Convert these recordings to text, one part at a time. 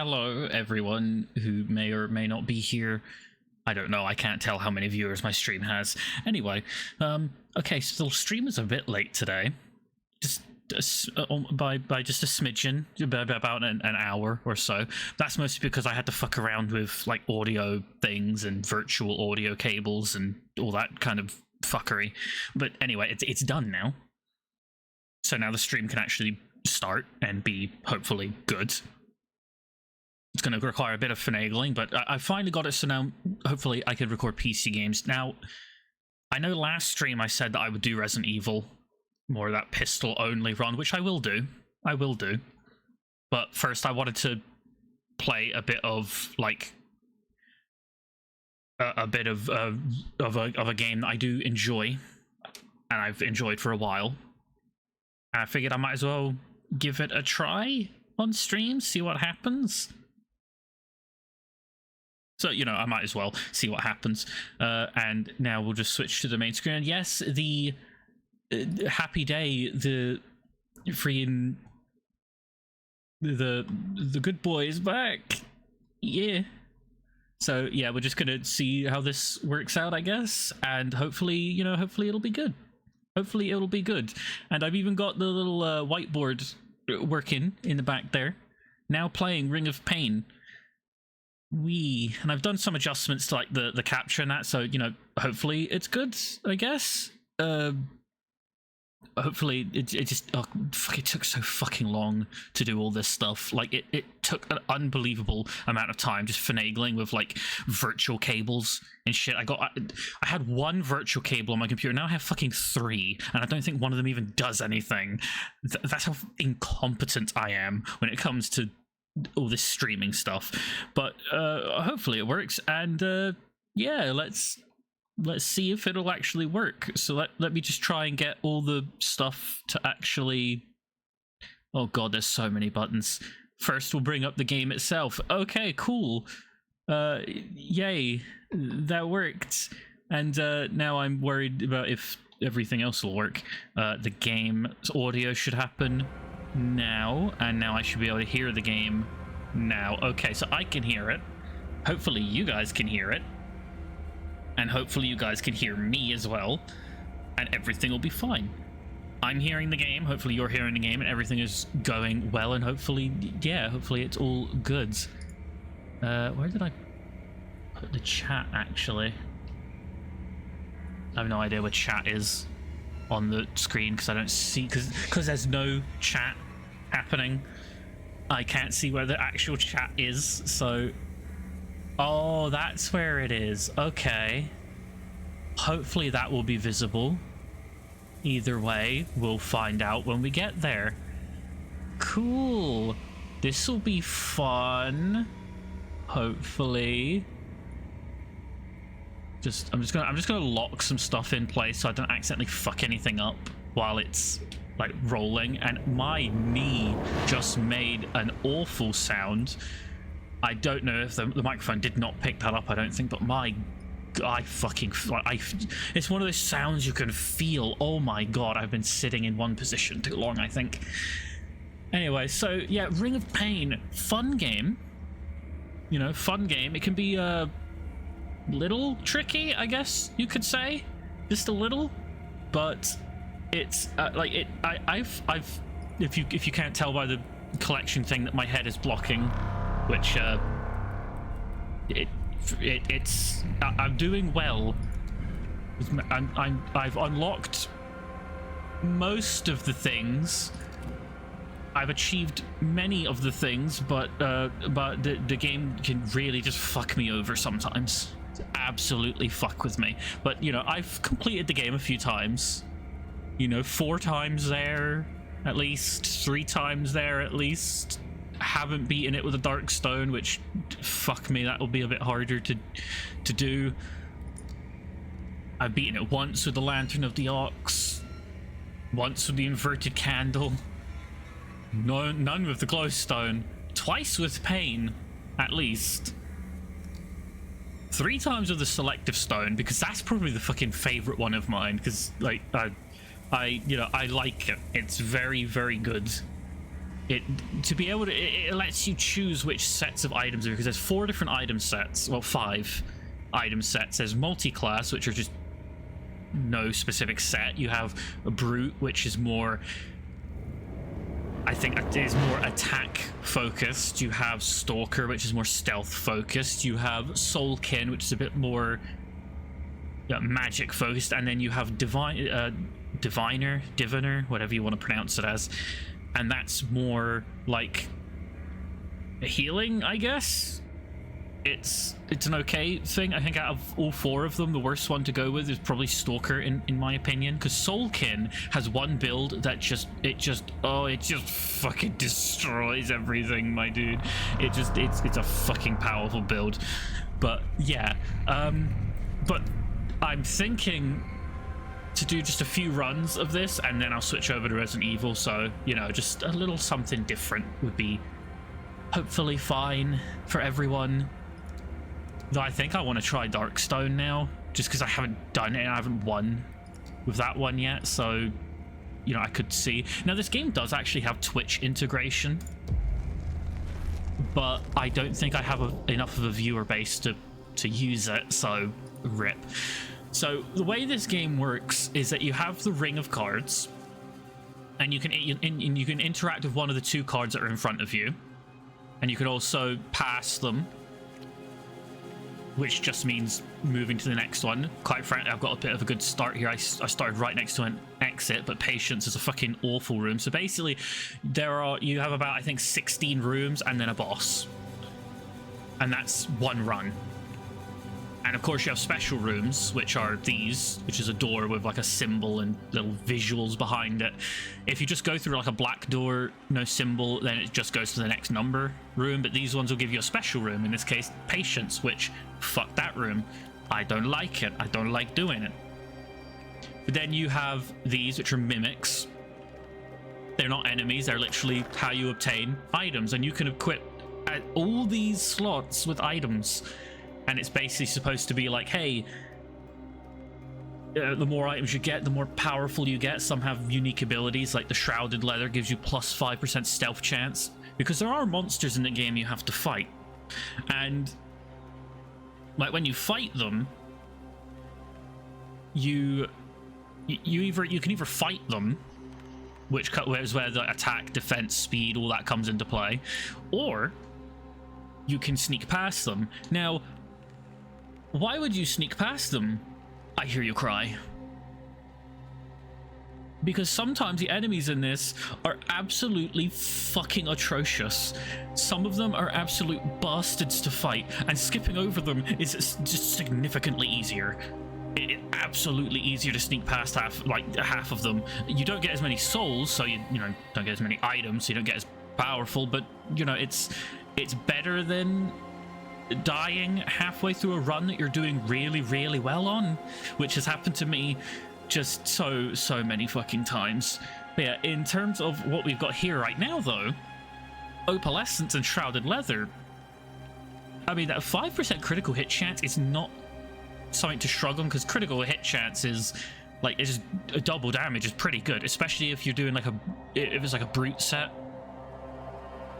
hello everyone who may or may not be here. I don't know, I can't tell how many viewers my stream has. Anyway, okay, so the stream is a bit late today. Just by just a smidgen, about an hour or so. That's mostly because I had to fuck around with like audio things and virtual audio cables and all that kind of fuckery. But anyway, it's done now. So now the stream can actually start and be hopefully good. It's going to require a bit of finagling, but I finally got it, so now hopefully I could record PC games. Now, I know last stream I said that I would do Resident Evil, more of that pistol-only run, which I will do. I will do. But first I wanted to play a bit of, like, a bit of a game that I do enjoy, and I've enjoyed for a while. And I figured I might as well give it a try on stream, see what happens. So, you know, I might as well see what happens. And now we'll just switch to the main screen. And yes, the happy day, the freaking... The good boy is back. Yeah. So, yeah, we're just gonna see how this works out, I guess. And hopefully, you know, hopefully it'll be good. Hopefully it'll be good. And I've even got the little whiteboard working in the back there. Now playing Ring of Pain. And I've done some adjustments to like the capture and that, so you know, hopefully it's good, I guess. Hopefully it just it took so fucking long to do all this stuff. Like it took an unbelievable amount of time just finagling with like virtual cables and shit. I had one virtual cable on my computer, now I have fucking 3, and I don't think one of them even does anything. That's how incompetent I am when it comes to all this streaming stuff. But hopefully it works, and yeah, let's see if it'll actually work. So let me just try and get all the stuff to actually... Oh god, there's so many buttons. First we'll bring up the game itself. Okay, cool. Yay, that worked. And now I'm worried about if everything else will work. The game's audio should happen now, and now I should be able to hear the game now. Okay, so I can hear it. Hopefully you guys can hear it. And hopefully you guys can hear me as well. And everything will be fine. I'm hearing the game, hopefully you're hearing the game, and everything is going well, and hopefully, yeah, hopefully it's all good. Where did I put the chat, actually? I have no idea where chat is on the screen, because I don't see, because there's no chat happening. I can't see where the actual chat is, so... Oh, that's where it is. Okay. Hopefully that will be visible. Either way, we'll find out when we get there. Cool. This will be fun. Hopefully. I'm just gonna lock some stuff in place so I don't accidentally fuck anything up while it's like rolling. And my knee just made an awful sound. I don't know if the microphone did not pick that up, I don't think, but my... it's one of those sounds you can feel. Oh my god, I've been sitting in one position too long, I think. Anyway, so yeah, Ring of Pain. Fun game. You know, fun game. It can be a little tricky, I guess you could say. Just a little. But it's if you can't tell by the collection thing that my head is blocking, which I'm doing well. I've unlocked most of the things. I've achieved many of the things, but the game can really just fuck me over sometimes. Absolutely fuck with me. But you know, I've completed the game a few times. You know, 4 times there, at least 3 times there, at least. Haven't beaten it with a Dark Stone, which, fuck me, that will be a bit harder to do. I've beaten it once with the Lantern of the Ox, once with the Inverted Candle, none with the Glowstone, twice with Pain, at least. 3 times with the Selective Stone, because that's probably the fucking favorite one of mine, because like I like it. It's very, very good. it to be able to it lets you choose which sets of items, because there's 4 different item sets, well 5 item sets. There's multi-class, which are just no specific set. You have a brute, which is more, I think it is more attack focused. You have stalker, which is more stealth focused. You have soulkin, which is a bit more magic focused, and then you have diviner, whatever you want to pronounce it as, and that's more like healing, I guess. It's an okay thing. I think out of all 4 of them, the worst one to go with is probably Stalker in my opinion, because Soulkin has one build that just fucking destroys everything, my dude. It's a fucking powerful build. But yeah, but I'm thinking to do just a few runs of this, and then I'll switch over to Resident Evil, so, you know, just a little something different would be hopefully fine for everyone. Though I think I want to try Darkstone now, just because I haven't done it and I haven't won with that one yet, so, you know, I could see. Now, this game does actually have Twitch integration, but I don't think I have enough of a viewer base to use it, so rip. So the way this game works is that you have the ring of cards, and you can interact with one of the 2 cards that are in front of you, and you can also pass them, which just means moving to the next one. Quite frankly, I've got a bit of a good start here. I started right next to an exit, but Patience is a fucking awful room. So basically, you have about, I think, 16 rooms and then a boss, and that's one run. And of course you have special rooms, which are these, which is a door with like a symbol and little visuals behind it. If you just go through like a black door, no symbol, then it just goes to the next number room. But these ones will give you a special room, in this case Patience, which, fuck that room, I don't like it, I don't like doing it. But then you have these, which are mimics. They're not enemies, they're literally how you obtain items, and you can equip all these slots with items. And it's basically supposed to be like, hey, the more items you get, the more powerful you get. Some have unique abilities, like the Shrouded Leather gives you plus 5% stealth chance, because there are monsters in the game you have to fight. And like when you fight them, you can either fight them, which is where the attack, defense, speed, all that comes into play, or you can sneak past them. Now, why would you sneak past them, I hear you cry? Because sometimes the enemies in this are absolutely fucking atrocious. Some of them are absolute bastards to fight, and skipping over them is just significantly easier. It's absolutely easier to sneak past half of them. You don't get as many souls, so you don't get as many items, so you don't get as powerful, but you know, it's better than dying halfway through a run that you're doing really, really well on, which has happened to me just so many fucking times. But yeah, in terms of what we've got here right now, though, Opalescence and Shrouded Leather, I mean, that 5% critical hit chance is not something to shrug on, because critical hit chance is like, it's just a double damage is pretty good, especially if you're doing like if it's like a brute set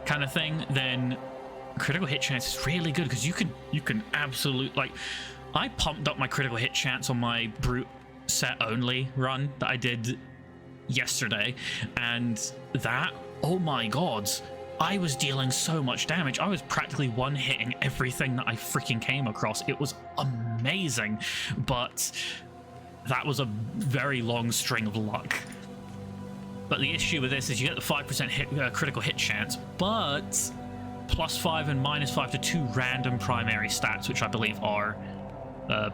kind of thing. Then critical hit chance is really good, because you can absolutely, like, I pumped up my critical hit chance on my brute set only run that I did yesterday, and that, oh my god, I was dealing so much damage. I was practically one-hitting everything that I freaking came across. It was amazing, but that was a very long string of luck. But the issue with this is you get the 5% critical hit chance, but +5 and -5 to 2 random primary stats, which I believe are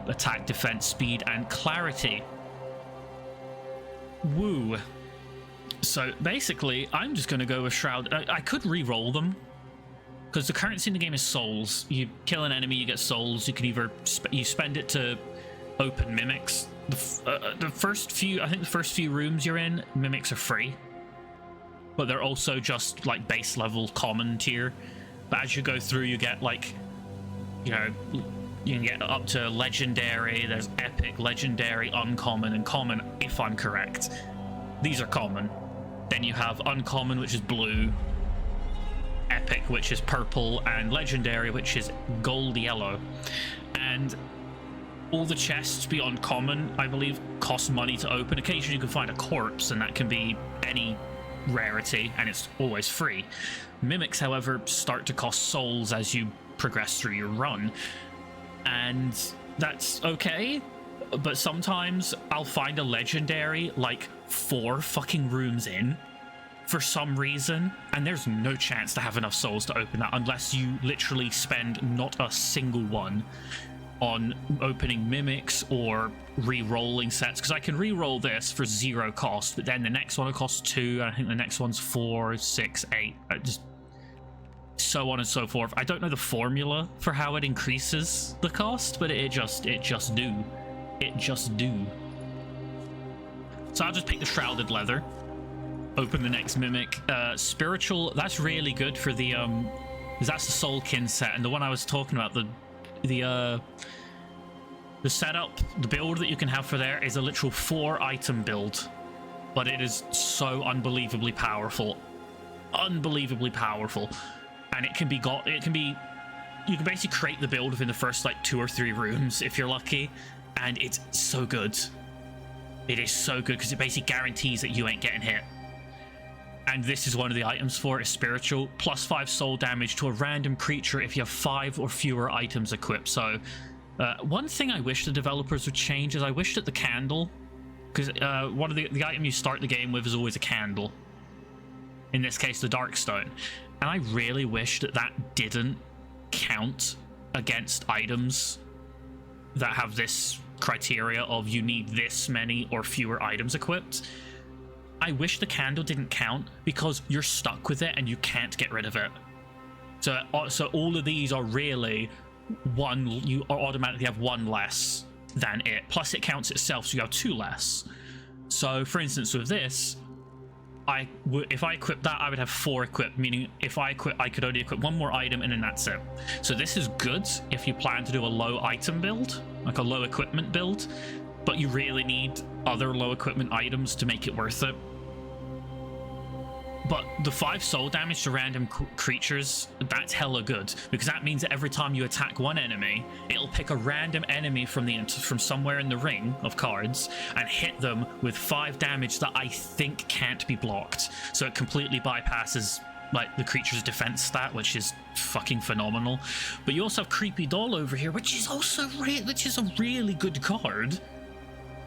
attack, defense, speed, and clarity. Woo. So basically, I'm just going to go with Shroud. I could re-roll them, because the currency in the game is souls. You kill an enemy, you get souls. You can either you spend it to open mimics. The first few rooms you're in, mimics are free, but they're also just like base level common tier. But as you go through, you get like, you know, you can get up to legendary. There's epic, legendary, uncommon, and common, if I'm correct. These are common. Then you have uncommon, which is blue, epic, which is purple, and legendary, which is gold yellow. And all the chests beyond common, I believe, cost money to open. Occasionally you can find a corpse, and that can be any rarity, and it's always free. Mimics, however, start to cost souls as you progress through your run, and that's okay. But sometimes I'll find a legendary like 4 fucking rooms in for some reason, and there's no chance to have enough souls to open that unless you literally spend not a single one on opening mimics or re-rolling sets, because I can re-roll this for 0 cost, but then the next one will cost 2, and I think the next one's 4, 6, 8, just so on and so forth. I don't know the formula for how it increases the cost, but it just do. So I'll just pick the Shrouded Leather, open the next mimic. Spiritual, that's really good for the that's the Soulkin set, and the one I was talking about, the setup, the build that you can have for there is a literal 4 item build, but it is so unbelievably powerful, and it can be you can basically create the build within the first like 2 or 3 rooms if you're lucky, and it's so good. It is so good because it basically guarantees that you ain't getting hit. And this is one of the items for it, is spiritual. +5 soul damage to a random creature if you have 5 or fewer items equipped. So one thing I wish the developers would change is I wish that the candle, because one of the item you start the game with is always a candle. In this case, the Darkstone. And I really wish that that didn't count against items that have this criteria of you need this many or fewer items equipped. I wish the candle didn't count, because you're stuck with it and you can't get rid of it. So all of these are really one, you automatically have 1 less than it. Plus it counts itself, so you have 2 less. So for instance with this, if I equip that, I would have 4 equipped, meaning if I equip, I could only equip 1 more item and then that's it. So this is good if you plan to do a low item build, like a low equipment build, but you really need other low equipment items to make it worth it. But the 5 soul damage to random creatures, that's hella good, because that means that every time you attack one enemy, it'll pick a random enemy from somewhere in the ring of cards and hit them with 5 damage that I think can't be blocked. So it completely bypasses like the creature's defense stat, which is fucking phenomenal. But you also have Creepy Doll over here, which is also a really good card.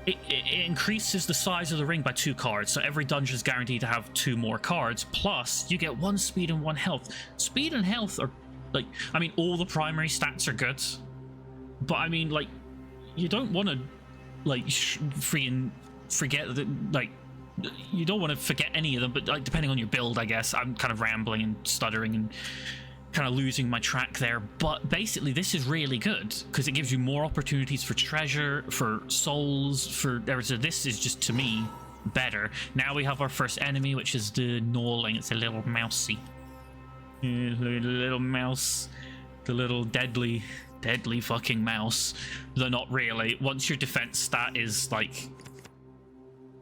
It increases the size of the ring by 2 cards, so every dungeon is guaranteed to have 2 more cards, plus you get 1 speed and 1 health. Speed and health are, like, I mean, all the primary stats are good, but I mean, like, you don't want to, like, forget that, like, you don't want to forget any of them, but, like, depending on your build, I guess. I'm kind of rambling and stuttering and kind of losing my track there, but basically this is really good because it gives you more opportunities for treasure, for souls, this is just, to me, better. Now we have our first enemy, which is the Gnawling. It's a little mousey, little mouse, the little deadly fucking mouse. Though not really. Once your defense stat is like,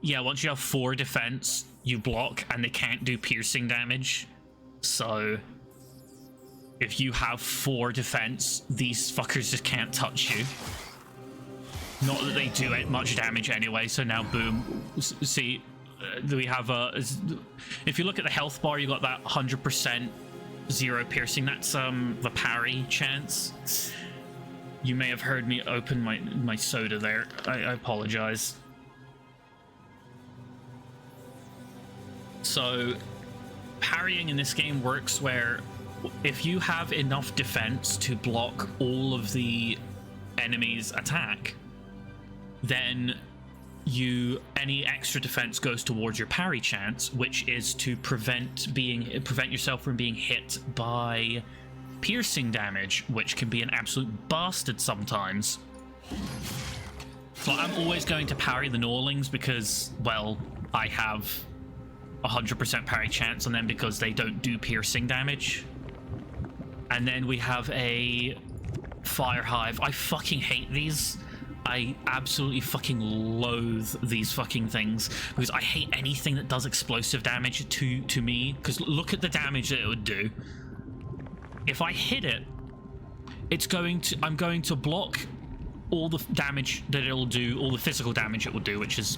yeah, once you have 4 defense, you block and they can't do piercing damage. So if you have 4 defense, these fuckers just can't touch you. Not that they do much damage anyway, so now boom. See, we have if you look at the health bar, you got that 100% 0 piercing. That's the parry chance. You may have heard me open my soda there. I apologize. So parrying in this game works where if you have enough defense to block all of the enemy's attack, then any extra defense goes towards your parry chance, which is to prevent yourself from being hit by piercing damage, which can be an absolute bastard sometimes. So I'm always going to parry the Gnawlings because, well, I have 100% parry chance on them because they don't do piercing damage. And then we have a Fire Hive. I fucking hate these. I absolutely fucking loathe these fucking things because I hate anything that does explosive damage to me, because look at the damage that it would do. if I hit it, I'm going to block all the damage that it'll do, all the physical damage it will do, which is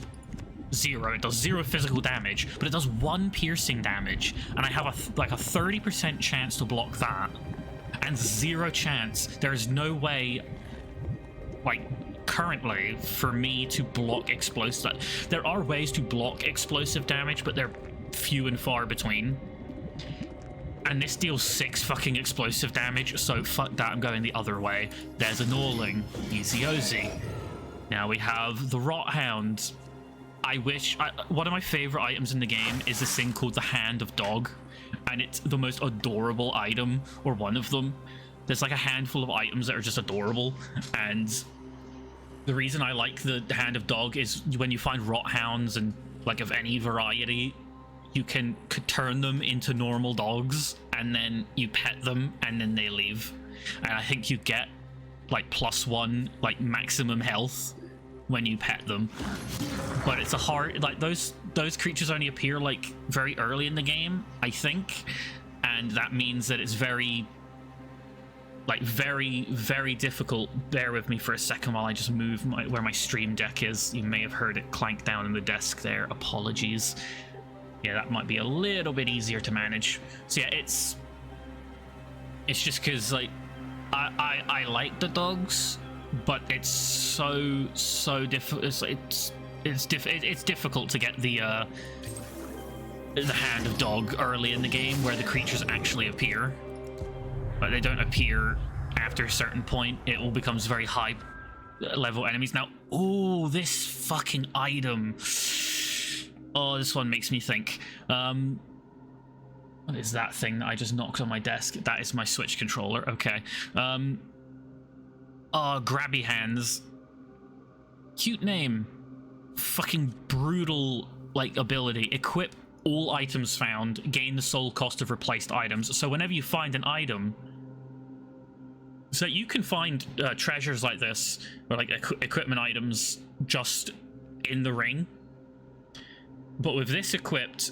0. It does 0 physical damage, but it does 1 piercing damage, and I have a 30% chance to block that, and 0 chance. There is no way, like, currently, for me to block explosive. There are ways to block explosive damage, but they're few and far between. And this deals 6 fucking explosive damage, so fuck that, I'm going the other way. There's a Gnawling. Easy-ozy. Now we have the Rot Hound. One of my favorite items in the game is this thing called the Hand of Dog, and it's the most adorable item, or one of them. There's like a handful of items that are just adorable, and the reason I like the Hand of Dog is when you find Rot Hounds, and like of any variety, you could turn them into normal dogs, and then you pet them, and then they leave. And I think you get like +1 like maximum health when you pet them. But it's a hard, like, those creatures only appear like very early in the game, I think, and that means that it's very very difficult. Bear with me for a second while I just move where my stream deck is. You may have heard it clank down in the desk there. Apologies. Yeah, that might be a little bit easier to manage. So yeah, it's just because, like, I like the dogs, but it's so difficult. It's difficult to get the Hand of Dog early in the game, where the creatures actually appear. But they don't appear after a certain point. It all becomes very high level enemies. Now, oh, this fucking item. Oh, this one makes me think. What is that thing that I just knocked on my desk? That is my Switch controller. Okay. Grabby Hands. Cute name. Fucking brutal, like, ability. Equip all items found. Gain the soul cost of replaced items. So whenever you find an item... So you can find treasures like this, or like equipment items, just in the ring. But with this equipped,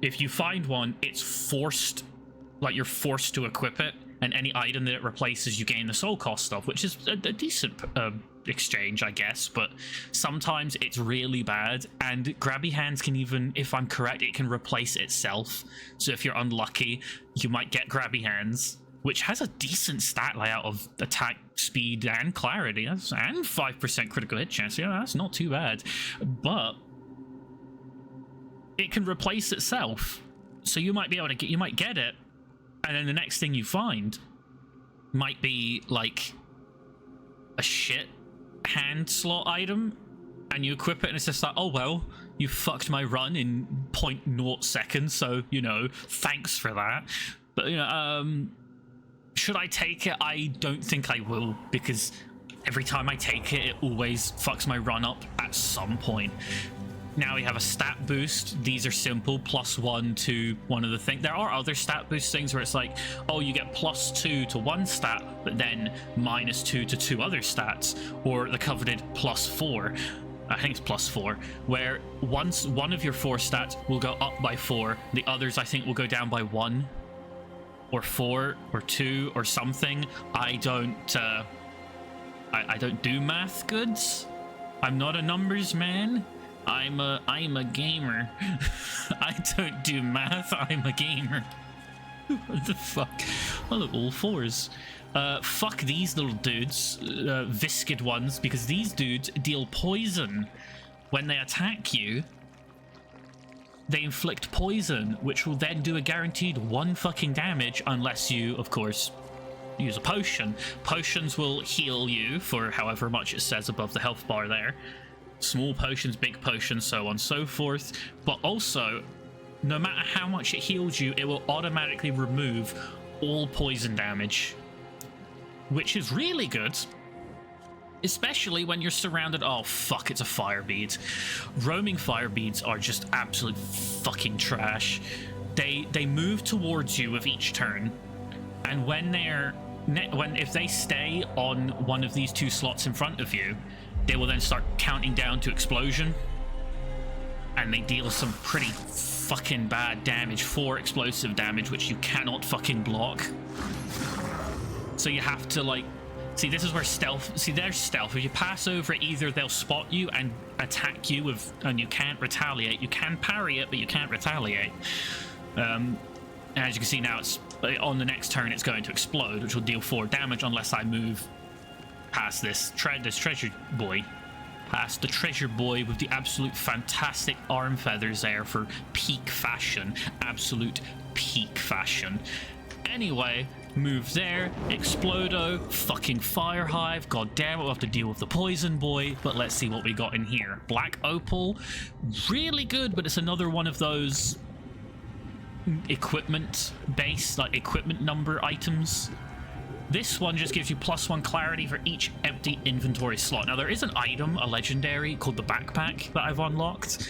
if you find one, it's forced, like, you're forced to equip it, and any item that it replaces, you gain the soul cost of, which is a decent exchange, I guess, but sometimes it's really bad, and Grabby Hands can even, if I'm correct, it can replace itself. So if you're unlucky, you might get Grabby Hands, which has a decent stat layout of attack, speed, and clarity, and 5% critical hit chance. Yeah, that's not too bad. But it can replace itself, so you might be able to get, you might get it, and then the next thing you find might be like a shit hand slot item, and you equip it, and it's just like, oh well, you fucked my run in 0.0 seconds, so, you know, thanks for that. But, you know, should I take it? I don't think I will, because every time I take it, it always fucks my run up at some point. Now we have a stat boost. These are simple, +1 to one of the things. There are other stat boost things where it's like, oh, you get +2 to one stat, but then -2 to 2 other stats, or the coveted +4. I think it's +4, where once one of your 4 stats will go up by 4, the others I think will go down by 1, or 4, or 2, or something. I don't do math goods. I'm not a numbers man. I'm a gamer. I don't do math. I'm a gamer. What the fuck? Oh, look, all 4s. Fuck these little dudes, viscid ones, because these dudes deal poison. When they attack you, they inflict poison, which will then do a guaranteed 1 fucking damage, unless you, of course, use a potion. Potions will heal you for however much it says above the health bar there. Small potions, big potions, so on and so forth. But also, no matter how much it heals you, it will automatically remove all poison damage, which is really good, especially when you're surrounded. Oh fuck, it's a fire bead. Roaming fire beads are just absolute fucking trash. They move towards you with each turn, and if they stay on one of these 2 slots in front of you, they will then start counting down to explosion, and they deal some pretty fucking bad damage, 4 explosive damage, which you cannot fucking block. So you have to, like, see, this is where stealth, see, there's stealth. If you pass over it, either they'll spot you and attack you with, and you can't retaliate. You can parry it, but you can't retaliate. And as you can see now, it's on the next turn, it's going to explode, which will deal 4 damage unless I move past this treasure boy. Past the treasure boy with the absolute fantastic arm feathers there for peak fashion. Absolute peak fashion. Anyway, move there, Explodo, fucking Fire Hive, god damn it, we'll have to deal with the Poison Boy, but let's see what we got in here. Black Opal, really good, but it's another one of those equipment-based, like equipment number items. This one just gives you +1 clarity for each empty inventory slot. Now, there is an item, a legendary, called the Backpack that I've unlocked,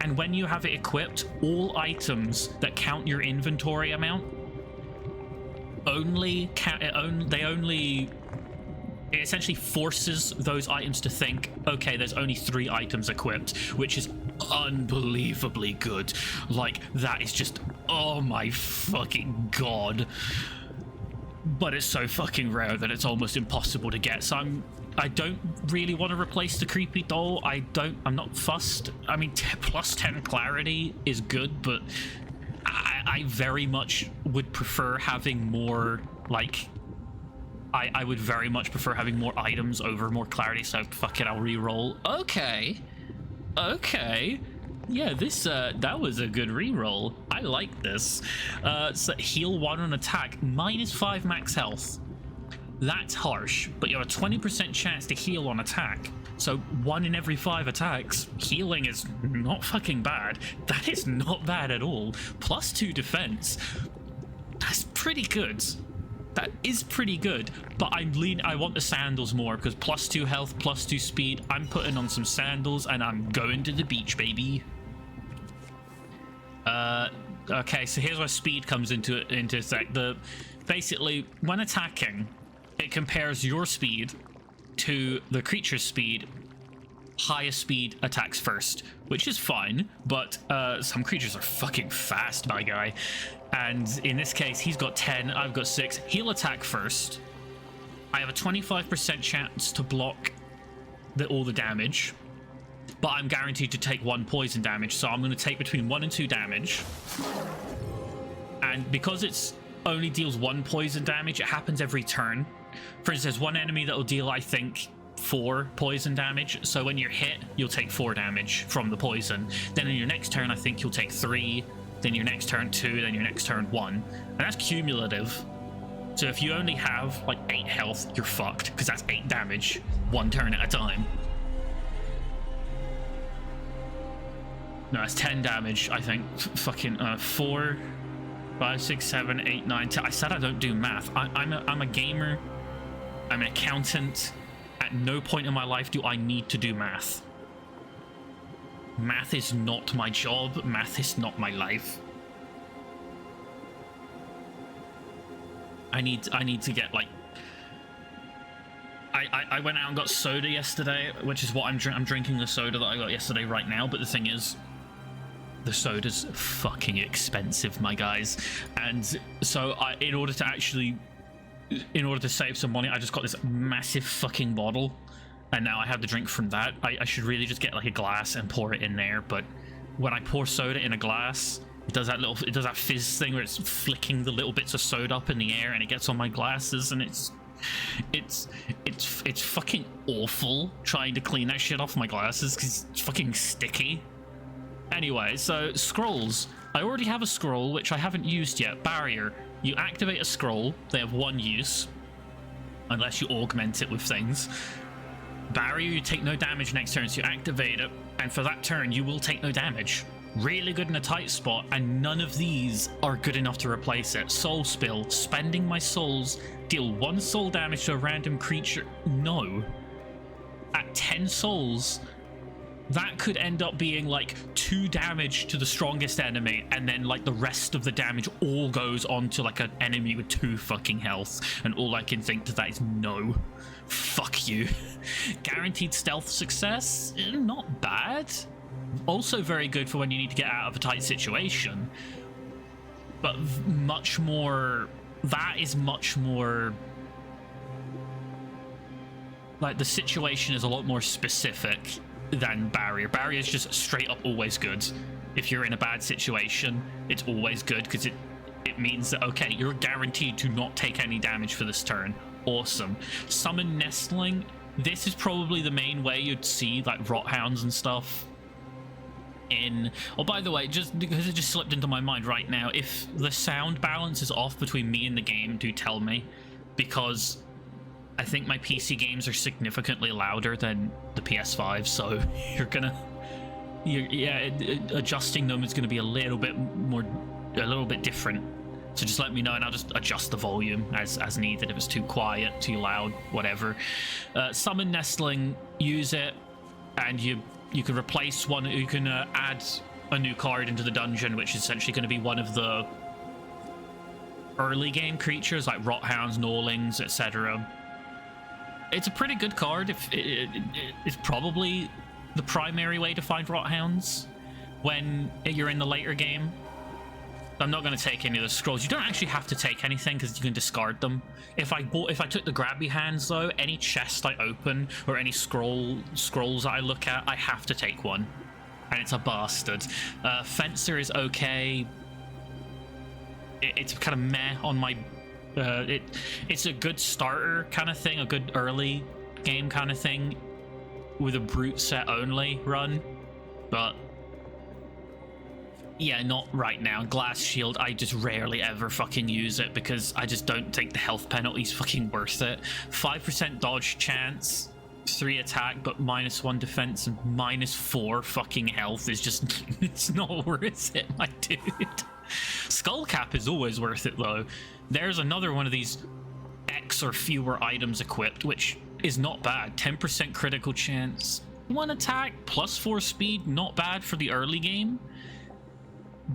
and when you have it equipped, all items that count your inventory amount it essentially forces those items to think, okay, there's only 3 items equipped, which is unbelievably good. Like, that is just, oh my fucking god. But it's so fucking rare that it's almost impossible to get. So I don't really want to replace the creepy doll. I'm not fussed. I mean, +10 clarity is good, but I very much would prefer having more, like, I would very much prefer having more items over more clarity, so fuck it, I'll re-roll. Okay. Yeah, this, that was a good re-roll. I like this. So heal 1 on attack, -5 max health. That's harsh, but you have a 20% chance to heal on attack. So 1 in every 5 attacks, healing is not fucking bad. That is not bad at all. +2 defense. That's pretty good. That is pretty good, but I want the sandals more, because +2 health, +2 speed. I'm putting on some sandals and I'm going to the beach, baby. Okay, so here's where speed comes into effect. Basically, when attacking, it compares your speed to the creature's speed. Highest speed attacks first, which is fine, but some creatures are fucking fast, my guy. And in this case, he's got 10, I've got 6. He'll attack first. I have a 25% chance to block all the damage, but I'm guaranteed to take 1 poison damage, so I'm going to take between 1 and 2 damage. And because it's only deals 1 poison damage, it happens every turn. For instance, there's one enemy that will deal, I think, 4 poison damage, so when you're hit, you'll take 4 damage from the poison. Then in your next turn, I think you'll take 3, then your next turn 2, then your next turn 1. And that's cumulative. So if you only have like 8 health, you're fucked, because that's 8 damage, 1 turn at a time. No, that's 10 damage, I think. Fucking 4, 5, 6, 7, 8, 9, 10. I said I don't do math. I'm a gamer. I'm an accountant. At no point in my life do I need to do math. Math is not my job. Math is not my life. I need to get, like, I went out and got soda yesterday, which is what I'm drinking the soda that I got yesterday right now. But the thing is, the soda's fucking expensive, my guys. And so in order to save some money, I just got this massive fucking bottle, and now I have to drink from that. I should really just get like a glass and pour it in there, but when I pour soda in a glass, it does that fizz thing where it's flicking the little bits of soda up in the air, and it gets on my glasses, and it's fucking awful trying to clean that shit off my glasses because it's fucking sticky. Anyway, so scrolls. I already have a scroll which I haven't used yet. Barrier. You activate a scroll, they have 1 use, unless you augment it with things. Barrier, you take no damage next turn, so you activate it, and for that turn, you will take no damage. Really good in a tight spot, and none of these are good enough to replace it. Soul Spill, spending my souls, deal 1 soul damage to a random creature. No. At 10 souls, that could end up being like 2 damage to the strongest enemy, and then like the rest of the damage all goes on to like an enemy with 2 fucking health, and all I can think to that is no. Fuck you. Guaranteed stealth success? Not bad. Also very good for when you need to get out of a tight situation, but much more, that is much more, like, the situation is a lot more specific than Barrier. Barrier is just straight up always good. If you're in a bad situation, it's always good because it means that, okay, you're guaranteed to not take any damage for this turn. Awesome. Summon Nestling. This is probably the main way you'd see, like, Rothounds and stuff in... Oh, by the way, just because it just slipped into my mind right now, if the sound balance is off between me and the game, do tell me, because I think my PC games are significantly louder than the PS5, so you're gonna... adjusting them is going to be a little bit different. So just let me know and I'll just adjust the volume as needed. If it's too quiet, too loud, whatever. Summon Nestling, use it, and you can replace one. You can add a new card into the dungeon, which is essentially going to be one of the early game creatures like Rothounds, Gnawlings, etc. It's a pretty good card. It's probably the primary way to find Rothounds when you're in the later game. I'm not going to take any of the scrolls. You don't actually have to take anything because you can discard them. If I took the grabby hands though, any chest I open or any scrolls that I look at, I have to take one, and it's a bastard. Fencer is okay. It's kind of meh on my. It's a good starter kind of thing, a good early game kind of thing, with a brute set only run, but yeah, not right now. Glass Shield, I just rarely ever fucking use it because I just don't think the health penalty's fucking worth it. 5% dodge chance, 3 attack, but -1 defense and -4 fucking health is just, it's not worth it, my dude. Skull Cap is always worth it though. There's another one of these X or fewer items equipped, which is not bad. 10% critical chance, 1 attack, +4 speed, not bad for the early game.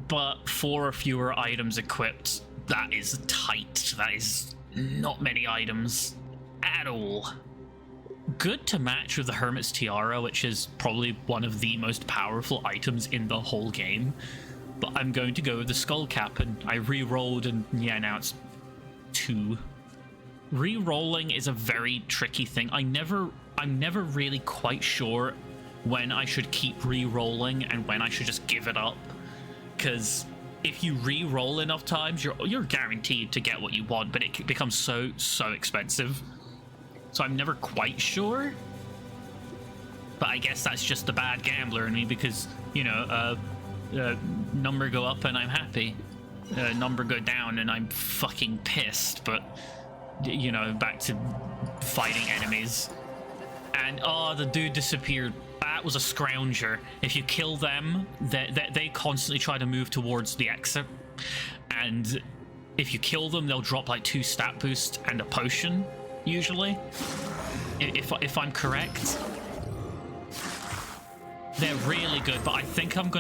But 4 or fewer items equipped, that is tight. That is not many items at all. Good to match with the Hermit's Tiara, which is probably one of the most powerful items in the whole game. But I'm going to go with the Skull Cap, and I re-rolled, and yeah, now it's 2. Re-rolling is a very tricky thing. I'm never really quite sure when I should keep re-rolling and when I should just give it up. Because if you re-roll enough times, you're guaranteed to get what you want, but it becomes so expensive. So I'm never quite sure. But I guess that's just the bad gambler in me, because, you know, number go up and I'm happy. Number go down and I'm fucking pissed. But, you know, back to fighting enemies. And, oh, the dude disappeared. That was a Scrounger. If you kill them, they constantly try to move towards the exit, and if you kill them, they'll drop like 2 stat boost and a potion, usually, if I'm correct. They're really good, but I think I'm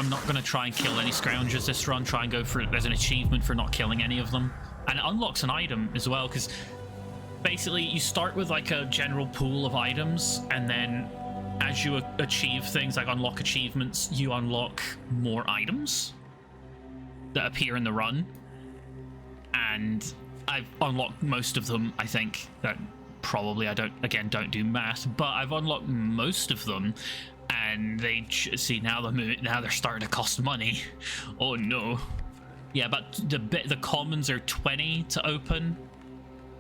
not gonna try and kill any Scroungers this run. Try and go for it. There's an achievement for not killing any of them, and it unlocks an item as well, because basically you start with like a general pool of items, and then as you achieve things, like unlock achievements, you unlock more items that appear in the run. And I've unlocked most of them, I think. That probably, I don't do math, but I've unlocked most of them. And they see now they're starting to cost money. Oh no. Yeah, but the commons are 20 to open.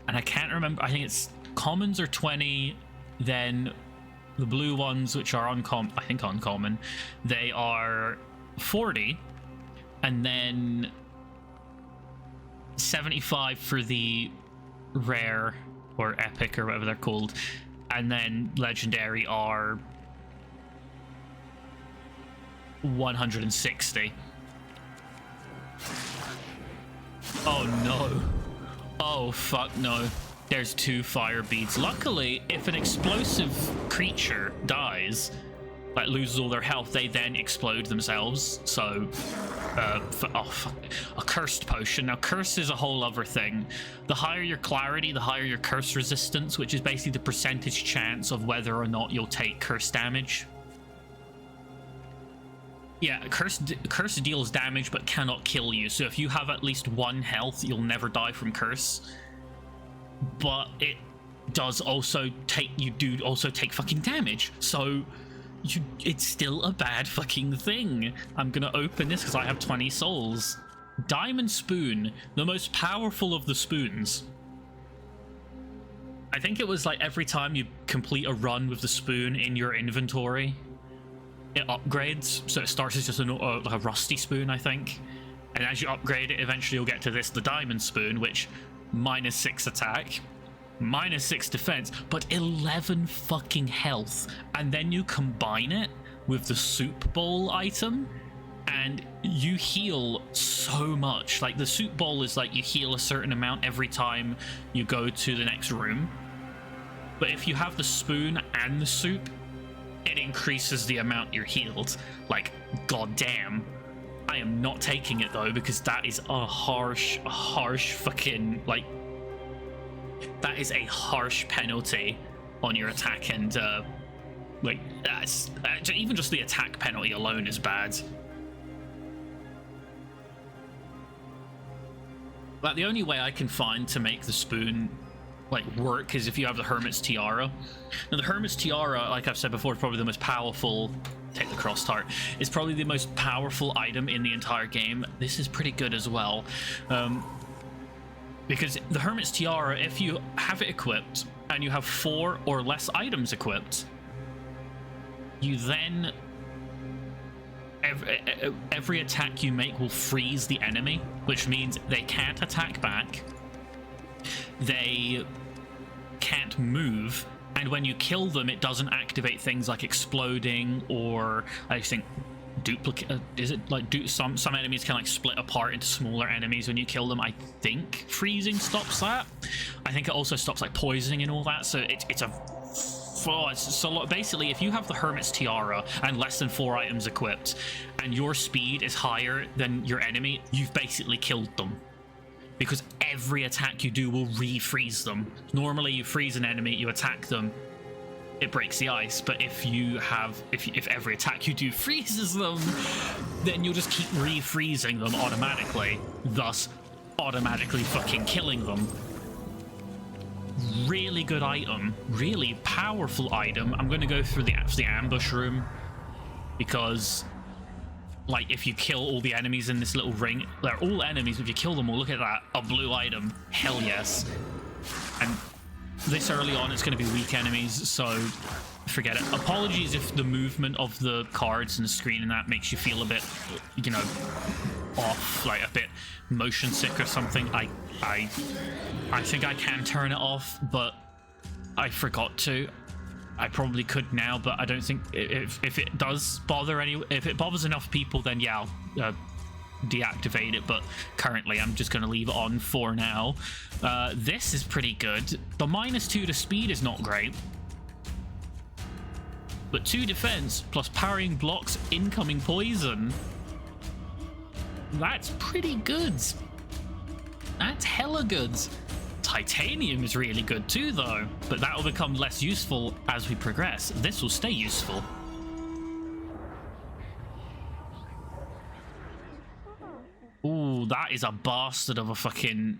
And I can't remember, I think it's commons are 20, then the blue ones, which are uncommon, they are 40, and then 75 for the rare or epic or whatever they're called, and then legendary are 160. Oh no. Oh fuck no. There's 2 fire beads. Luckily, if an explosive creature dies, like loses all their health, they then explode themselves. So, a cursed potion. Now, curse is a whole other thing. The higher your clarity, the higher your curse resistance, which is basically the percentage chance of whether or not you'll take curse damage. Yeah, curse deals damage but cannot kill you. So if you have at least 1 health, you'll never die from curse. But it does also take fucking damage. So it's still a bad fucking thing. I'm gonna open this because I have 20 souls. Diamond Spoon, the most powerful of the spoons. I think it was like every time you complete a run with the spoon in your inventory, it upgrades. So it starts as just like a rusty spoon, I think. And as you upgrade it, eventually you'll get to the diamond spoon, which -6 attack, -6 defense, but 11 fucking health. And then you combine it with the soup bowl item, and you heal so much. Like, the soup bowl is like you heal a certain amount every time you go to the next room. But if you have the spoon and the soup, it increases the amount you're healed. Like, goddamn. I am not taking it though, because that is a harsh fucking, like, that is a harsh penalty on your attack, and like, that's even just the attack penalty alone is bad. But the only way I can find to make the spoon like work is if you have the Hermit's Tiara. Now the Hermit's Tiara, like I've said before, is probably the most powerful, take the cross tart, is probably the most powerful item in the entire game. This is pretty good as well, because the Hermit's Tiara, if you have it equipped and you have 4 or less items equipped, you then every attack you make will freeze the enemy, which means they can't attack back, they can't move, and when you kill them, it doesn't activate things like exploding, or I think duplicate, is it like some enemies can like split apart into smaller enemies when you kill them. I think freezing stops that. I think it also stops like poisoning and all that. So so basically, if you have the Hermit's Tiara and less than 4 items equipped, and your speed is higher than your enemy, you've basically killed them, because every attack you do will refreeze them. Normally, you freeze an enemy, you attack them, it breaks the ice. But if every attack you do freezes them, then you'll just keep refreezing them automatically, thus automatically fucking killing them. Really good item, really powerful item. I'm going to go through the ambush room, because like, if you kill all the enemies in this little ring, they're all enemies. If you kill them all, look at that, a blue item, hell yes. And this early on, it's going to be weak enemies, so forget it. Apologies if the movement of the cards and the screen and that makes you feel a bit, you know, off, like a bit motion sick or something. I think I can turn it off, but I forgot to. I probably could now, but I don't think if it does bother if it bothers enough people, then yeah, I'll deactivate it. But currently, I'm just going to leave it on for now. This is pretty good. The -2 to speed is not great, but 2 defense plus parrying blocks incoming poison. That's pretty good. That's hella good. Titanium is really good too, though, but that will become less useful as we progress. This will stay useful. Ooh, that is a bastard of a fucking...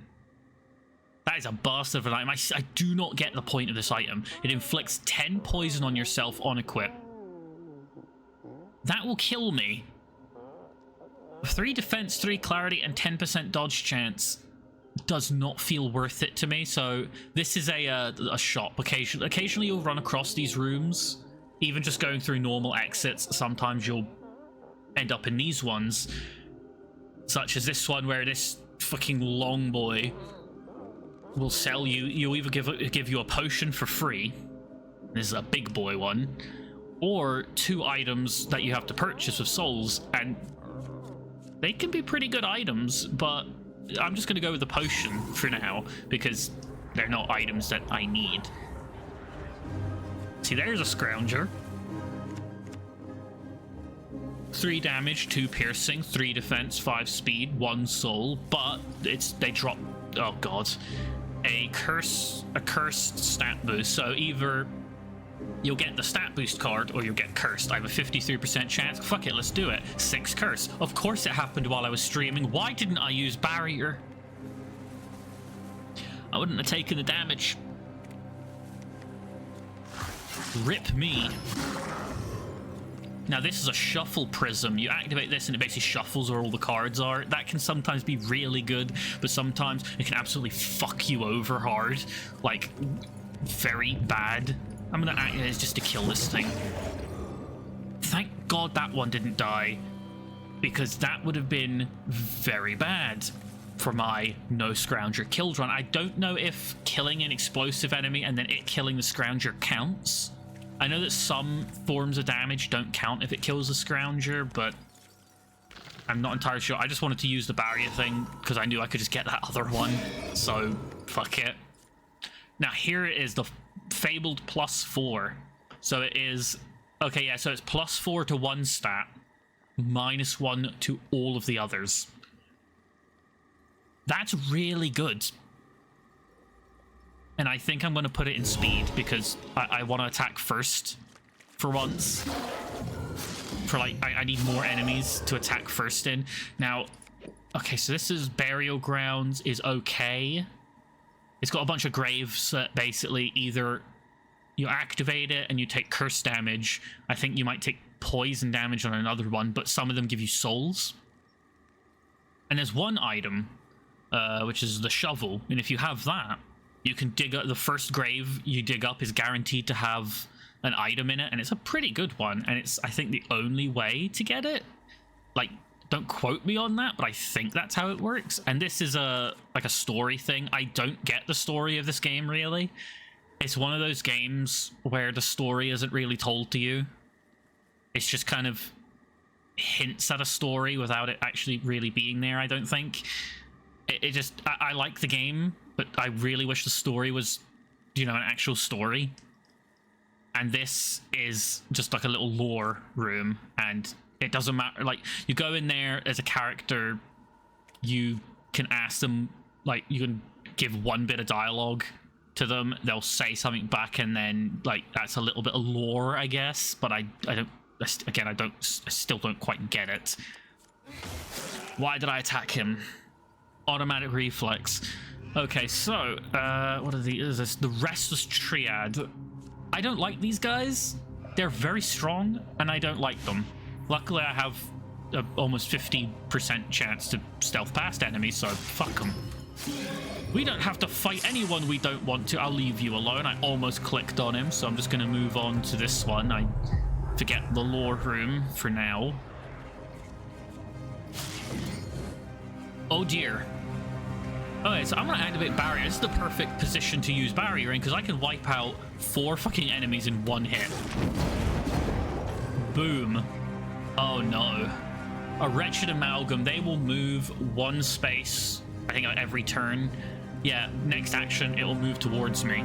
That is a bastard of an item. I do not get the point of this item. It inflicts 10 poison on yourself on equip. That will kill me. 3 defense, 3 clarity, and 10% dodge chance does not feel worth it to me. So this is a shop. Occasionally you'll run across these rooms. Even just going through normal exits, sometimes you'll end up in these ones, such as this one, where this fucking long boy will sell you. You'll either give you a potion for free. This is a big boy one, or 2 items that you have to purchase with souls, and they can be pretty good items, but I'm just going to go with the potion for now, because they're not items that I need. See, there's a scrounger. 3 damage, 2 piercing, 3 defense, 5 speed, 1 soul, but they drop, oh god, a cursed stat boost. So either You'll get the stat boost card, or you'll get cursed. I have a 53% chance. Fuck it, let's do it. 6 curse. Of course it happened while I was streaming. Why didn't I use barrier? I wouldn't have taken the damage. Rip me. Now this is a shuffle prism. You activate this and it basically shuffles where all the cards are. That can sometimes be really good, but sometimes it can absolutely fuck you over hard. Like, very bad. I'm gonna activate this just to kill this thing. Thank God that one didn't die, because that would have been very bad for my no Scrounger killed run. I don't know if killing an explosive enemy and then it killing the Scrounger counts. I know that some forms of damage don't count if it kills the Scrounger, but I'm not entirely sure. I just wanted to use the barrier thing because I knew I could just get that other one, so fuck it. Now here it is, the Fabled +4. So it is, okay, yeah, so it's +4 to one stat, -1 to all of the others. That's really good. And I think I'm going to put it in speed because I want to attack first for once. For like, I need more enemies to attack first in. Now, okay, so this is Burial Grounds is okay. It's got a bunch of graves that basically either you activate it and you take curse damage. I think you might take poison damage on another one, but some of them give you souls. And there's one item, which is the shovel. And if you have that, you can dig up the first grave you dig up is guaranteed to have an item in it, and it's a pretty good one, and it's, I think, the only way to get it. Like, don't quote me on that, but I think that's how it works. And this is a story thing. I don't get the story of this game, really. It's one of those games where the story isn't really told to you. It's just kind of hints at a story without it actually really being there, I don't think. I like the game, but I really wish the story was, you know, an actual story. And this is just like a little lore room, and it doesn't matter. Like, you go in there as a character, you can ask them, like, you can give one bit of dialogue to them, they'll say something back, and then, like, that's a little bit of lore, I guess. But I still don't quite get it. Why did I attack him? Automatic reflex. Okay, so what are these? Is the Restless Triad? I don't like these guys. They're very strong, and I don't like them. Luckily, I have a almost 50% chance to stealth past enemies, so fuck them. We don't have to fight anyone we don't want to. I'll leave you alone. I almost clicked on him, so I'm just going to move on to this one. I forget the lore room for now. Oh dear. Okay, so I'm gonna activate barrier. This is the perfect position to use barrier in because I can wipe out 4 fucking enemies in one hit. Boom. Oh no. A Wretched Amalgam. They will move 1 space, I think, every turn. Yeah, next action, it will move towards me.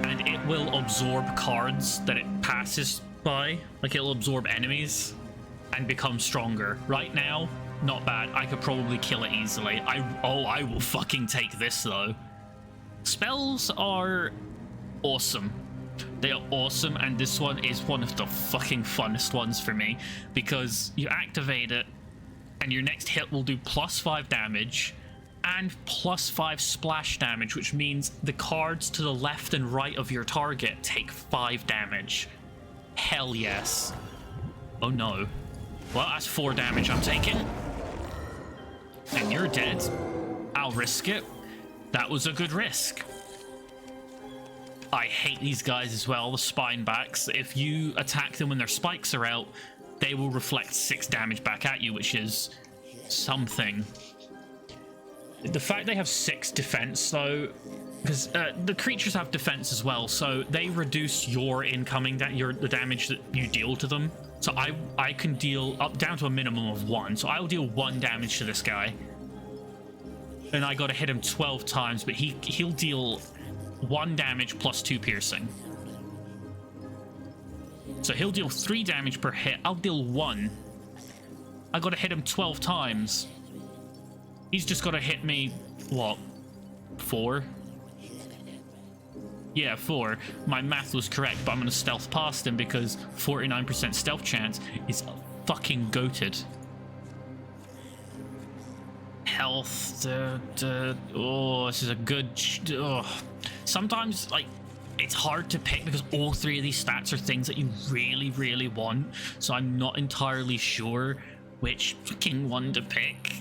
And it will absorb cards that it passes by. Like, it'll absorb enemies and become stronger. Right now, not bad. I could probably kill it easily. I will fucking take this, though. Spells are awesome. They are awesome, and this one is one of the fucking funnest ones for me, because you activate it, and your next hit will do +5 damage, and +5 splash damage, which means the cards to the left and right of your target take 5 damage. Hell yes. Oh no. Well, that's 4 damage I'm taking. And you're dead. I'll risk it. That was a good risk. I hate these guys as well, the spine backs. If you attack them when their spikes are out, they will reflect 6 damage back at you, which is something. The fact they have 6 defense, though, because the creatures have defense as well, so they reduce your incoming, the damage that you deal to them. So I can deal up down to a minimum of 1. So I'll deal 1 damage to this guy. And I gotta hit him 12 times, but he'll deal 1 damage plus 2 piercing. So he'll deal 3 damage per hit. I'll deal 1. I gotta hit him 12 times. He's just gotta hit me, what, 4? Yeah, 4. My math was correct, but I'm gonna stealth past him because 49% stealth chance is fucking goated. Health, oh, this is a good... Sometimes, like, it's hard to pick because all 3 of these stats are things that you really, really want, so I'm not entirely sure which fucking one to pick.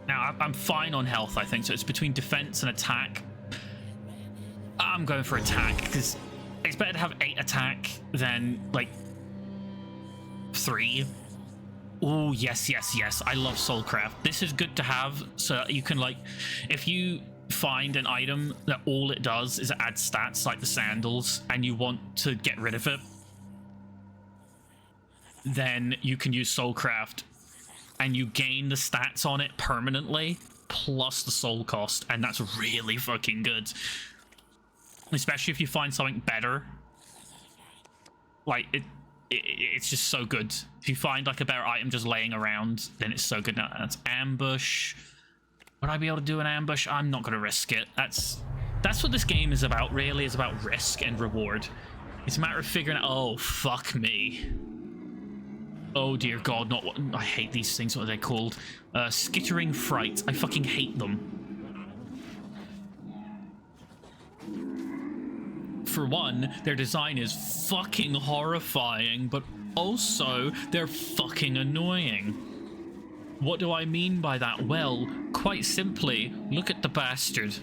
Now, I'm fine on health, I think, so it's between defense and attack. I'm going for attack, because it's better to have 8 attack than, like, 3. Oh, yes, yes, yes. I love Soulcraft. This is good to have, so that you can, like, if you find an item that all it does is add stats, like the sandals, and you want to get rid of it, then you can use Soulcraft, and you gain the stats on it permanently, plus the soul cost, and that's really fucking good. Especially if you find something better. Like, it's just so good. If you find, like, a better item just laying around, then it's so good. Now, that's ambush. Would I be able to do an ambush? I'm not going to risk it. That's what this game is about, really. It's about risk and reward. It's a matter of figuring out... Oh, fuck me. Oh, dear God. Not what... I hate these things. What are they called? Skittering Fright. I fucking hate them. For one, their design is fucking horrifying, but also they're fucking annoying. What do I mean by that? Well, quite simply, look at the bastard.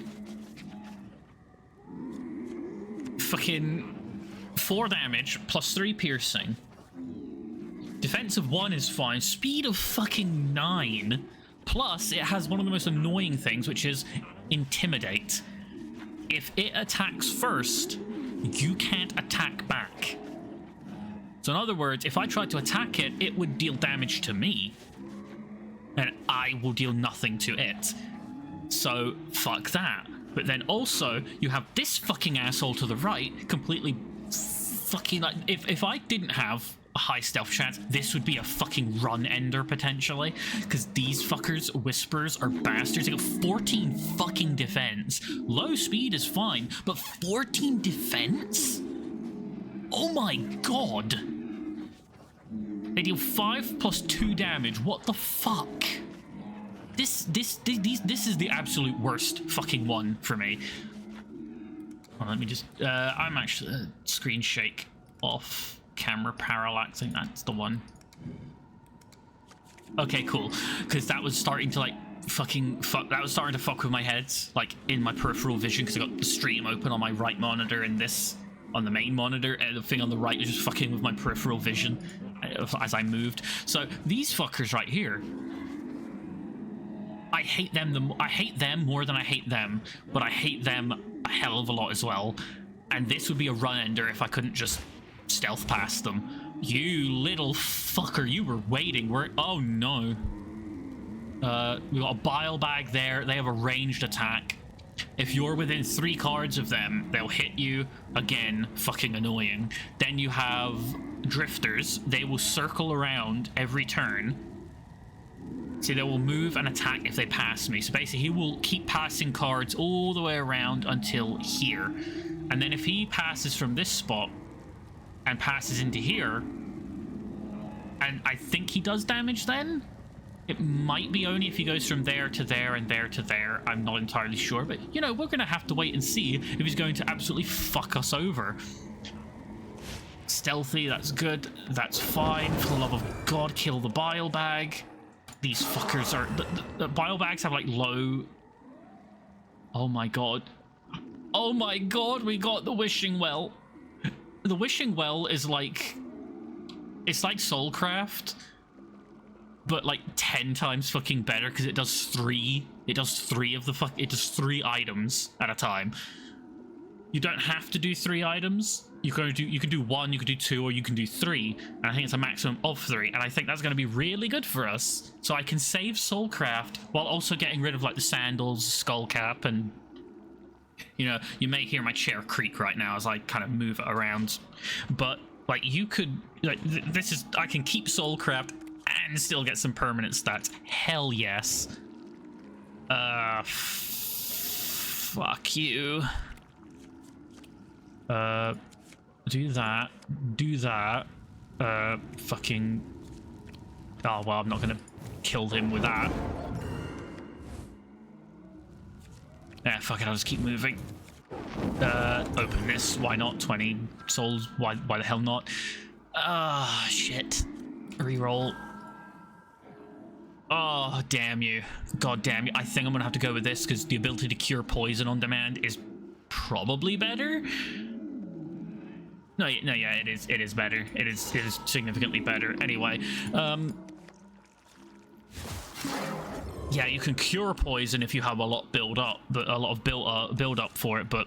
Fucking 4 damage plus 3 piercing. Defense of 1 is fine. Speed of fucking 9. Plus, it has one of the most annoying things, which is Intimidate. If it attacks first, you can't attack back. So in other words, if I tried to attack it, it would deal damage to me. And I will deal nothing to it. So, fuck that. But then also, you have this fucking asshole to the right, completely fucking... Like, if I didn't have a high stealth chance, this would be a fucking run ender, potentially. Because these fuckers, Whispers, are bastards. They got 14 fucking defense. Low speed is fine, but 14 defense? Oh my god! They deal 5 plus 2 damage. What the fuck? This is the absolute worst fucking one for me. Well, let me just... I'm actually... screen shake off. Camera parallax, I think that's the one. Okay, cool. Because that was starting to, like, that was starting to fuck with my head, like, in my peripheral vision, because I got the stream open on my right monitor and this on the main monitor, and the thing on the right was just fucking with my peripheral vision as I moved. So these fuckers right here, I hate them. I hate them more than I hate them, but I hate them a hell of a lot as well. And this would be a run ender if I couldn't just stealth past them. You little fucker, you were waiting. Oh no. We got a bile bag there. They have a ranged attack. If you're within 3 cards of them, they'll hit you. Again, fucking annoying. Then you have drifters. They will circle around every turn. See, they will move and attack if they pass me. So basically, he will keep passing cards all the way around until here. And then if he passes from this spot and passes into here, and I think he does damage then? It might be only if he goes from there to there and there to there. I'm not entirely sure, but, you know, we're going to have to wait and see if he's going to absolutely fuck us over. Stealthy, that's good. That's fine. For the love of God, kill the bile bag. These fuckers are... The bile bags have, like, low... Oh, my God. Oh, my God, we got the Wishing Well. The Wishing Well is, like... It's like Soulcraft, but like 10 times fucking better because it does 3. It does 3 of the it does 3 items at a time. You don't have to do 3 items. You can do 1, you can do 2, or you can do 3. And I think it's a maximum of 3. And I think that's going to be really good for us. So I can save Soulcraft while also getting rid of like the sandals, skullcap, and you know, you may hear my chair creak right now as I kind of move it around. But like you could, like this is, I can keep Soulcraft and still get some permanent stats. Hell yes. Fuck you. Do that. Do that. Fucking... Oh, well, I'm not gonna kill him with that. Fuck it, I'll just keep moving. Open this. Why not? 20 souls. Why the hell not? Ah, shit. Reroll. Oh, damn you. God damn you. I think I'm gonna have to go with this because the ability to cure poison on demand is probably better. No, yeah, it is better. It is significantly better. Anyway, yeah, you can cure poison if you have a lot build up, but a lot of build up for it, but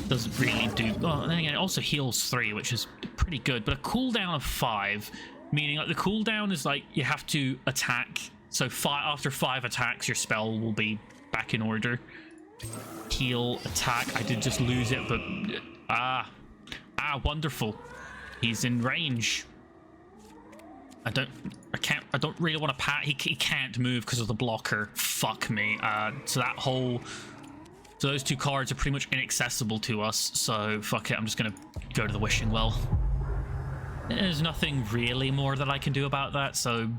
doesn't really do. Well, then again, it also heals 3, which is pretty good. But a cooldown of 5, meaning like the cooldown is like you have to attack. So after 5 attacks, your spell will be back in order. Heal, attack. I did just lose it, but wonderful. He's in range. I don't really want to pat. He can't move because of the blocker. Fuck me. So those 2 cards are pretty much inaccessible to us. So fuck it. I'm just gonna go to the wishing well. There's nothing really more that I can do about that. So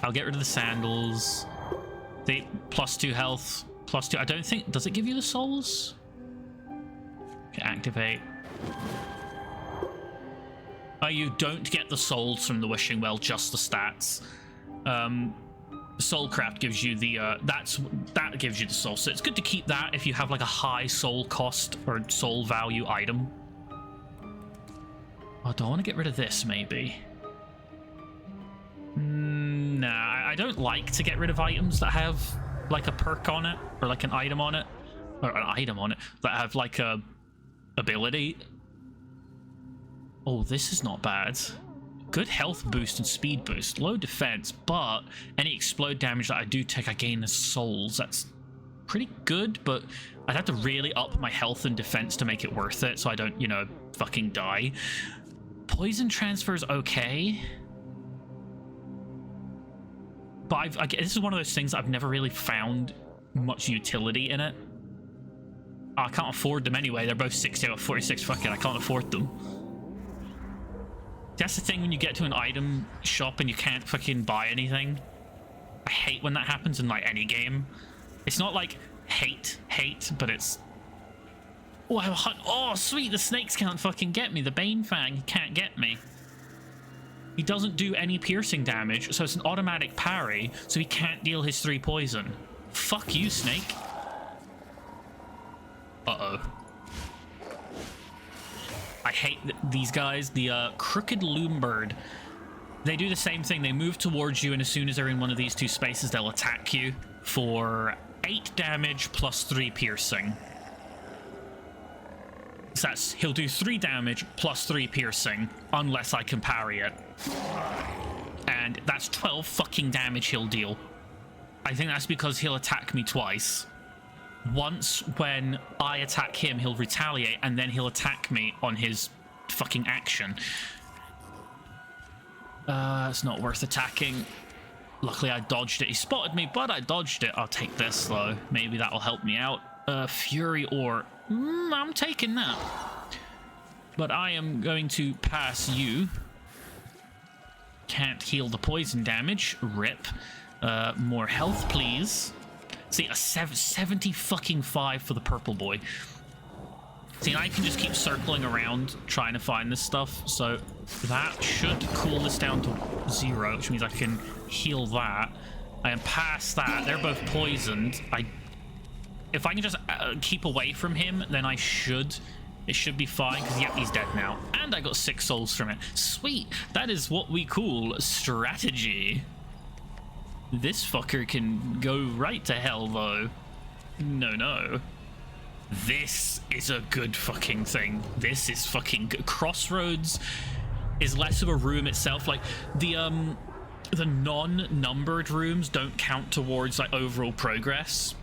I'll get rid of the sandals. The +2 health, +2. I don't think. Does it give you the souls? Okay, activate. You don't get the souls from the wishing well, just the stats. Soulcraft gives you the that gives you the soul, so it's good to keep that if you have like a high soul cost or soul value item. Oh, do I want to get rid of this maybe? Nah, I don't like to get rid of items that have like a perk on it or like an item on it or an item on it that have like a ability. Oh, this is not bad. Good health boost and speed boost. Low defense, but any explode damage that I do take, I gain as souls. That's pretty good, but I'd have to really up my health and defense to make it worth it so I don't, you know, fucking die. Poison transfer is okay. But this is one of those things I've never really found much utility in it. Oh, I can't afford them anyway. They're both 60 out of 46. Fuck it, I can't afford them. That's the thing when you get to an item shop and you can't fucking buy anything. I hate when that happens in like any game. It's not like hate, but it's... Oh, sweet, the snakes can't fucking get me. The Bane Fang can't get me. He doesn't do any piercing damage, so it's an automatic parry, so he can't deal his 3 poison. Fuck you, snake. Uh-oh. I hate these guys. The Crooked Loombird. They do the same thing. They move towards you, and as soon as they're in one of these 2 spaces, they'll attack you for 8 damage plus 3 piercing. So he'll do 3 damage plus 3 piercing, unless I can parry it. And that's 12 fucking damage he'll deal. I think that's because he'll attack me twice. Once when I attack him, he'll retaliate, and then he'll attack me on his fucking action. It's not worth attacking. Luckily, I dodged it. He spotted me, but I dodged it. I'll take this, though. Maybe that'll help me out. Fury Ore. I'm taking that. But I am going to pass you. Can't heal the poison damage. Rip. More health, please. See, a 70 fucking 5 for the purple boy. See, I can just keep circling around trying to find this stuff, so that should cool this down to 0, which means I can heal that. I am past that. They're both poisoned. If I can just keep away from him, then it should be fine, because yep, he's dead now. And I got 6 souls from it. Sweet. That is what we call strategy. This fucker can go right to hell, though. No. This is a good fucking thing. This is fucking good. Crossroads is less of a room itself. Like, the non-numbered rooms don't count towards, like, overall progress.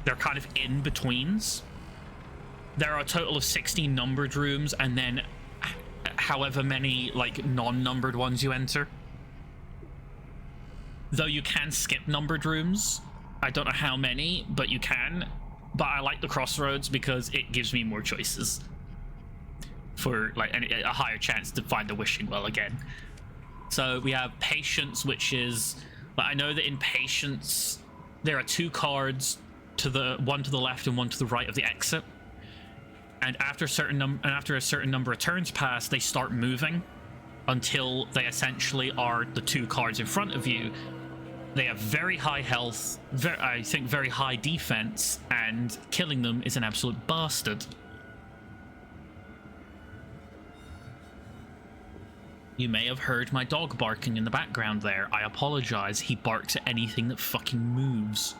They're kind of in-betweens. There are a total of 16 numbered rooms, and then however many, like, non-numbered ones you enter. Though you can skip numbered rooms. I don't know how many, but you can. But I like the Crossroads because it gives me more choices. for like a higher chance to find the wishing well again. So we have Patience, which is, I know that in Patience there are 2 cards, one to the left and one to the right of the exit, and after a certain number of turns pass, they start moving until they essentially are the 2 cards in front of you. They have very high health, I think very high defense, and killing them is an absolute bastard. You may have heard my dog barking in the background there. I apologize. He barks at anything that fucking moves.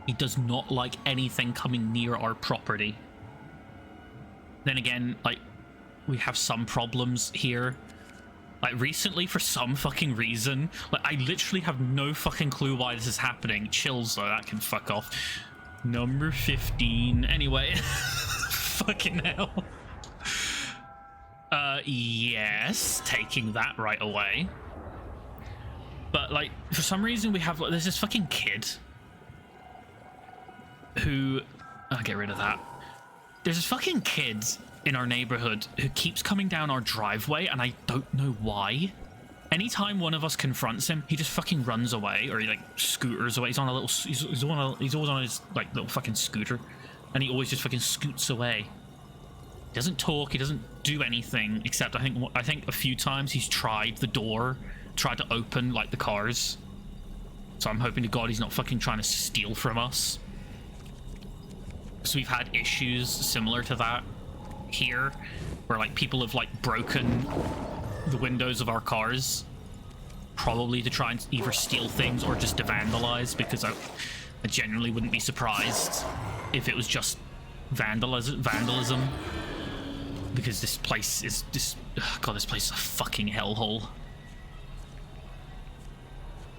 He does not like anything coming near our property. Then again, like, we have some problems here. Like, recently, for some fucking reason, like, I literally have no fucking clue why this is happening. Chills, though, that can fuck off. Number 15. Anyway. Fucking hell. Yes, taking that right away. But, like, for some reason we have, like, there's this fucking kid who... I'll get rid of that. There's this fucking kid in our neighborhood who keeps coming down our driveway, and I don't know why. Anytime one of us confronts him, he just fucking runs away, or he, like, scooters away. He's on a little... He's always on his, like, little fucking scooter, and he always just fucking scoots away. He doesn't talk, he doesn't do anything, except I think a few times he's tried the door, tried to open, like, the cars. So I'm hoping to God he's not fucking trying to steal from us. So we've had issues similar to that here, where, like, people have, like, broken the windows of our cars, probably to try and either steal things or just to vandalize, because I genuinely wouldn't be surprised if it was just vandalism. Because this place is just... God, this place is a fucking hellhole.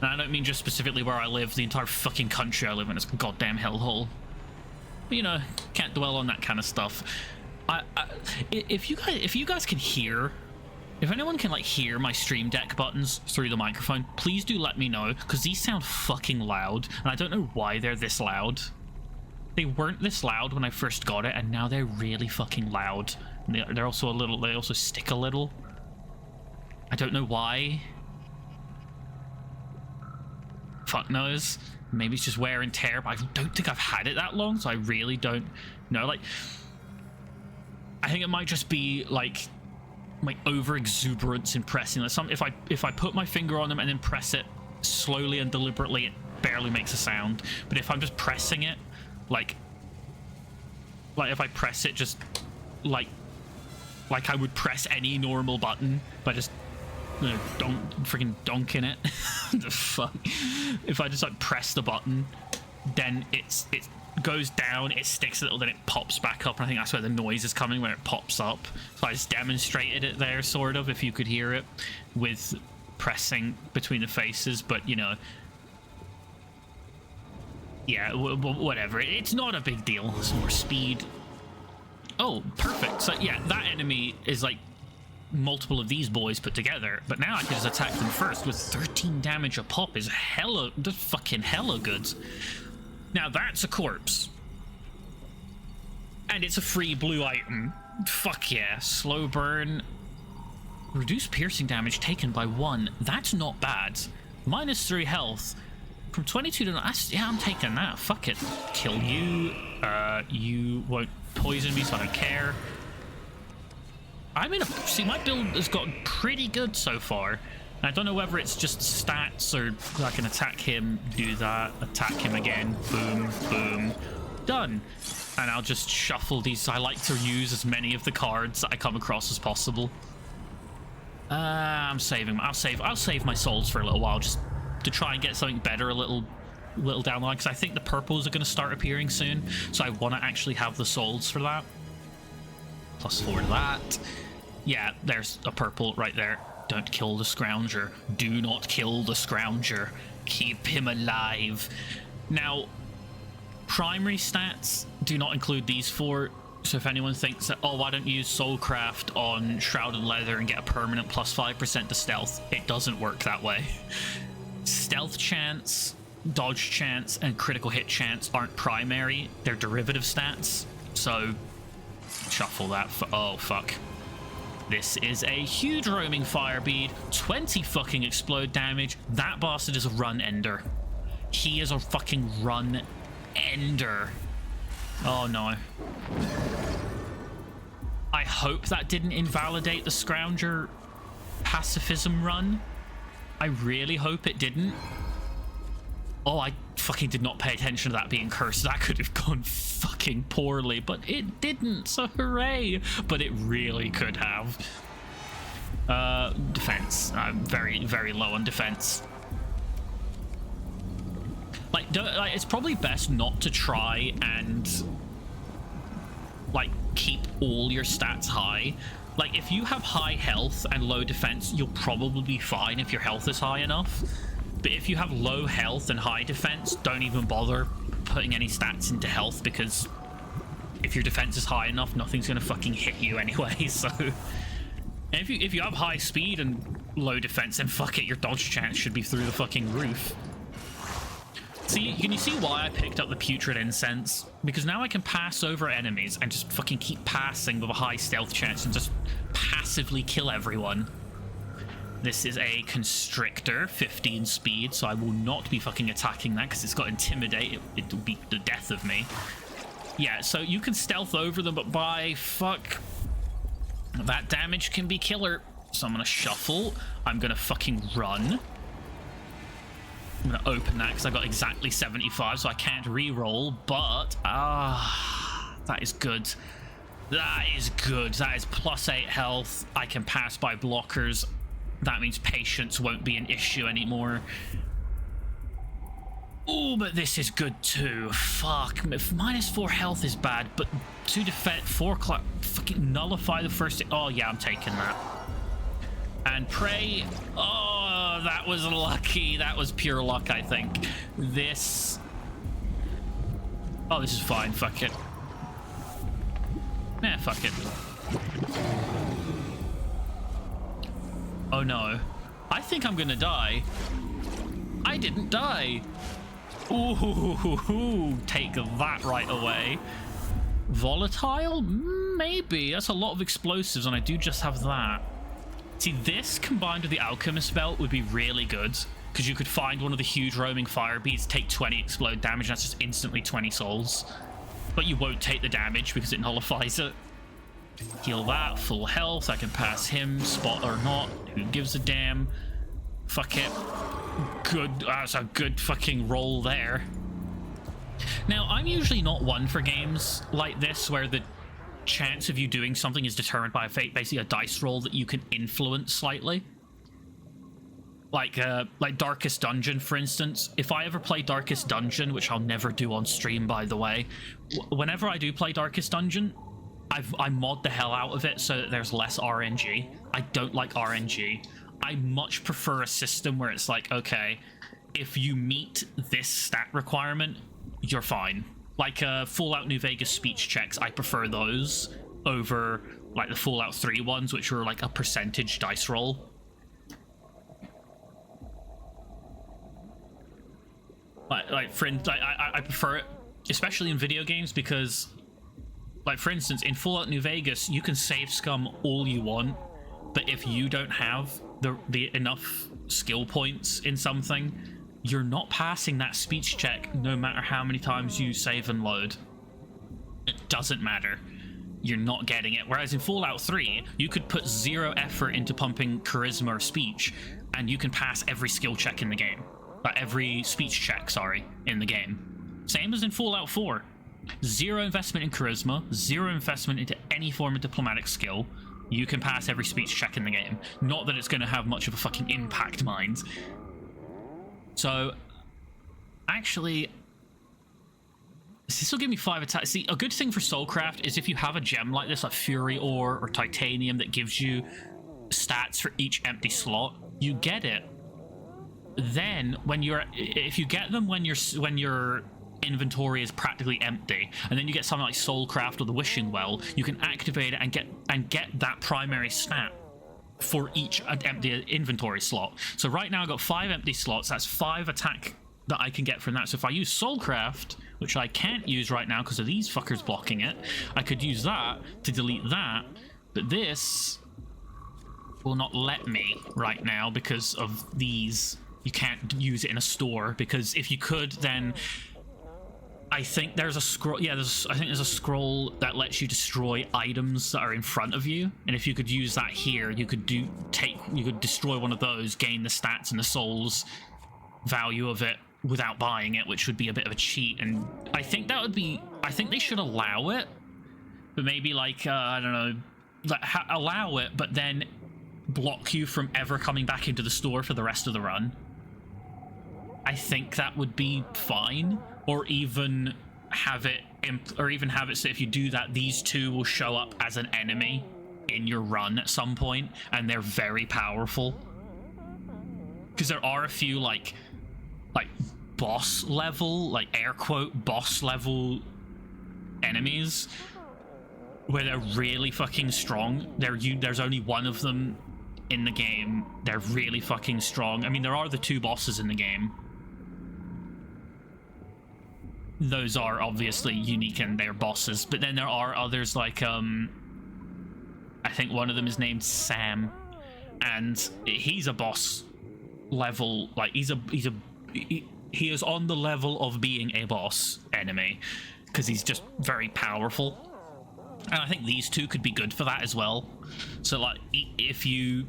And I don't mean just specifically where I live. The entire fucking country I live in is a goddamn hellhole. But, you know, can't dwell on that kind of stuff. If you guys can hear... If anyone can, like, hear my Stream Deck buttons through the microphone, please do let me know, because these sound fucking loud, and I don't know why they're this loud. They weren't this loud when I first got it, and now they're really fucking loud. They're also a little... They also stick a little. I don't know why. Fuck knows. Maybe it's just wear and tear, but I don't think I've had it that long, so I really don't know. Like, I think it might just be, like, my over-exuberance in pressing. Like, if I put my finger on them and then press it slowly and deliberately, it barely makes a sound. But if I'm just pressing it, like if I press it just like I would press any normal button by just, you know, freaking donking it. The fuck? If I just, like, press the button, then it goes down, it sticks a little, then it pops back up, and I think that's where the noise is coming, when it pops up. So I just demonstrated it there, sort of, if you could hear it, with pressing between the faces, but, you know, yeah, whatever. It's not a big deal. It's more speed. Oh, perfect. So, yeah, that enemy is, like, multiple of these boys put together, but now I can just attack them first with 13 damage a pop. Is fucking hella good. Now that's a corpse, and it's a free blue item. Fuck yeah. Slow burn, reduce piercing damage taken by 1. That's not bad. -3 health from 22 to... yeah, I'm taking that. Fuck it. Kill you. You won't poison me, so I don't care. See, my build has gotten pretty good so far. I don't know whether it's just stats, or I can attack him, do that, attack him again, boom, boom, done. And I'll just shuffle these. I like to use as many of the cards that I come across as possible. I'm saving. I'll save my souls for a little while, just to try and get something better a little down the line, because I think the purples are going to start appearing soon, so I want to actually have the souls for that. +4 to that. Yeah, there's a purple right there. Don't kill the Scrounger. Do not kill the Scrounger. Keep him alive. Now, primary stats do not include these 4. So if anyone thinks that, oh, why don't you use Soulcraft on Shrouded Leather and get a permanent +5% to stealth, it doesn't work that way. Stealth chance, dodge chance, and critical hit chance aren't primary. They're derivative stats. So Shuffle that. Oh, fuck. This is a huge roaming fire bead. 20 fucking explode damage. That bastard is a run ender. He is a fucking run ender. Oh, no. I hope that didn't invalidate the Scrounger pacifism run. I really hope it didn't. Oh, I fucking did not pay attention to that being cursed. That could have gone fucking poorly, but it didn't, so hooray. But it really could have. Defense. I'm very, very low on defense. Like, it's probably best not to try and, like, keep all your stats high. Like, if you have high health and low defense, you'll probably be fine if your health is high enough. But if you have low health and high defense, don't even bother putting any stats into health, because if your defense is high enough, nothing's gonna fucking hit you anyway. So and if you have high speed and low defense, then fuck it, your dodge chance should be through the fucking roof. See, can you see why I picked up the Putrid Incense? Because now I can pass over enemies and just fucking keep passing with a high stealth chance and just passively kill everyone. This is a Constrictor, 15 speed, so I will not be fucking attacking that because it's got Intimidate. It will be the death of me. Yeah, so you can stealth over them, but by fuck, that damage can be killer. So I'm gonna shuffle. I'm gonna fucking run. I'm gonna open that because I got exactly 75, so I can't re-roll, but that is good. That is good. That is +8 health. I can pass by blockers. That means patience won't be an issue anymore. Oh, but this is good too. Fuck. -4 health is bad, but 2 defense, 4 clock, fucking nullify the first. Oh yeah, I'm taking that. And pray. Oh, that was lucky. That was pure luck, I think. This. Oh, this is fine. Fuck it. Nah, fuck it. Oh no. I think I'm gonna die. I didn't die. Ooh, take that right away. Volatile? Maybe. That's a lot of explosives, and I do just have that. See, this combined with the Alchemist Belt would be really good, because you could find one of the huge roaming fire beads, take 20 explode damage, and that's just instantly 20 souls. But you won't take the damage because it nullifies it. Heal that, full health. I can pass him, spot or not. Who gives a damn? Fuck it. Good. That's a good fucking roll there. Now, I'm usually not one for games like this where the chance of you doing something is determined by basically a dice roll that you can influence slightly. Like Darkest Dungeon, for instance. If I ever play Darkest Dungeon, which I'll never do on stream, by the way, whenever I do play Darkest Dungeon, I mod the hell out of it so that there's less RNG. I don't like RNG. I much prefer a system where it's like, okay, if you meet this stat requirement, you're fine. Like Fallout New Vegas speech checks, I prefer those over like the Fallout 3 ones, which were like a percentage dice roll. I prefer it, especially in video games, because, like, for instance, in Fallout New Vegas, you can save scum all you want, but if you don't have the enough skill points in something, you're not passing that speech check no matter how many times you save and load. It doesn't matter. You're not getting it. Whereas in Fallout 3, you could put 0 effort into pumping charisma or speech, and you can pass every skill check in the game. Every speech check, sorry, in the game. Same as in Fallout 4. 0 investment in charisma, 0 investment into any form of diplomatic skill. You can pass every speech check in the game. Not that it's going to have much of a fucking impact, mind. So, actually, this will give me 5 attacks. See, a good thing for Soulcraft is if you have a gem like this, like Fury Ore or Titanium, that gives you stats for each empty slot, you get it. Then, if you get them when your inventory is practically empty, and then you get something like Soulcraft or the Wishing Well, you can activate it and get that primary stat for each empty inventory slot. So right now I've got 5 empty slots. That's 5 attack that I can get from that. So if I use Soulcraft which I can't use right now because of these fuckers blocking it. I could use that to delete that, but this will not let me right now because of these. You can't use it in a store, because if you could, then I think there's a scroll. Yeah, I think there's a scroll that lets you destroy items that are in front of you, and if you could use that here, you could destroy one of those, gain the stats and the souls value of it without buying it, which would be a bit of a cheat. And I think that would be, I think they should allow it, but maybe like I don't know, like allow it, but then block you from ever coming back into the store for the rest of the run. I think that would be fine. Or even have it so if you do that, these two will show up as an enemy in your run at some point, and they're very powerful. Because there are a few like boss level, like air quote boss level enemies where they're really fucking strong. There's only one of them in the game. They're really fucking strong. I mean, there are the two bosses in the game. Those are obviously unique and they're bosses, but then there are others like I think one of them is named Sam, and he's a boss level, like he is on the level of being a boss enemy because he's just very powerful. And I think these two could be good for that as well. So like if you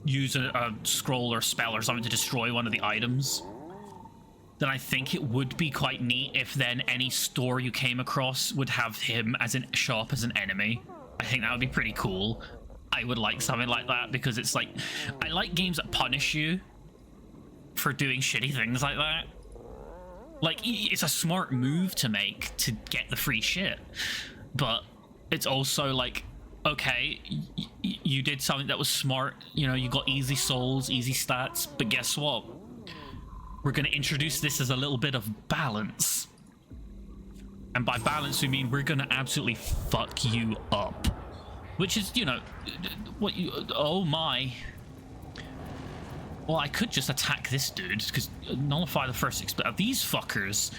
use a scroll or spell or something to destroy one of the items, then I think it would be quite neat if then any store you came across would have him show up as an enemy. I think that would be pretty cool. I would like something like that, because it's like, I like games that punish you for doing shitty things like that. Like, it's a smart move to make to get the free shit, but it's also like, okay, you did something that was smart, you know, you got easy souls, easy stats, but guess what? We're going to introduce this as a little bit of balance. And by balance, we mean we're going to absolutely fuck you up. Which is, you know, oh my. Well, I could just attack this dude, because nullify the first these fuckers.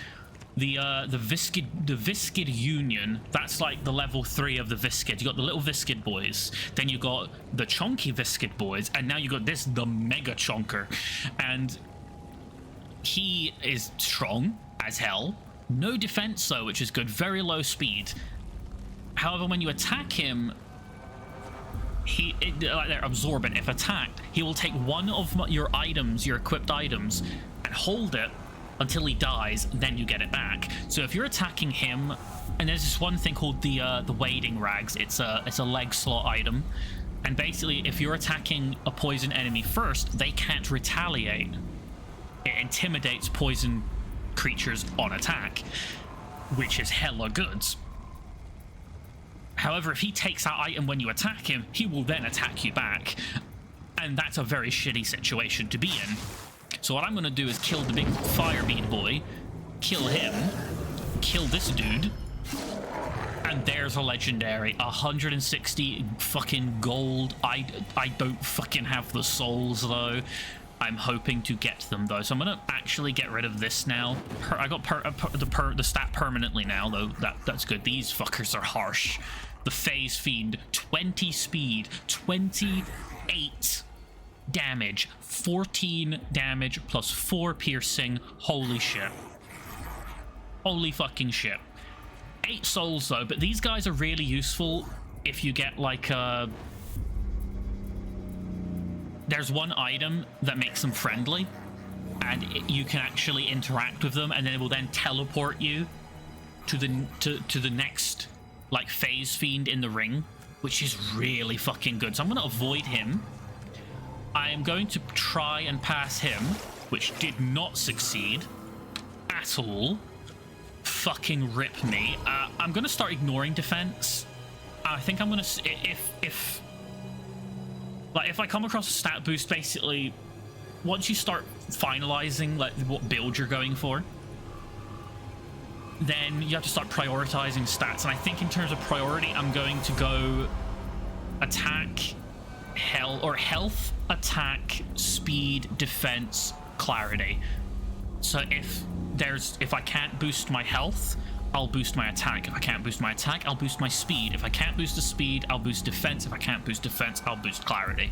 The Viscid Union, that's like the level 3 of the Viscid. You got the little Viscid boys, then you got the chunky Viscid boys, and now you got the Mega Chonker. And he is strong as hell. No defense though, which is good. Very low speed. However, when you attack him, they're absorbent. If attacked, he will take one of your items, your equipped items, and hold it until he dies. Then you get it back. So if you're attacking him, and there's this one thing called the wading rags. It's a leg slot item, and basically, if you're attacking a poison enemy first, they can't retaliate. It intimidates poison creatures on attack, which is hella good. However, if he takes that item when you attack him, he will then attack you back, and that's a very shitty situation to be in. So what I'm going to do is kill the big fire bead boy, kill him, kill this dude, and there's a legendary 160 fucking gold. I don't fucking have the souls though. I'm hoping to get them though, so I'm gonna actually get rid of this now. I got the stat permanently now though. That's good. These fuckers are harsh. The Phase Fiend, 20 speed, 28 damage, 14 damage plus 4 piercing. Holy shit. Holy fucking shit. 8 souls though, but these guys are really useful if you get like a... There's one item that makes them friendly, and you can actually interact with them, and then it will then teleport you to the next like Phase Fiend in the ring, which is really fucking good. So I'm going to avoid him. I am going to try and pass him, which did not succeed at all. Fucking rip me. I'm going to start ignoring defense. I think I'm going to... If I come across a stat boost, basically, once you start finalizing like what build you're going for, then you have to start prioritizing stats. And I think in terms of priority, I'm going to go attack, health, attack, speed, defense, clarity. So if if I can't boost my health, I'll boost my attack. If I can't boost my attack, I'll boost my speed. If I can't boost the speed, I'll boost defense. If I can't boost defense, I'll boost clarity.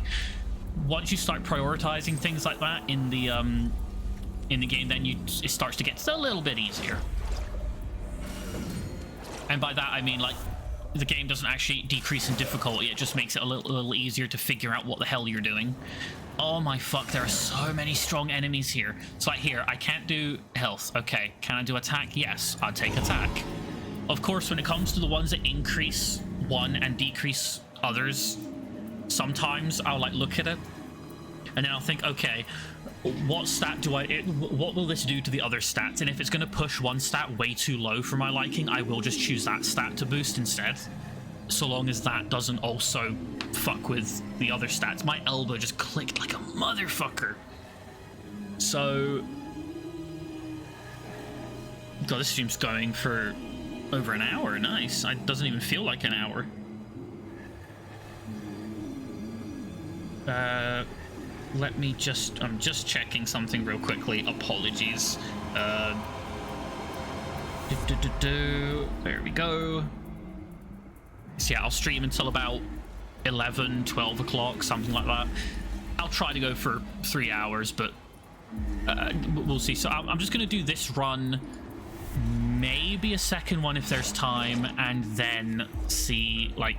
Once you start prioritizing things like that in the game, then it starts to get a little bit easier. And by that I mean, like, the game doesn't actually decrease in difficulty, it just makes it a little easier to figure out what the hell you're doing. Oh my fuck, there are so many strong enemies here. It's like, here, I can't do health. Okay, can I do attack? Yes, I'll take attack. Of course, when it comes to the ones that increase one and decrease others, sometimes I'll like look at it and then I'll think, okay, what stat do what will this do to the other stats? And if it's going to push one stat way too low for my liking, I will just choose that stat to boost instead, so long as that doesn't also fuck with the other stats. My elbow just clicked like a motherfucker. So god, this stream's going for over an hour. Nice. It doesn't even feel like an hour. Let me just, I'm just checking something real quickly. Apologies. There we go. So yeah, I'll stream until about 11, 12 o'clock, something like that. I'll try to go for 3 hours, but we'll see. So I'm just going to do this run, maybe a second one if there's time, and then see, like,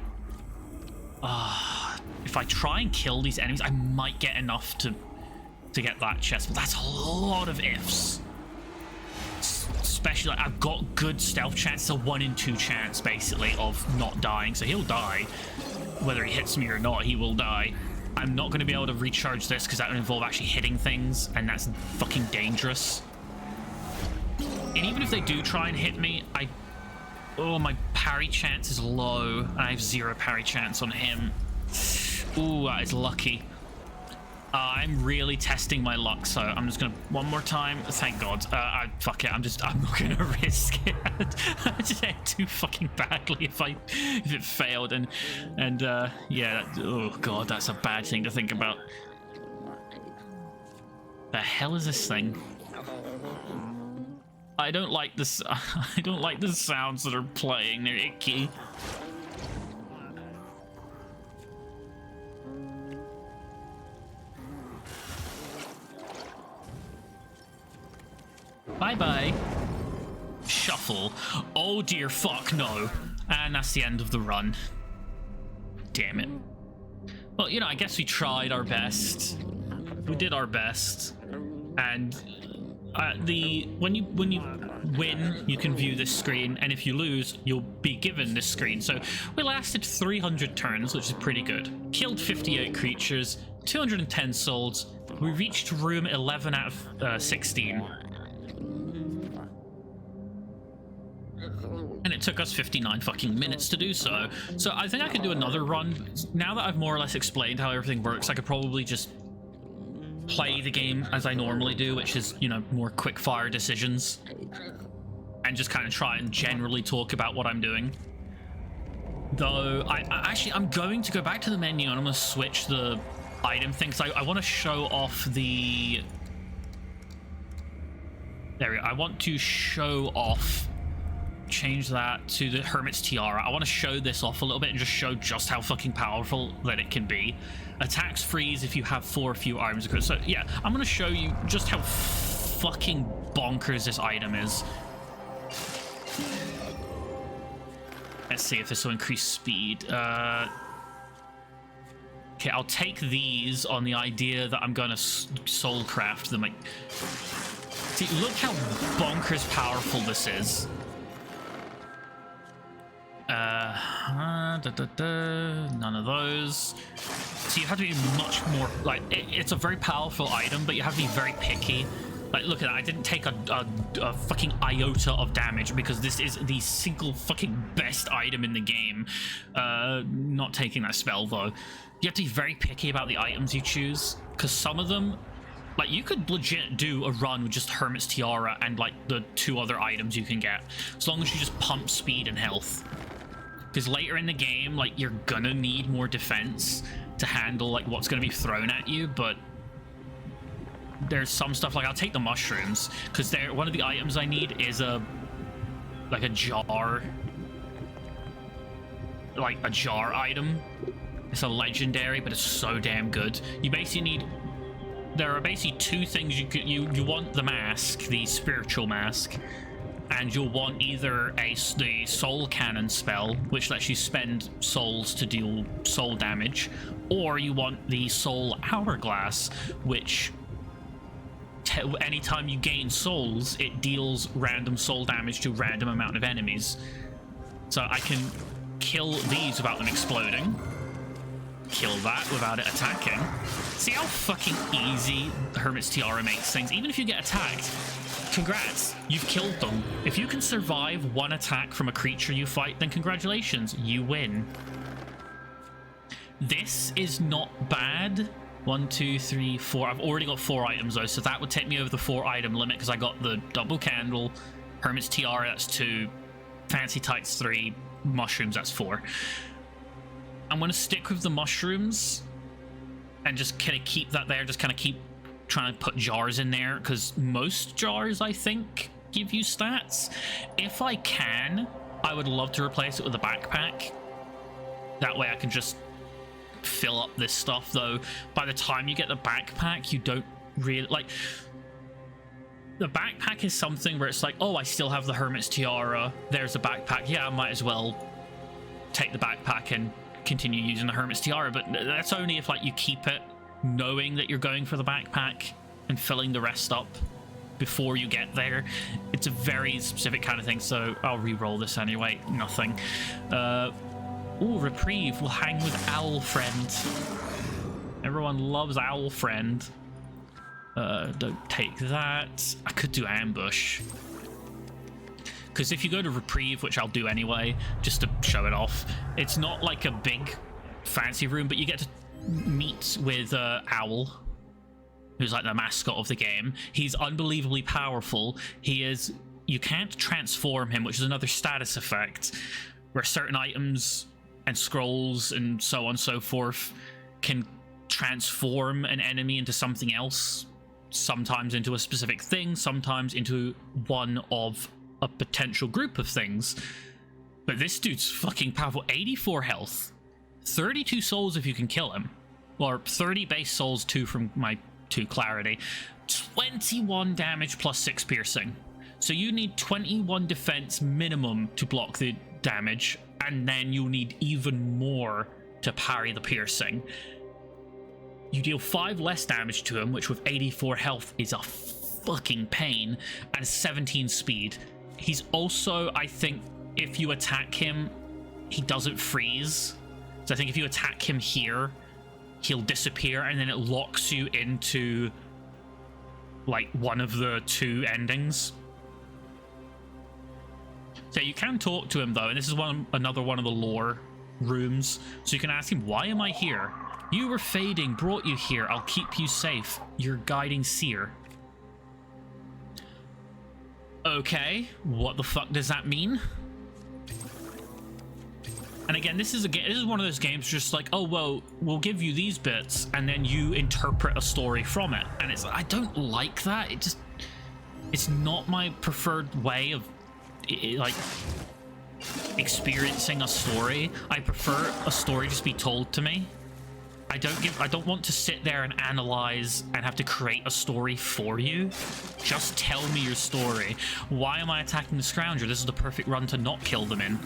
if I try and kill these enemies, I might get enough to get that chest, but that's a lot of ifs. Especially, like, I've got good stealth chance. It's a 1 in 2 chance, basically, of not dying. So he'll die. Whether he hits me or not, he will die. I'm not going to be able to recharge this because that would involve actually hitting things, and that's fucking dangerous. And even if they do try and hit me, oh, my parry chance is low, and I have 0 parry chance on him. Ooh, that is lucky. I'm really testing my luck, so I'm just gonna one more time. Thank God. Fuck it. I'm not gonna risk it. I just hit too fucking badly if it failed, and yeah. Oh God, that's a bad thing to think about. The hell is this thing? I don't like this. I don't like the sounds that are playing. They're icky. Bye-bye. Shuffle. Oh dear fuck, no. And that's the end of the run. Damn it. Well, you know, I guess we tried our best. We did our best. And when you win, you can view this screen, and if you lose, you'll be given this screen. So we lasted 300 turns, which is pretty good. Killed 58 creatures, 210 souls. We reached room 11 out of 16. And it took us 59 fucking minutes to do so. So I think I could do another run. Now that I've more or less explained how everything works, I could probably just play the game as I normally do, which is, you know, more quick fire decisions, and just kind of try and generally talk about what I'm doing. Though I'm going to go back to the menu, and I'm going to switch the item thing, because I want to show off the... There we go. I want to show off, change that to the Hermit's Tiara. I want to show this off a little bit and just show just how fucking powerful that it can be. Attacks freeze if you have 4 or fewer items. So yeah, I'm going to show you just how fucking bonkers this item is. Let's see if this will increase speed. Okay, I'll take these on the idea that I'm going to soulcraft them. Like, see, look how bonkers powerful this is. None of those. So you have to be much more, like, it's a very powerful item, but you have to be very picky. Like, look at that. I didn't take a fucking iota of damage because this is the single fucking best item in the game. Not taking that spell, though. You have to be very picky about the items you choose, because some of them, like, you could legit do a run with just Hermit's Tiara and, like, the 2 other items you can get, as long as you just pump speed and health. Because later in the game, like, you're gonna need more defense to handle, like, what's gonna be thrown at you, but there's some stuff like I'll take the mushrooms because they're one of the items I need is a jar, like a jar item. It's a legendary, but it's so damn good. You basically need. There are basically two things you want: the mask, the spiritual mask, and you'll want either the soul cannon spell, which lets you spend souls to deal soul damage, or you want the soul hourglass, which anytime you gain souls, it deals random soul damage to random amount of enemies. So I can kill these without them exploding. Kill that without it attacking. See how fucking easy Hermit's Tiara makes things? Even if you get attacked, congrats, you've killed them. If you can survive one attack from a creature you fight, then congratulations, you win. This is not bad. 1, 2, 3, 4. I've already got 4 items though, so that would take me over the 4 item limit because I got the double candle, Hermit's Tiara, that's 2, Fancy Tights 3, mushrooms, that's 4. I'm going to stick with the mushrooms and just kind of keep that there, just kind of keep trying to put jars in there because most jars, I think, give you stats. If I can, I would love to replace it with a backpack. That way I can just fill up this stuff, though. By the time you get the backpack, you don't really like. The backpack is something where it's like, oh, I still have the Hermit's Tiara, there's a backpack, yeah, I might as well take the backpack and continue using the Hermit's Tiara. But that's only if like you keep it knowing that you're going for the backpack and filling the rest up before you get there. It's a very specific kind of thing, so I'll re-roll this anyway. Nothing. Ooh, reprieve. We'll hang with Owl Friend. Everyone loves Owl Friend. Don't take that. I could do ambush, because if you go to reprieve, which I'll do anyway, just to show it off, it's not like a big fancy room, but you get to meet with Owl, who's like the mascot of the game. He's unbelievably powerful. You can't transform him, which is another status effect, where certain items and scrolls and so on and so forth can transform an enemy into something else, sometimes into a specific thing, sometimes into one of a potential group of things. But this dude's fucking powerful. 84 health, 32 souls if you can kill him, or 30 base souls, 2 from my 2 clarity, 21 damage plus 6 piercing. So you need 21 defense minimum to block the damage, and then you'll need even more to parry the piercing. You deal 5 less damage to him, which with 84 health is a fucking pain, and 17 speed. He's also, I think, if you attack him, he doesn't freeze. So I think if you attack him here, he'll disappear, and then it locks you into like one of the 2 endings. So you can talk to him though, and this is another one of the lore rooms. So you can ask him, why am I here? You were fading, brought you here. I'll keep you safe. Your guiding seer. Okay, what the fuck does that mean? And again, this is one of those games just like, oh, well, we'll give you these bits and then you interpret a story from it. And it's, I don't like that. It's not my preferred way of like experiencing a story. I prefer a story just be told to me. I don't want to sit there and analyze and have to create a story for you. Just tell me your story. Why am I attacking the Scrounger? This is the perfect run to not kill them in.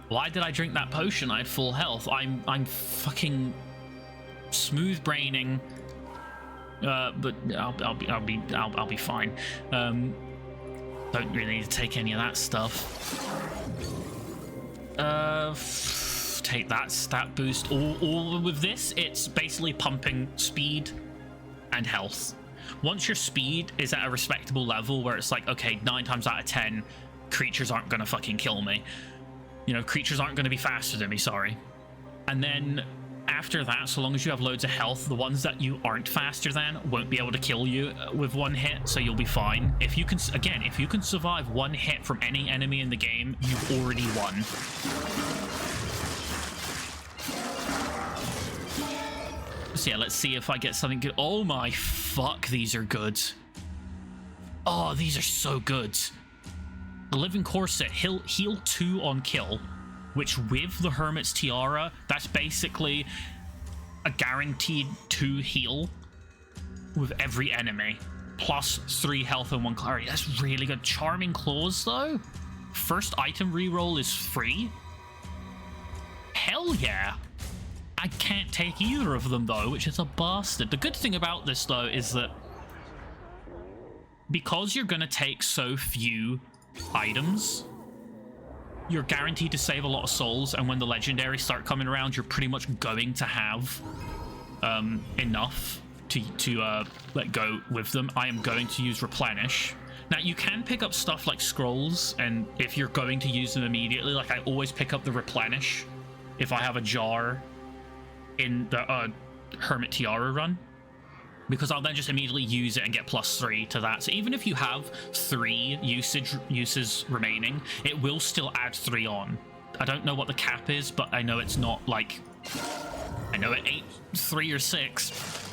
Why did I drink that potion? I had full health. I'm fucking smooth braining. But I'll be fine. Don't really need to take any of that stuff. Take that stat boost. All with this, it's basically pumping speed and health. Once your speed is at a respectable level where it's like, okay, 9 times out of 10, creatures aren't gonna fucking kill me. You know, creatures aren't gonna be faster than me, sorry. And then after that, so long as you have loads of health, the ones that you aren't faster than won't be able to kill you with 1 hit, so you'll be fine. If you can, again, if you can survive 1 hit from any enemy in the game, you've already won. So yeah, let's see if I get something good. Oh my fuck, these are good. Oh, these are so good. The Living Corset, heal 2 on kill, which with the Hermit's Tiara, that's basically a guaranteed 2 heal with every enemy, plus 3 health and 1 clarity. That's really good. Charming Claws, though? First item reroll is free? Hell yeah! I can't take either of them, though, which is a bastard. The good thing about this, though, is that because you're going to take so few items, you're guaranteed to save a lot of souls, and when the legendaries start coming around, you're pretty much going to have enough to let go with them. I am going to use Replenish. Now, you can pick up stuff like scrolls, and if you're going to use them immediately, like I always pick up the Replenish if I have a jar in the Hermit Tiara run, because I'll then just immediately use it and get +3 to that. So even if you have 3 uses remaining, it will still add 3 on. I don't know what the cap is, but I know it's not like... I know it ain't 3 or 6.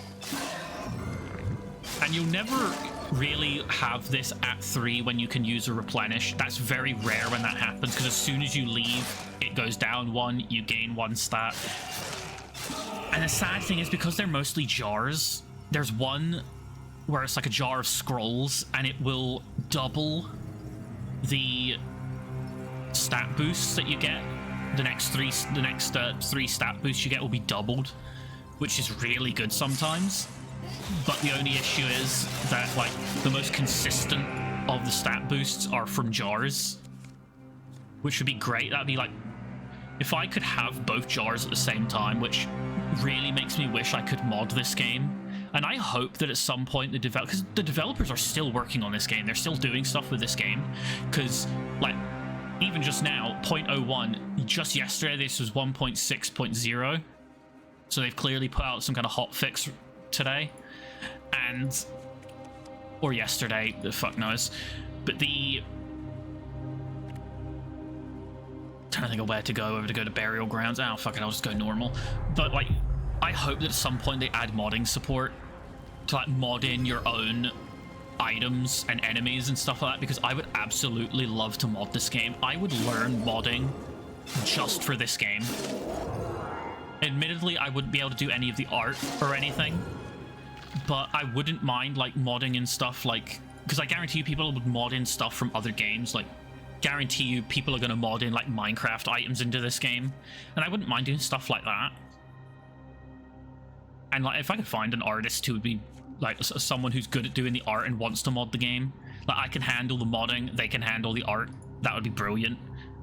And you'll never really have this at 3 when you can use a Replenish. That's very rare when that happens, because as soon as you leave, it goes down 1, you gain 1 stat. And the sad thing is, because they're mostly jars, there's one where it's like a jar of scrolls, and it will double the stat boosts that you get. The next three stat boosts you get will be doubled, which is really good sometimes. But the only issue is that, like, the most consistent of the stat boosts are from jars, which would be great. That'd be like, if I could have both jars at the same time, which really makes me wish I could mod this game. And I hope that at some point because the developers are still working on this game, they're still doing stuff with this game, because like even just now 0.01, just yesterday this was 1.6.0, so they've clearly put out some kind of hot fix today, and or yesterday, the fuck knows. But trying to think of where to go, whether to go to Burial Grounds. Oh fuck it, I'll just go normal. But like, I hope that at some point they add modding support to like mod in your own items and enemies and stuff like that, because I would absolutely love to mod this game. I would learn modding just for this game. Admittedly, I wouldn't be able to do any of the art or anything, but I wouldn't mind like modding in stuff like, because I guarantee you people would mod in stuff from other games. Like, guarantee you people are going to mod in like Minecraft items into this game, and I wouldn't mind doing stuff like that. And like, if I could find an artist who would be like someone who's good at doing the art and wants to mod the game, like I can handle the modding, they can handle the art, that would be brilliant.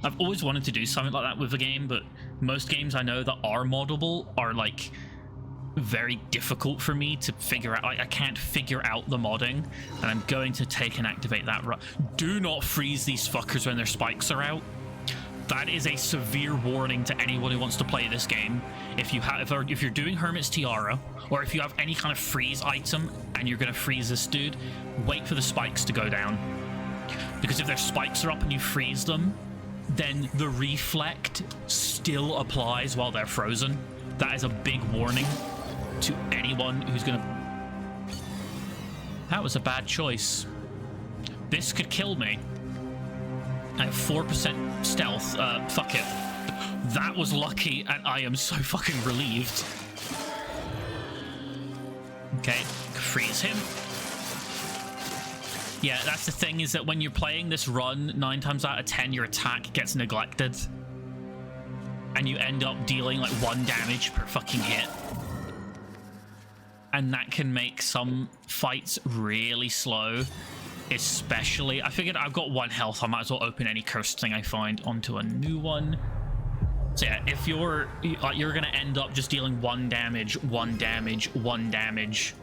I've always wanted to do something like that with a game, but most games I know that are moddable are like very difficult for me to figure out. Like, I can't figure out the modding, and I'm going to take and activate that. Do not freeze these fuckers when their spikes are out. That is a severe warning to anyone who wants to play this game. If you're doing Hermit's Tiara, or if you have any kind of freeze item and you're going to freeze this dude, wait for the spikes to go down. Because if their spikes are up and you freeze them, then the reflect still applies while they're frozen. That is a big warning to anyone who's going to... That was a bad choice. This could kill me. I have 4% stealth. Fuck it. That was lucky, and I am so fucking relieved. Okay, freeze him. Yeah, that's the thing, is that when you're playing this run, 9 times out of 10, your attack gets neglected. And you end up dealing like 1 damage per fucking hit. And that can make some fights really slow. Especially, I figured I've got 1 health, I might as well open any cursed thing I find onto a new one. So yeah, if you're gonna end up just dealing 1 damage, 1 damage, 1 damage,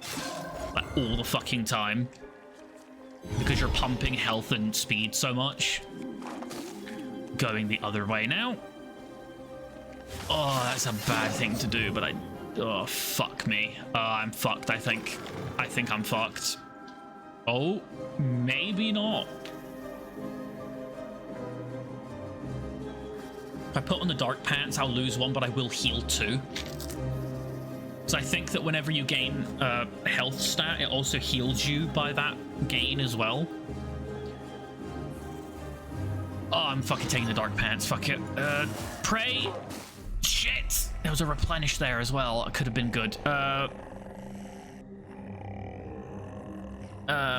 like all the fucking time, because you're pumping health and speed so much. Going the other way now. Oh, that's a bad thing to do, but oh, fuck me. I'm fucked, I think. I think I'm fucked. Oh, maybe not. If I put on the dark pants, I'll lose 1, but I will heal 2. So I think that whenever you gain health stat, it also heals you by that gain as well. Oh, I'm fucking taking the dark pants. Fuck it. Pray. Shit. There was a replenish there as well. It could have been good.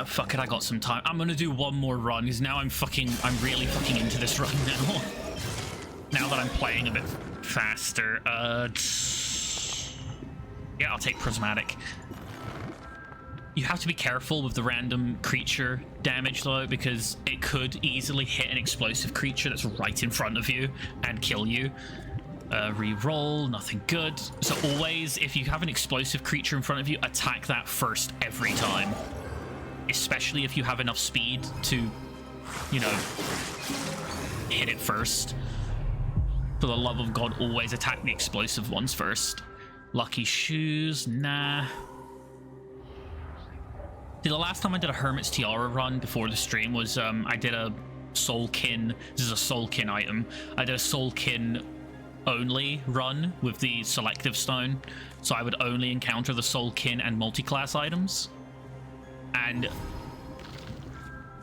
Fuck it. I got some time. I'm gonna do one more run because now I'm really fucking into this run now. Now that I'm playing a bit faster. Yeah, I'll take prismatic. You have to be careful with the random creature damage though, because it could easily hit an explosive creature that's right in front of you and kill you. Re-roll, nothing good. So always, if you have an explosive creature in front of you, attack that first every time. Especially if you have enough speed to, you know, hit it first. For the love of God, always attack the explosive ones first. Lucky shoes, nah. See, the last time I did a Hermit's Tiara run before the stream was I did a Soulkin. This is a Soulkin item. I did a Soulkin only run with the selective stone, so I would only encounter the Soulkin and multi-class items. And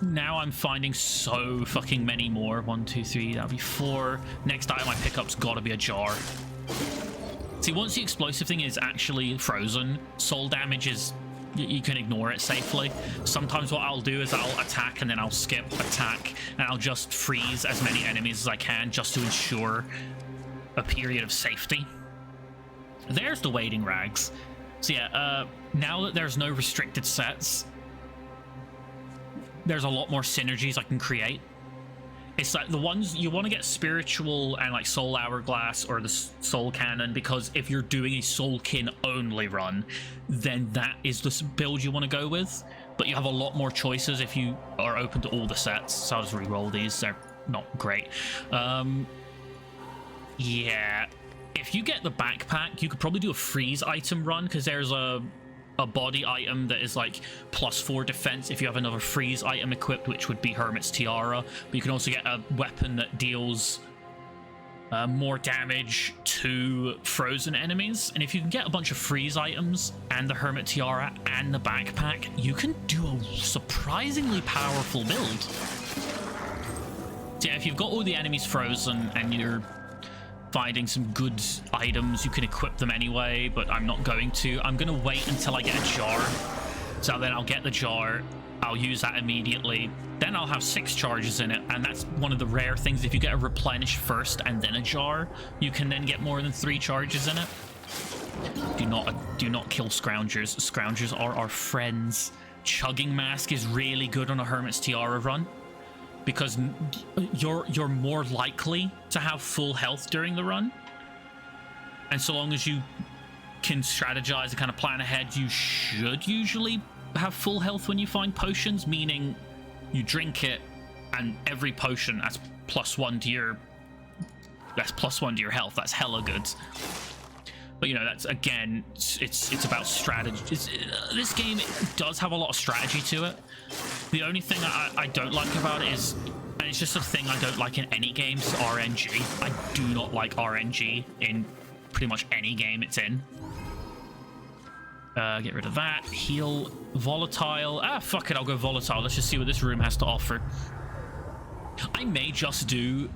now I'm finding so fucking many more. 1, 2, 3, that'll be 4. Next item I pick up's gotta be a jar. See, once the explosive thing is actually frozen, soul damage is... you can ignore it safely. Sometimes what I'll do is I'll attack and then I'll skip attack and I'll just freeze as many enemies as I can just to ensure a period of safety. There's the wading rags. So yeah, now that there's no restricted sets, there's a lot more synergies I can create. It's like the ones you want to get spiritual and like soul hourglass or the soul cannon, because if you're doing a soulkin only run, then that is the build you want to go with. But you have a lot more choices if you are open to all the sets. So I'll just re-roll these. They're not great. Yeah, if you get the backpack, you could probably do a freeze item run, because there's a body item that is like +4 defense if you have another freeze item equipped, which would be Hermit's Tiara. But you can also get a weapon that deals more damage to frozen enemies. And if you can get a bunch of freeze items and the Hermit Tiara and the backpack, you can do a surprisingly powerful build. So yeah, if you've got all the enemies frozen and you're finding some good items, you can equip them anyway, but I'm not going to. I'm going to wait until I get a jar. So then I'll get the jar, I'll use that immediately, then I'll have 6 charges in it, and that's one of the rare things. If you get a replenish first and then a jar, you can then get more than 3 charges in it. Do not kill scroungers. Scroungers are our friends. Chugging Mask is really good on a Hermit's Tiara run, because you're more likely to have full health during the run. And so long as you can strategize and kind of plan ahead, you should usually have full health when you find potions, meaning you drink it and every potion that's +1 to your health. That's hella good. But you know, that's again, it's about strategy. This game does have a lot of strategy to it. The only thing I don't like about it is, and it's just a thing I don't like in any game, is RNG. I do not like RNG in pretty much any game it's in. Get rid of that. Heal. Volatile. Ah, fuck it, I'll go volatile. Let's just see what this room has to offer. I may just do,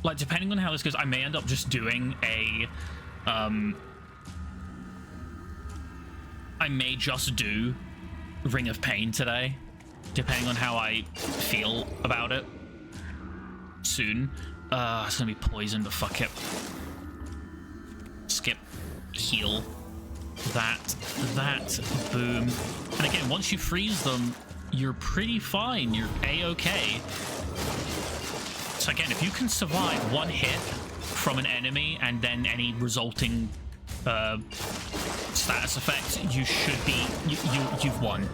like, depending on how this goes, I may end up just doing a I may just do Ring of Pain today, depending on how I feel about it soon. It's gonna be poison, but fuck it. Skip. Heal. That, boom. And again, once you freeze them, you're pretty fine. You're A-okay. So again, if you can survive 1 hit from an enemy and then any resulting status effect, you should be... you've won.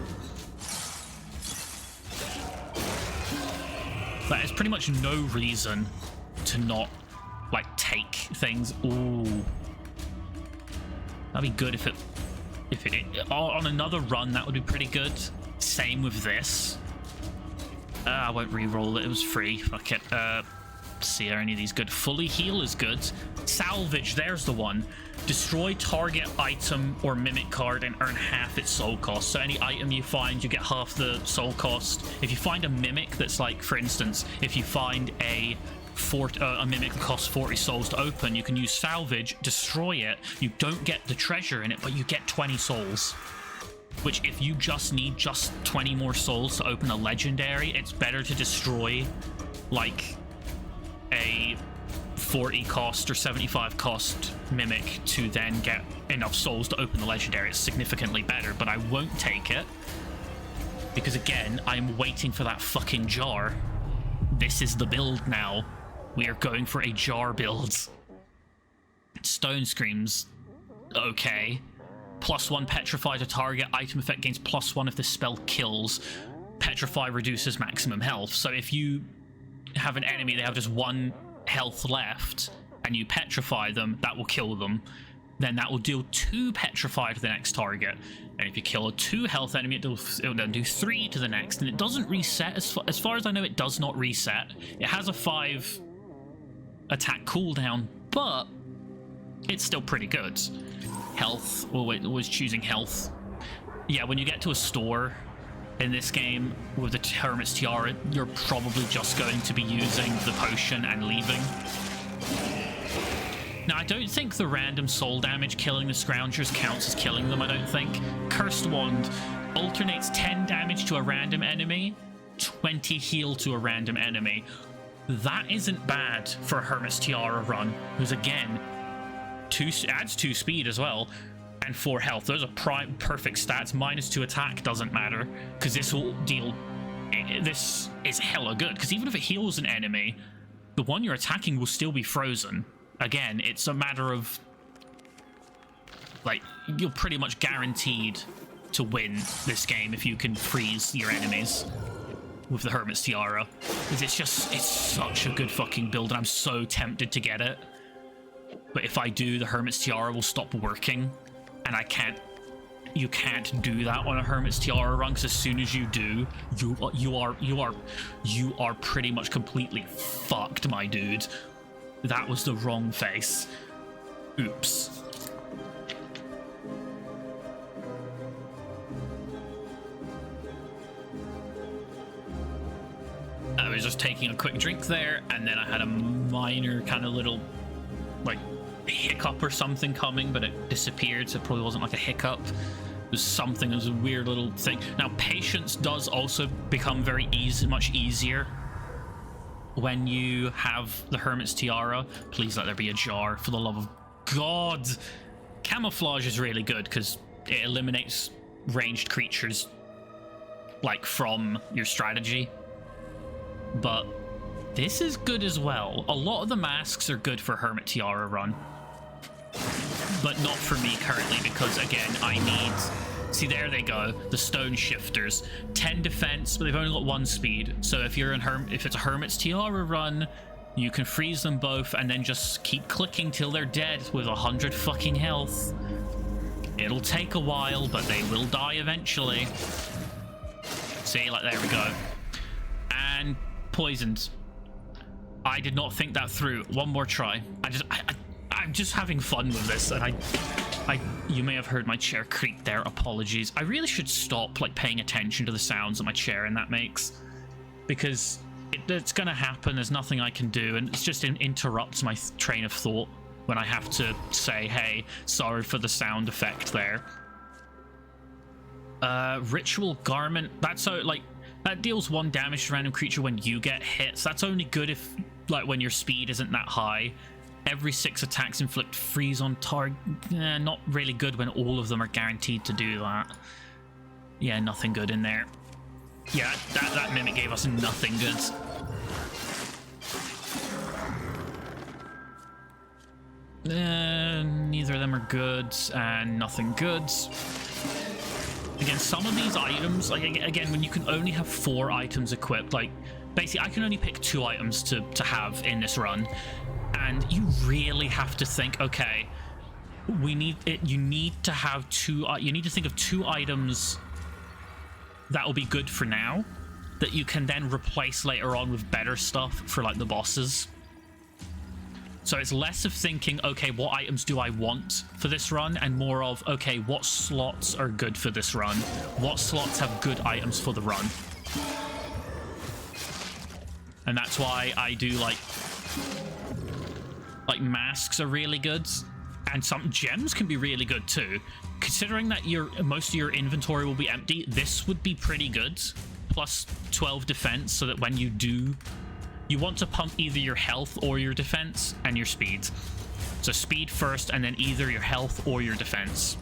That is pretty much no reason to not, like, take things. Ooh. That'd be good if it on another run, that would be pretty good. Same with this. I won't re-roll it. It was free. Fuck it. see, are any of these good? Fully heal is good. Salvage, there's the one. Destroy target item or mimic card and earn half its soul cost. So any item you find, you get half the soul cost. If you find a mimic that's like, for instance, if you find a mimic that costs 40 souls to open, you can use salvage, destroy it. You don't get the treasure in it, but you get 20 souls. Which, if you just need 20 more souls to open a legendary, it's better to destroy like a 40 cost or 75 cost mimic to then get enough souls to open the legendary. It's significantly better, but I won't take it because, again, I'm waiting for that fucking jar. This is the build now. We are going for a jar build. Stone Screams, okay. +1 petrify to target. Item effect gains +1 if the spell kills. Petrify reduces maximum health. So if you have an enemy, they have just 1 health left, and you petrify them, that will kill them. Then that will deal 2 petrify to the next target. And if you kill a 2 health enemy, it will then do 3 to the next. And it doesn't reset. As far as I know, it does not reset. It has a 5 attack cooldown, but it's still pretty good. Health, was choosing health. Yeah, when you get to a store in this game with the Hermit's Tiara, you're probably just going to be using the potion and leaving. Now, I don't think the random soul damage killing the Scroungers counts as killing them, I don't think. Cursed Wand alternates 10 damage to a random enemy, 20 heal to a random enemy. That isn't bad for a Hermit's Tiara run, because again, adds 2 speed as well, and 4 health. Those are perfect stats. -2 attack doesn't matter, because this will deal... This is hella good, because even if it heals an enemy, the one you're attacking will still be frozen. Again, it's a matter of... like, you're pretty much guaranteed to win this game if you can freeze your enemies with the Hermit's Tiara. Because it's such a good fucking build, and I'm so tempted to get it. But if I do, the Hermit's Tiara will stop working, and you can't do that on a Hermit's Tiara run, because as soon as you do, you are pretty much completely fucked, my dude. That was the wrong face. Oops. I was just taking a quick drink there, and then I had a minor kind of little, like, hiccup or something coming, but it disappeared, so it probably wasn't like a hiccup. It was something, it was a weird little thing. Now, patience does also become very much easier when you have the Hermit's Tiara. Please let there be a jar, for the love of God. Camouflage is really good because it eliminates ranged creatures, like, from your strategy. But this is good as well. A lot of the masks are good for Hermit Tiara run, but not for me currently, because again, I need... See, there they go, the Stone Shifters. 10 defense, but they've only got 1 speed. So if you're if it's a Hermit's Tiara run, you can freeze them both and then just keep clicking till they're dead with 100 fucking health. It'll take a while, but they will die eventually. See, like, there we go. And poisoned. I did not think that through. One more try. I'm just having fun with this, and you may have heard my chair creak there. Apologies. I really should stop, like, paying attention to the sounds that my chair and that makes, because it's gonna happen. There's nothing I can do, and it just interrupts my train of thought when I have to say, hey, sorry for the sound effect there. Ritual Garment. That's so, like, that deals 1 damage to random creature when you get hit. So that's only good if, like, when your speed isn't that high. Every 6 attacks inflict freeze on target. Not really good when all of them are guaranteed to do that. Yeah, nothing good in there. Yeah, that mimic gave us nothing good. Neither of them are good, and nothing good. Again, some of these items, like, again, when you can only have 4 items equipped, like, basically, I can only pick 2 items to have in this run, and you really have to think, okay, you need to have 2, you need to think of 2 items that will be good for now, that you can then replace later on with better stuff for, like, the bosses. So it's less of thinking, okay, what items do I want for this run, and more of, okay, what slots are good for this run? What slots have good items for the run? And that's why I do like masks are really good, and some gems can be really good too. Considering that most of your inventory will be empty, this would be pretty good. Plus 12 defense, so that when you do, you want to pump either your health or your defense and your speed. So speed first, and then either your health or your defense.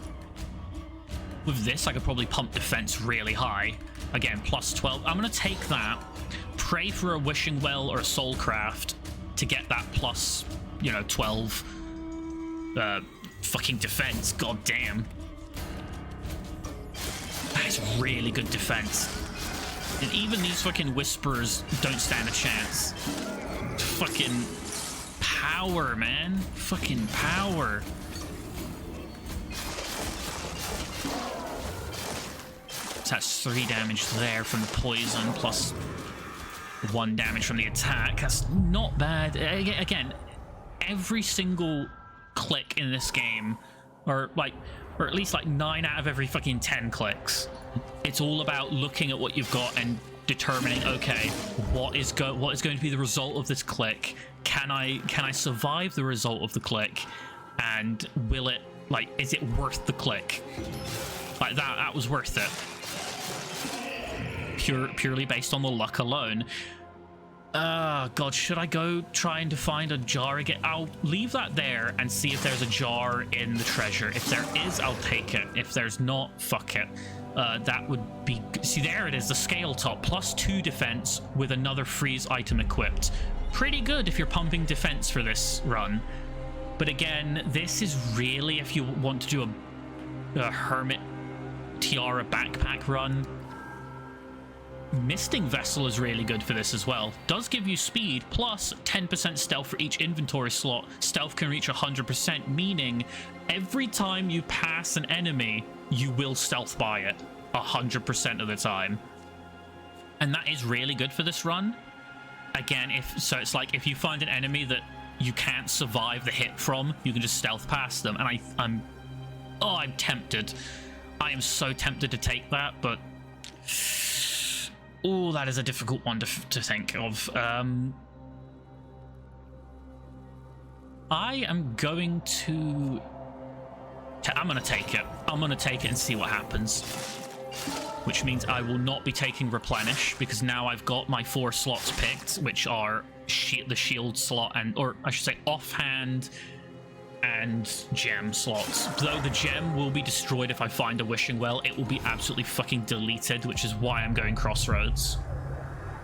With this, I could probably pump defense really high. Again, plus 12. I'm going to take that, pray for a wishing well or a soul craft to get that plus, 12 fucking defense. God damn. That is really good defense. And even these fucking whispers don't stand a chance. Fucking power, man. Fucking power. So that's 3 damage there from the poison, plus 1 damage from the attack. That's not bad. Again, every single click in this game, or at least 9 out of every fucking 10 clicks, it's all about looking at what you've got and determining, okay, what is going to be the result of this click? Can I survive the result of the click? And will it, is it worth the click? That was worth it. Purely based on the luck alone. God, should I go trying to find a jar again? I'll leave that there and see if there's a jar in the treasure. If there is, I'll take it. If there's not, fuck it. That would be... See, there it is, the scale top. Plus 2 defense with another freeze item equipped. Pretty good if you're pumping defense for this run. But again, this is really if you want to do a Hermit Tiara backpack run. Misting Vessel is really good for this as well. Does give you speed, plus 10% stealth for each inventory slot. Stealth can reach 100%, meaning every time you pass an enemy, you will stealth by it 100% of the time. And that is really good for this run. Again, it's like if you find an enemy that you can't survive the hit from, you can just stealth past them. And I'm tempted. I am so tempted to take that, but... Oh, that is a difficult one to think of. I am going to... I'm going to take it. I'm going to take it and see what happens. Which means I will not be taking Replenish, because now I've got my 4 slots picked, which are the shield slot, or I should say offhand and gem slots. Though the gem will be destroyed if I find a wishing well, it will be absolutely fucking deleted, which is why I'm going Crossroads.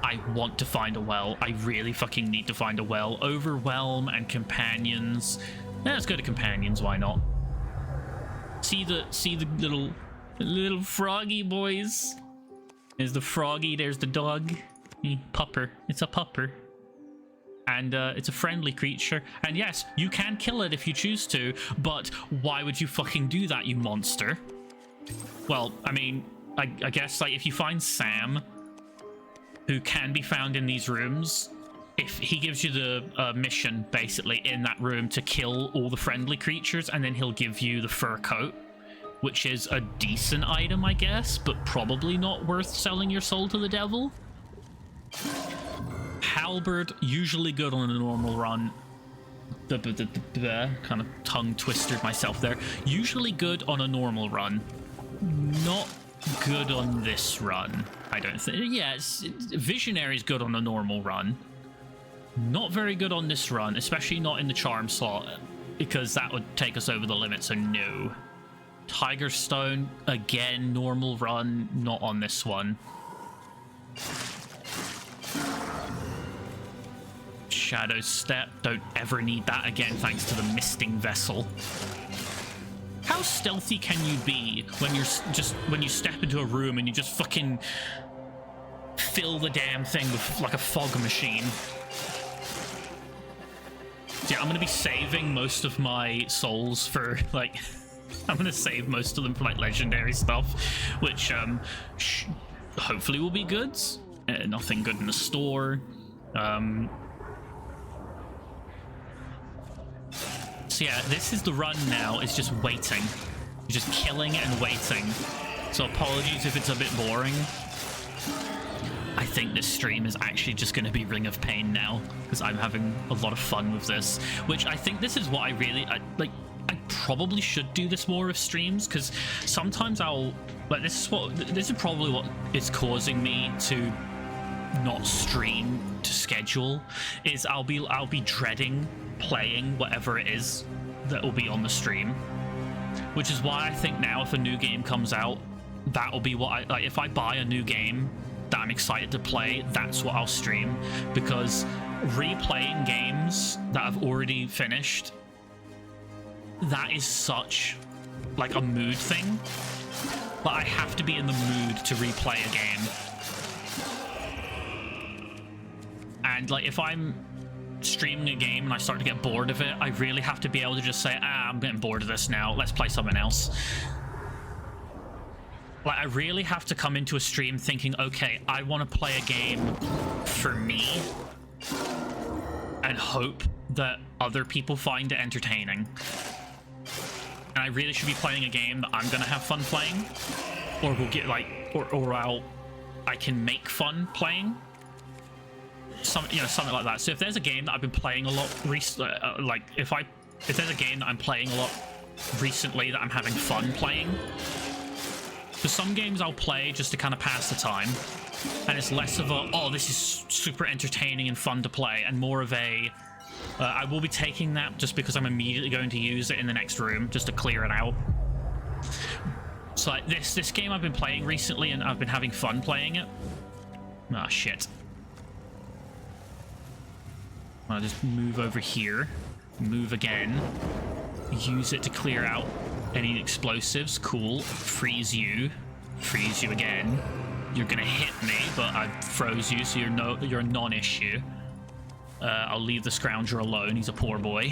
I want to find a well. I really fucking need to find a well. Overwhelm and Companions. Yeah, let's go to Companions, why not? See the little froggy boys. There's the froggy, there's the dog. Pupper. It's a pupper. And it's a friendly creature. And yes, you can kill it if you choose to, but why would you fucking do that, you monster? Well, I mean, I guess, if you find Sam, who can be found in these rooms, if he gives you the mission, basically, in that room to kill all the friendly creatures, and then he'll give you the fur coat, which is a decent item, I guess, but probably not worth selling your soul to the devil. Halberd, usually good on a normal run. Kind of tongue twisted myself there. Usually good on a normal run. Not good on this run, I don't think. Yeah, Visionary's good on a normal run. Not very good on this run, especially not in the charm slot, because that would take us over the limit, so no. Tiger Stone, again, normal run, not on this one. Shadow Step, don't ever need that again thanks to the Misting Vessel. How stealthy can you be when you step into a room and you just fucking fill the damn thing with like a fog machine? Yeah, I'm gonna be saving most of my souls for I'm gonna save most of them for legendary stuff, which hopefully will be good. Nothing good in the store. So yeah, this is the run now. It's just waiting. Just killing and waiting. So apologies if it's a bit boring. I think this stream is actually just going to be Ring of Pain now, because I'm having a lot of fun with this, which I think this is what I really like. I probably should do this more of streams, because sometimes I'll like this is probably what is causing me to not stream to schedule, is I'll be dreading playing whatever it is that will be on the stream, which is why I think now if a new game comes out, that'll be what I like. If I buy a new game that I'm excited to play, that's what I'll stream, because replaying games that I've already finished, that is such like a mood thing. But I have to be in the mood to replay a game. And like if I'm streaming a game and I start to get bored of it, I really have to be able to just say, I'm getting bored of this now, let's play something else. Like I really have to come into a stream thinking, okay, I want to play a game for me and hope that other people find it entertaining. And I really should be playing a game that I'm gonna have fun playing, or will get like, or I can make fun playing. Something like that. So if there's a game that I've been playing a lot recently, like if there's a game that I'm playing a lot recently that I'm having fun playing. For some games I'll play just to kind of pass the time, and it's less of a, oh, this is super entertaining and fun to play, and more of a, I will be taking that just because I'm immediately going to use it in the next room just to clear it out. So like this game I've been playing recently and I've been having fun playing it. Ah, shit. I'll just move over here, move again, use it to clear out any explosives. Cool. Freeze you again. You're gonna hit me, but I froze you, so you're a non-issue. I'll leave the Scrounger alone. He's a poor boy.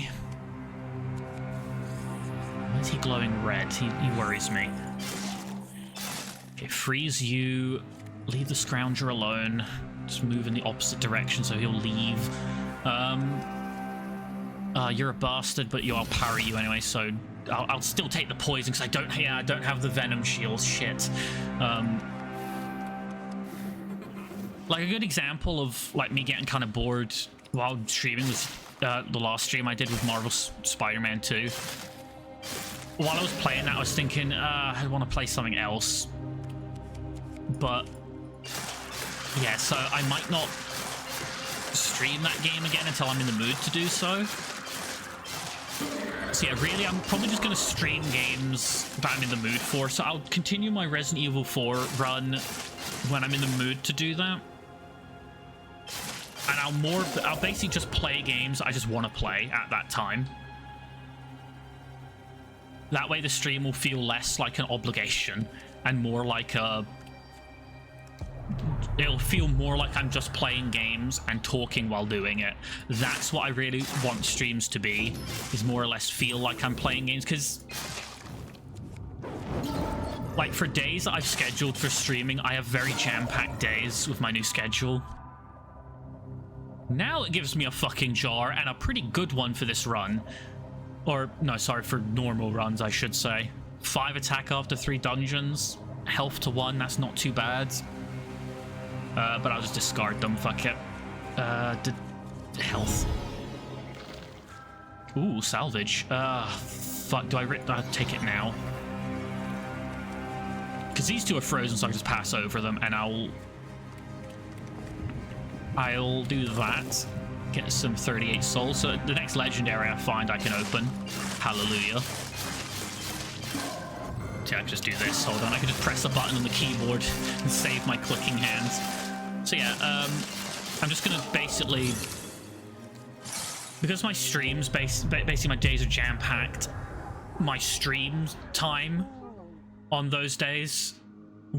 Why is he glowing red? He worries me. Okay, freeze you. Leave the Scrounger alone. Just move in the opposite direction so he'll leave. You're a bastard, but I'll parry you anyway, so I'll still take the poison because I don't have the venom shield. Shit. Like a good example of like me getting kind of bored while streaming was the last stream I did with Marvel Spider-Man 2. While I was playing that, I was thinking, I want to play something else. But yeah, so I might not stream that game again until I'm in the mood to do so. So yeah, really, I'm probably just going to stream games that I'm in the mood for. So I'll continue my Resident Evil 4 run when I'm in the mood to do that. And I'll basically just play games I just want to play at that time. That way the stream will feel less like an obligation and more like it'll feel more like I'm just playing games and talking while doing it. That's what I really want streams to be, is more or less feel like I'm playing games, because like for days that I've scheduled for streaming, I have very jam-packed days with my new schedule. Now it gives me a fucking jar, and a pretty good one for this run. Or, no, sorry, for normal runs, I should say. 5 attack after 3 dungeons. Health to 1, that's not too bad. But I'll just discard them, fuck it. Health. Ooh, salvage. Fuck, do I'll take it now. Because these two are frozen, so I can just pass over them, and I'll do that. Get some 38 souls. So the next legendary I find I can open. Hallelujah. See, I can just do this. Hold on, I can just press a button on the keyboard and save my clicking hands. So yeah, I'm just gonna basically, because my streams, basically my days are jam-packed, my stream time on those days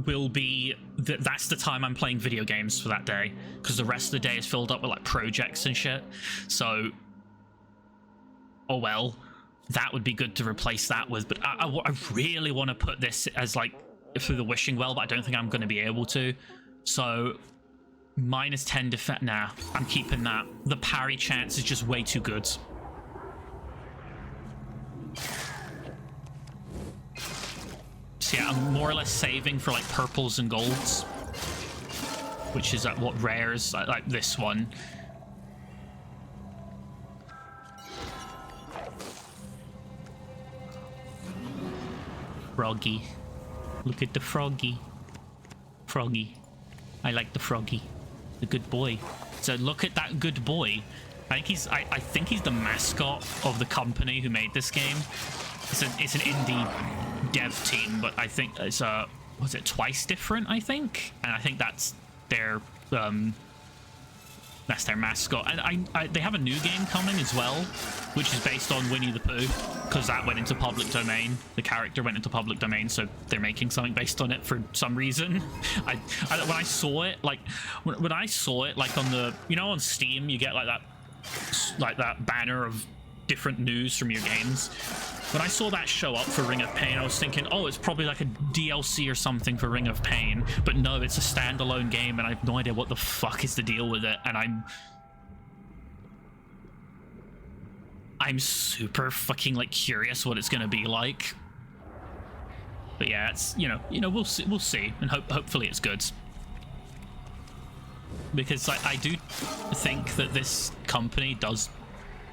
will be that's the time I'm playing video games for that day, because the rest of the day is filled up with like projects and shit. So, oh well, that would be good to replace that with. But I really want to put this as like through the wishing well, but I don't think I'm going to be able to. So minus 10 defense. Nah, I'm keeping that. The parry chance is just way too good. So yeah, I'm more or less saving for like purples and golds, which is what rares like this one. Froggy. Look at the froggy. Froggy. I like the froggy. The good boy. So look at that good boy. I think he's the mascot of the company who made this game. It's an indie dev team, but I think it's was it Twice Different, I think? And I think that's their mascot. And they have a new game coming as well, which is based on Winnie the Pooh, because that went into public domain. The character went into public domain, so they're making something based on it for some reason. When I saw it, like when I saw it, like on the, you know, on Steam, you get like that banner of different news from your games. When I saw that show up for Ring of Pain, I was thinking, oh, it's probably like a DLC or something for Ring of Pain. But no, it's a standalone game, and I have no idea what the fuck is the deal with it. And I'm super fucking like curious what it's gonna be like. But yeah, it's you know we'll see, and hopefully it's good. Because I do think that this company does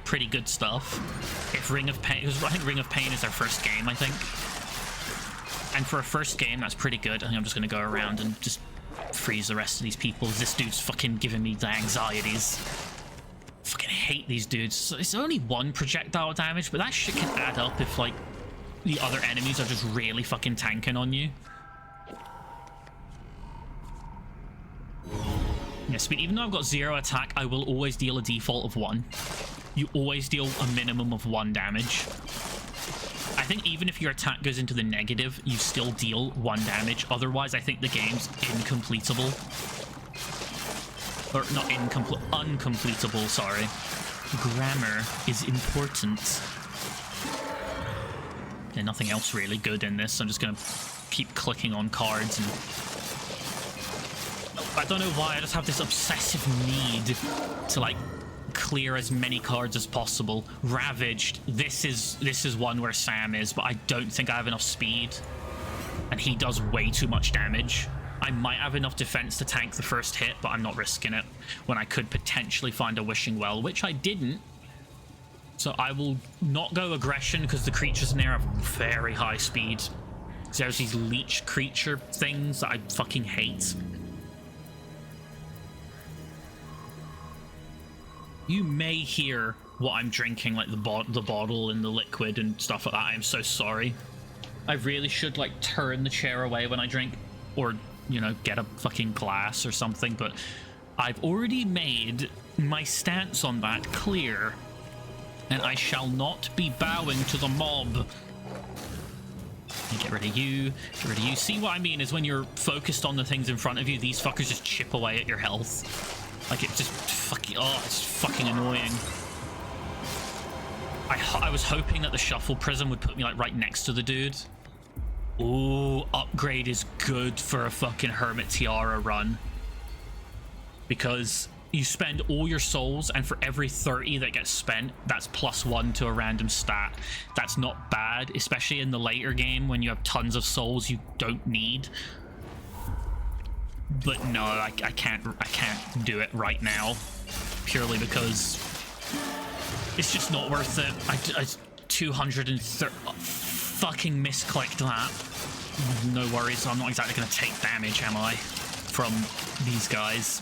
pretty good stuff. If Ring of Pain, because I think Ring of Pain is their first game, I think. And for a first game, that's pretty good. I think I'm just gonna go around and just freeze the rest of these people. This dude's fucking giving me the anxieties. Fucking hate these dudes. So it's only one projectile damage, but that shit can add up if like the other enemies are just really fucking tanking on you. Yeah, speed. Even though I've got 0 attack, I will always deal a default of 1. You always deal a minimum of 1 damage. I think even if your attack goes into the negative, you still deal 1 damage. Otherwise, I think the game's incompletable. Or not incomplete, uncompletable, sorry. Grammar is important. Yeah, nothing else really good in this. I'm just gonna keep clicking on cards and... I don't know why, I just have this obsessive need to like clear as many cards as possible. Ravaged, this is one where Sam is, but I don't think I have enough speed. And he does way too much damage. I might have enough defense to tank the first hit, but I'm not risking it when I could potentially find a Wishing Well, which I didn't. So I will not go aggression because the creatures in there have very high speed. There's these leech creature things that I fucking hate. You may hear what I'm drinking, like the bottle and the liquid and stuff like that. I am so sorry. I really should like turn the chair away when I drink, or you know, get a fucking glass or something, but I've already made my stance on that clear, and I shall not be bowing to the mob. Get rid of you, get rid of you. See what I mean is when you're focused on the things in front of you, these fuckers just chip away at your health. Like, it just fucking, oh, it's fucking annoying. I was hoping that the Shuffle Prism would put me, like, right next to the dude. Ooh, upgrade is good for a fucking Hermit Tiara run. Because you spend all your souls, and for every 30 that gets spent, that's +1 to a random stat. That's not bad, especially in the later game when you have tons of souls you don't need. But no, I can't do it right now, purely because it's just not worth it. I 230 fucking misclicked that. No worries, I'm not exactly gonna take damage, am I, from these guys?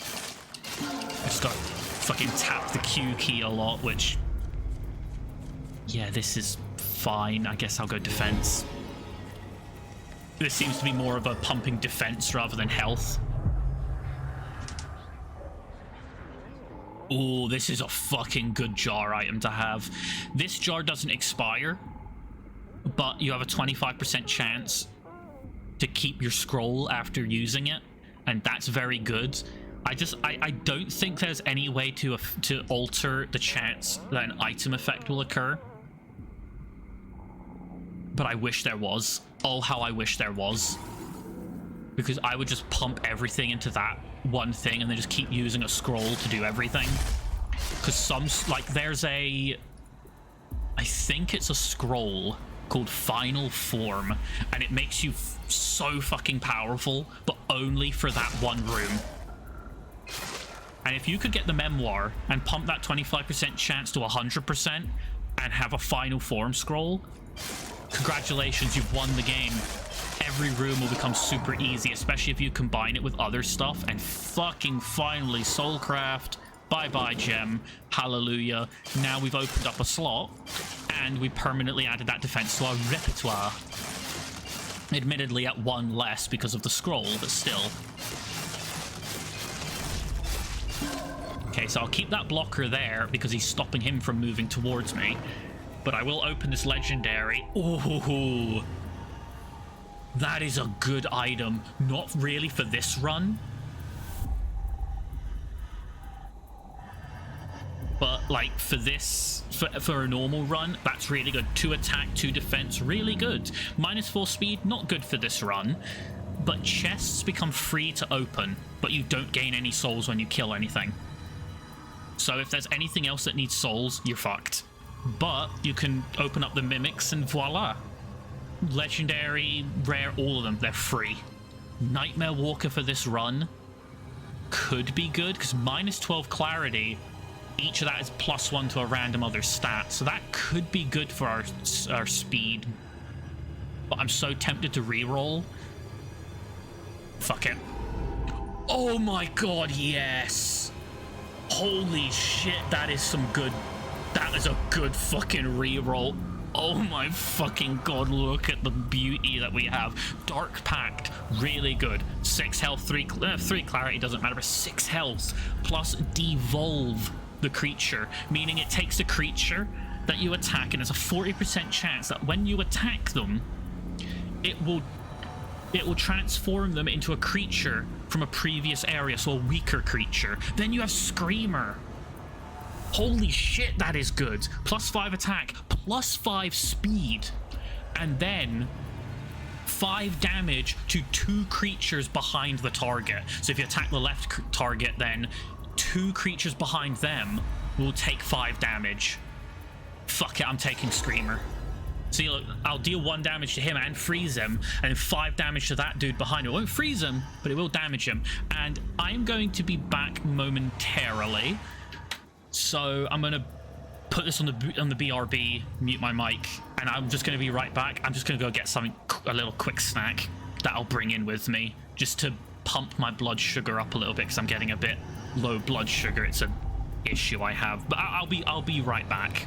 I just got fucking tap the Q key a lot, which, yeah, this is fine. I guess I'll go defense. This seems to be more of a pumping defense rather than health. Oh, this is a fucking good jar item to have. This jar doesn't expire, but you have a 25% chance to keep your scroll after using it, and that's very good. I don't think there's any way to alter the chance that an item effect will occur, but I wish there was. Oh, how I wish there was, because I would just pump everything into that one thing and then just keep using a scroll to do everything. Because some, like, there's a, I think it's a scroll called Final Form, and it makes you so fucking powerful, but only for that one room. And if you could get the Memoir and pump that 25% chance to 100% and have a Final Form scroll, congratulations, you've won the game. Every room will become super easy, especially if you combine it with other stuff. And fucking finally, Soulcraft. Bye-bye, gem. Hallelujah. Now we've opened up a slot, and we permanently added that defense to our repertoire. Admittedly at one less because of the scroll, but still. Okay, so I'll keep that blocker there because he's stopping him from moving towards me. But I will open this legendary. Ooh. That is a good item. Not really for this run. But, like, for this, for a normal run, that's really good. 2 attack, 2 defense, really good. -4 speed, not good for this run. But chests become free to open, but you don't gain any souls when you kill anything. So if there's anything else that needs souls, you're fucked. But you can open up the mimics and voila. Legendary, rare, all of them, they're free. Nightmare Walker for this run could be good, because -12 clarity, each of that is +1 to a random other stat, so that could be good for our speed. But I'm so tempted to reroll. Fuck it. Oh my god, yes! Holy shit, that is some good... That is a good fucking reroll. Oh my fucking god, look at the beauty that we have. Dark Pact, really good. 6 health, 3 clarity, doesn't matter, but 6 health, plus devolve the creature, meaning it takes a creature that you attack, and there's a 40% chance that when you attack them, it will transform them into a creature from a previous area, so a weaker creature. Then you have Screamer. Holy shit, that is good. +5 attack, +5 speed, and then 5 damage to 2 creatures behind the target. So if you attack the left target, then 2 creatures behind them will take 5 damage. Fuck it, I'm taking Screamer. See, look, I'll deal 1 damage to him and freeze him, and then 5 damage to that dude behind him. It won't freeze him, but it will damage him. And I'm going to be back momentarily. So I'm going to put this on the BRB, mute my mic, and I'm just going to be right back. I'm just going to go get something, a little quick snack that I'll bring in with me, just to pump my blood sugar up a little bit, because I'm getting a bit low blood sugar. It's an issue I have. But I'll be right back.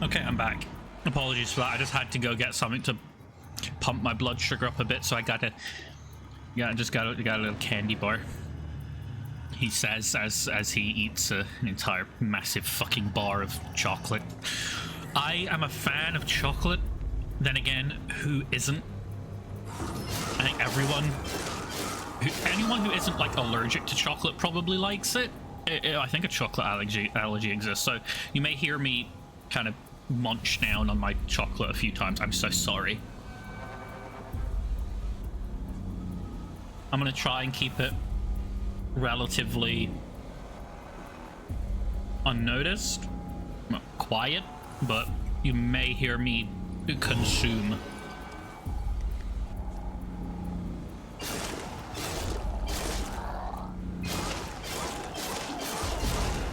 Okay, I'm back. Apologies for that. I just had to go get something to pump my blood sugar up a bit, so I got a little candy bar. He says as he eats an entire massive fucking bar of chocolate. I am a fan of chocolate. Then again, who isn't? I think anyone who isn't like allergic to chocolate probably likes it. I think a chocolate allergy exists, so you may hear me kind of munch down on my chocolate a few times. I'm so sorry. I'm gonna try and keep it relatively unnoticed, not quiet, but you may hear me consume.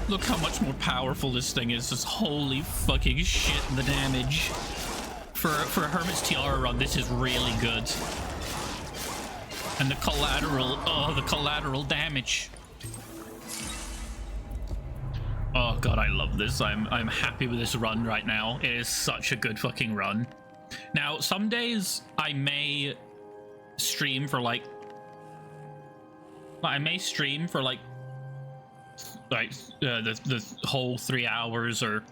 Look how much more powerful this thing is. Just holy fucking shit, the damage. For a Hermit's Tiara run, this is really good. And the collateral damage. Oh god, I love this. I'm happy with this run right now. It is such a good fucking run. Now, some days I may stream for like the whole 3 hours, or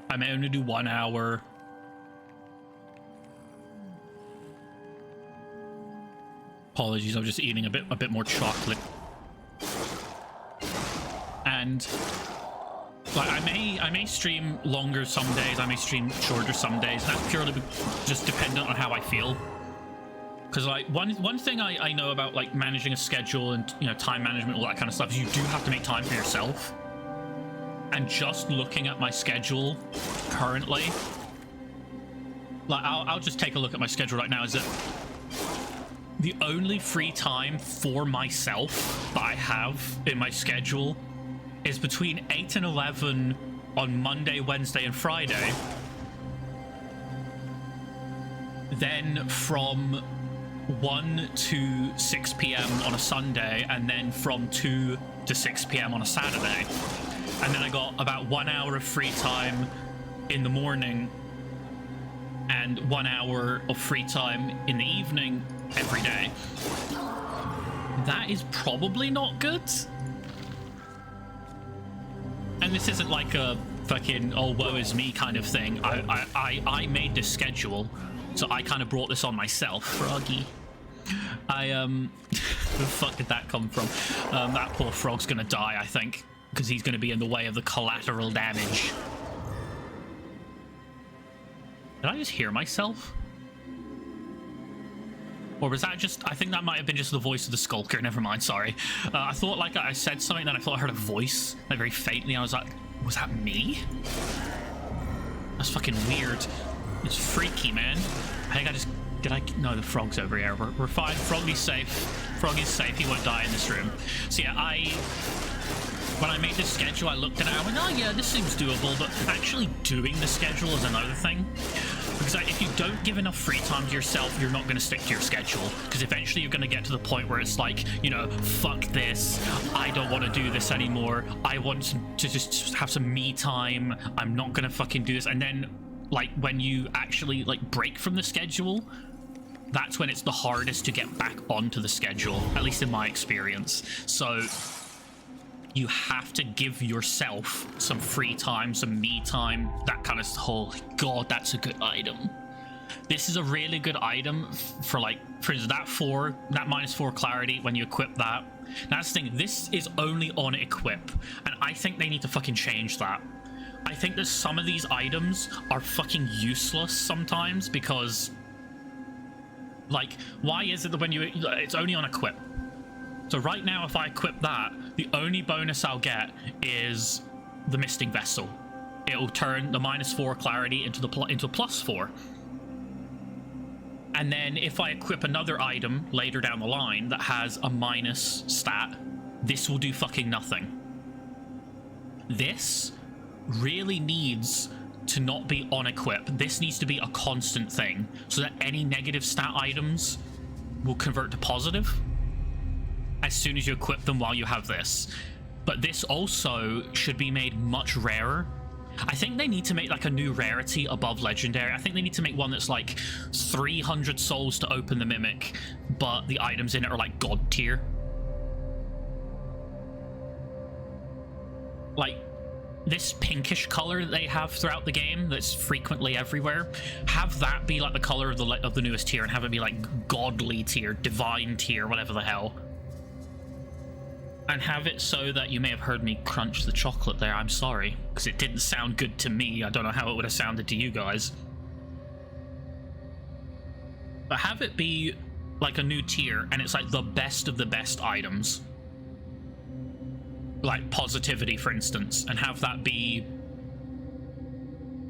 I may only do 1 hour. Apologies, I'm just eating a bit more chocolate. And like I may stream longer some days, I may stream shorter some days. That's purely just dependent on how I feel. Because like one thing I know about like managing a schedule and, you know, time management, all that kind of stuff, is you do have to make time for yourself. And just looking at my schedule currently, like I'll just take a look at my schedule right now. Is that the only free time for myself that I have in my schedule is between 8 and 11 on Monday, Wednesday, and Friday. Then from 1 to 6 p.m. on a Sunday, and then from 2 to 6 p.m. on a Saturday. And then I got about 1 hour of free time in the morning and 1 hour of free time in the evening every day. That is probably not good. And this isn't like a fucking, oh, woe is me kind of thing. I made this schedule, so I kind of brought this on myself. Froggy. Where the fuck did that come from? That poor frog's gonna die, I think, because he's gonna be in the way of the collateral damage. Did I just hear myself? Or was that just... I think that might have been just the voice of the Skulker. Never mind, sorry. I thought, like, I said something, then I thought I heard a voice, like, very faintly. I was like, was that me? That's fucking weird. It's freaky, man. I think I just... Did I... No, the frog's over here. We're fine. Froggy's safe. Froggy's safe. He won't die in this room. So, yeah, when I made this schedule, I looked at it and I went, oh, yeah, this seems doable. But actually doing the schedule is another thing. Because if you don't give enough free time to yourself, you're not going to stick to your schedule. Because eventually you're going to get to the point where it's like, you know, fuck this. I don't want to do this anymore. I want to just have some me time. I'm not going to fucking do this. And then, like, when you actually, like, break from the schedule, that's when it's the hardest to get back onto the schedule, at least in my experience. So you have to give yourself some free time, some me time, that kind of... Holy god, that's a good item. This is a really good item for, like, for instance, that -4 clarity, when you equip that. Now, that's the thing, this is only on equip, and I think they need to fucking change that. I think that some of these items are fucking useless sometimes, because, like, why is it that when it's only on equip? So right now, if I equip that, the only bonus I'll get is the Misting Vessel. It'll turn the -4 clarity into +4. And then if I equip another item later down the line that has a minus stat, this will do fucking nothing. This really needs to not be on equip. This needs to be a constant thing, so that any negative stat items will convert to positive as soon as you equip them while you have this. But this also should be made much rarer, I think they need to make like a new rarity above legendary. I think they need to make one that's like 300 souls to open the Mimic, but the items in it are like god tier. Like this pinkish color that they have throughout the game that's frequently everywhere, have that be like the color of the newest tier, and have it be like godly tier, divine tier, whatever the hell. And have it so that you may have heard me crunch the chocolate there. I'm sorry, because it didn't sound good to me. I don't know how it would have sounded to you guys. But have it be like a new tier, and it's like the best of the best items. Like positivity, for instance, and have that be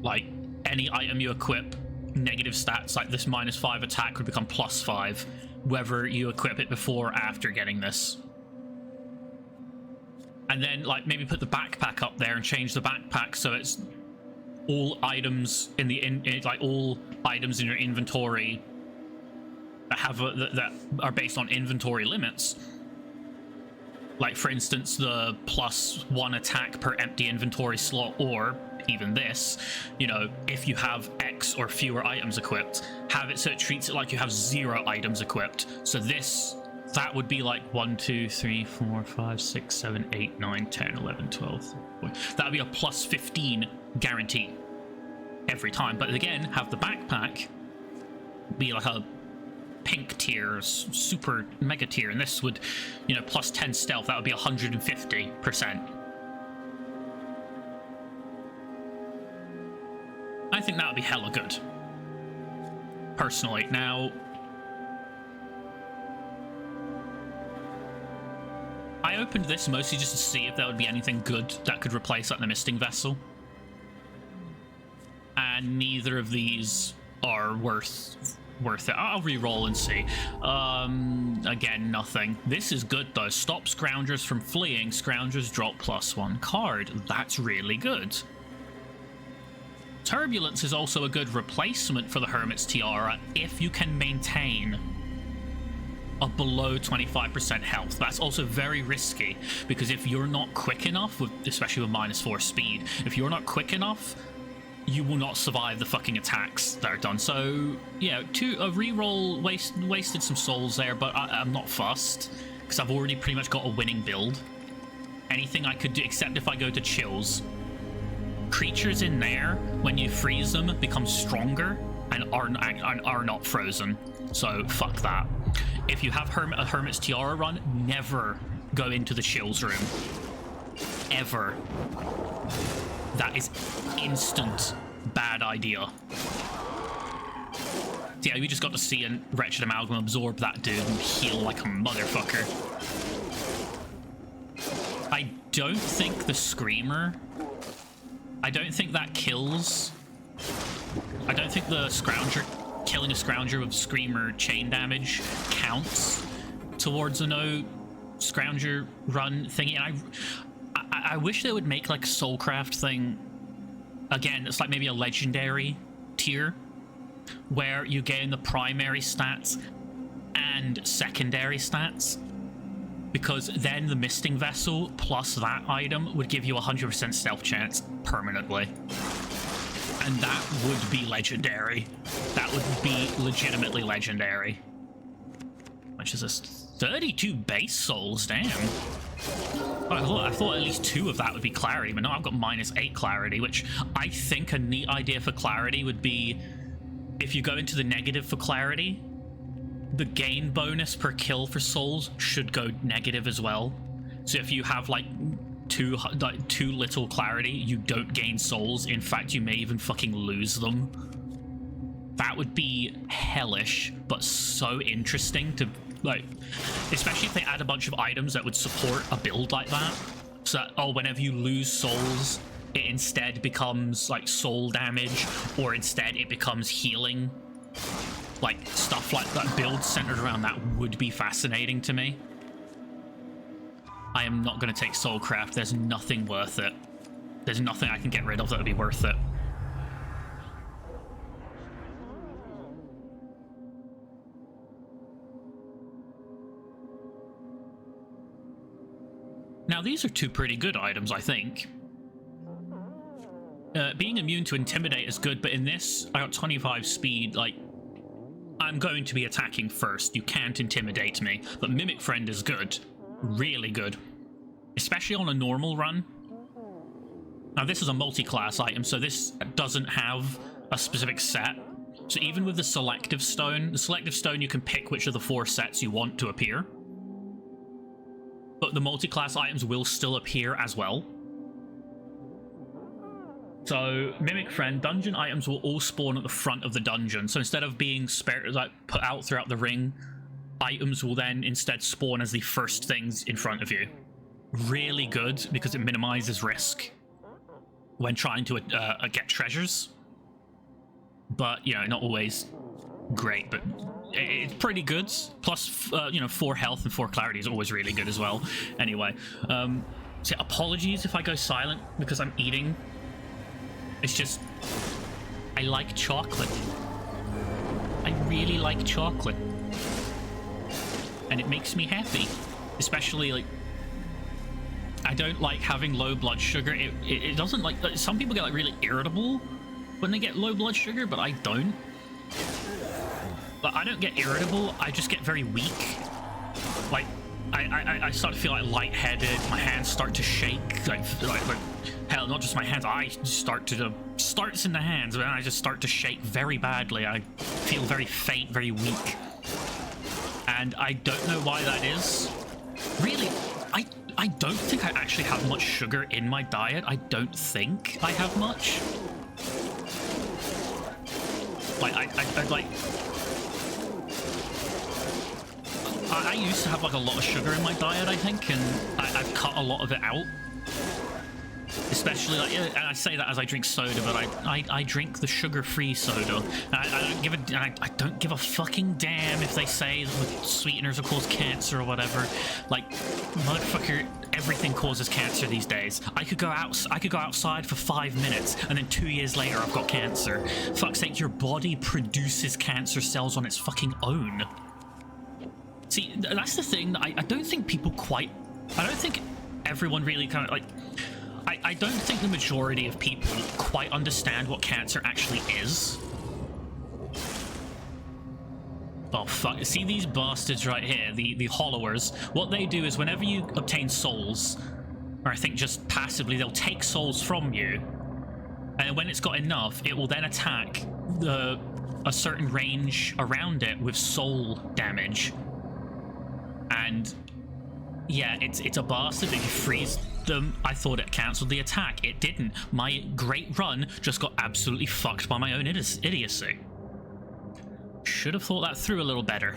like any item you equip, negative stats, like this -5 attack would become +5, whether you equip it before or after getting this. And then like maybe put the backpack up there and change the backpack so it's all items in the like all items in your inventory that have that are based on inventory limits. Like for instance, the +1 attack per empty inventory slot, or even this, you know, if you have X or fewer items equipped, have it so it treats it like you have 0 items equipped. So that would be like 1, 2, 3, 4, 5, 6, 7, 8, 9, 10, 11, 12. That would be a +15 guarantee every time. But again, have the backpack be like a pink tier, super mega tier, and this would, you know, +10 stealth. That would be 150%. I think that would be hella good, personally. Now, I opened this mostly just to see if there would be anything good that could replace like the Misting Vessel, and neither of these are worth it. I'll re-roll and see. Again, nothing. This is good though. Stop Scroungers from fleeing. Scroungers drop +1 card. That's really good. Turbulence is also a good replacement for the Hermit's Tiara if you can maintain a below 25% health. That's also very risky, because if you're not quick enough, especially with -4 speed, if you're not quick enough, you will not survive the fucking attacks that are done. So yeah, a reroll wasted some souls there, but I'm not fussed because I've already pretty much got a winning build. Anything I could do, except if I go to chills. Creatures in there, when you freeze them, become stronger and are not frozen. So fuck that. If you have a Hermit's Tiara run, never go into the chills room. Ever. That is instant bad idea. Yeah, we just got to see a Wretched Amalgam absorb that dude and heal like a motherfucker. I don't think the Screamer... I don't think that kills... I don't think the Scrounger... Killing a Scrounger with Screamer chain damage counts towards a no Scrounger run thingy. And I wish they would make like Soulcraft thing again. It's like maybe a legendary tier where you gain the primary stats and secondary stats, because then the Misting Vessel plus that item would give you 100% stealth chance permanently, and that would be legendary. That would be legitimately legendary. Which is this? 32 base souls, damn. I thought at least 2 of that would be clarity, but no, I've got -8 clarity, which I think a neat idea for clarity would be if you go into the negative for clarity, the gain bonus per kill for souls should go negative as well. So if you have like too little clarity, you don't gain souls. In fact, you may even fucking lose them. That would be hellish, but so interesting to... like, especially if they add a bunch of items that would support a build like that. So that, oh, whenever you lose souls, it instead becomes like soul damage, or instead it becomes healing. Like, stuff like that, builds centered around that would be fascinating to me. I am not going to take Soulcraft. There's nothing worth it. There's nothing I can get rid of that would be worth it. Now, these are 2 pretty good items, I think. being immune to Intimidate is good, but in this, I got 25 speed, like, I'm going to be attacking first. You can't intimidate me. But Mimic Friend is good. Really good. Especially on a normal run. Now, this is a multi-class item, so this doesn't have a specific set. So even with the Selective Stone you can pick which of the 4 sets you want to appear. But the multi-class items will still appear as well. So, Mimic Friend, dungeon items will all spawn at the front of the dungeon. So instead of being put out throughout the ring, items will then instead spawn as the first things in front of you. Really good, because it minimizes risk when trying to get treasures. But, you know, not always great, but it's pretty good. Plus, 4 health and 4 clarity is always really good as well. Anyway, so apologies if I go silent, because I'm eating. It's just, I like chocolate. I really like chocolate. And it makes me happy. Especially, like, I don't like having low blood sugar. It doesn't, like, some people get, like, really irritable when they get low blood sugar, but I don't. But I don't get irritable, I just get very weak. Like, I start to feel, like, lightheaded, my hands start to shake, like hell, not just my hands, I start to, starts in the hands, and I just start to shake very badly. I feel very faint, very weak. And I don't know why that is. Really, I don't think I actually have much sugar in my diet. I don't think I have much. Like, I used to have, like, a lot of sugar in my diet, I think, and I've cut a lot of it out. Especially, like, and I say that as I drink soda, but I drink the sugar-free soda. I don't give a fucking damn if they say that the sweeteners will cause cancer or whatever. Like, motherfucker, everything causes cancer these days. I could go outside for 5 minutes, and then 2 years later I've got cancer. Fuck's sake, your body produces cancer cells on its fucking own. See, that's the thing that I don't think people quite... I don't think everyone really kind of, like... I don't think the majority of people quite understand what cancer actually is. Oh, fuck. See these bastards right here, the Hollowers? What they do is whenever you obtain souls, or I think just passively, they'll take souls from you. And when it's got enough, it will then attack a certain range around it with soul damage. And yeah, it's a bastard. If you freeze them, I thought it cancelled the attack. It didn't. My great run just got absolutely fucked by my own idiocy. Should have thought that through a little better.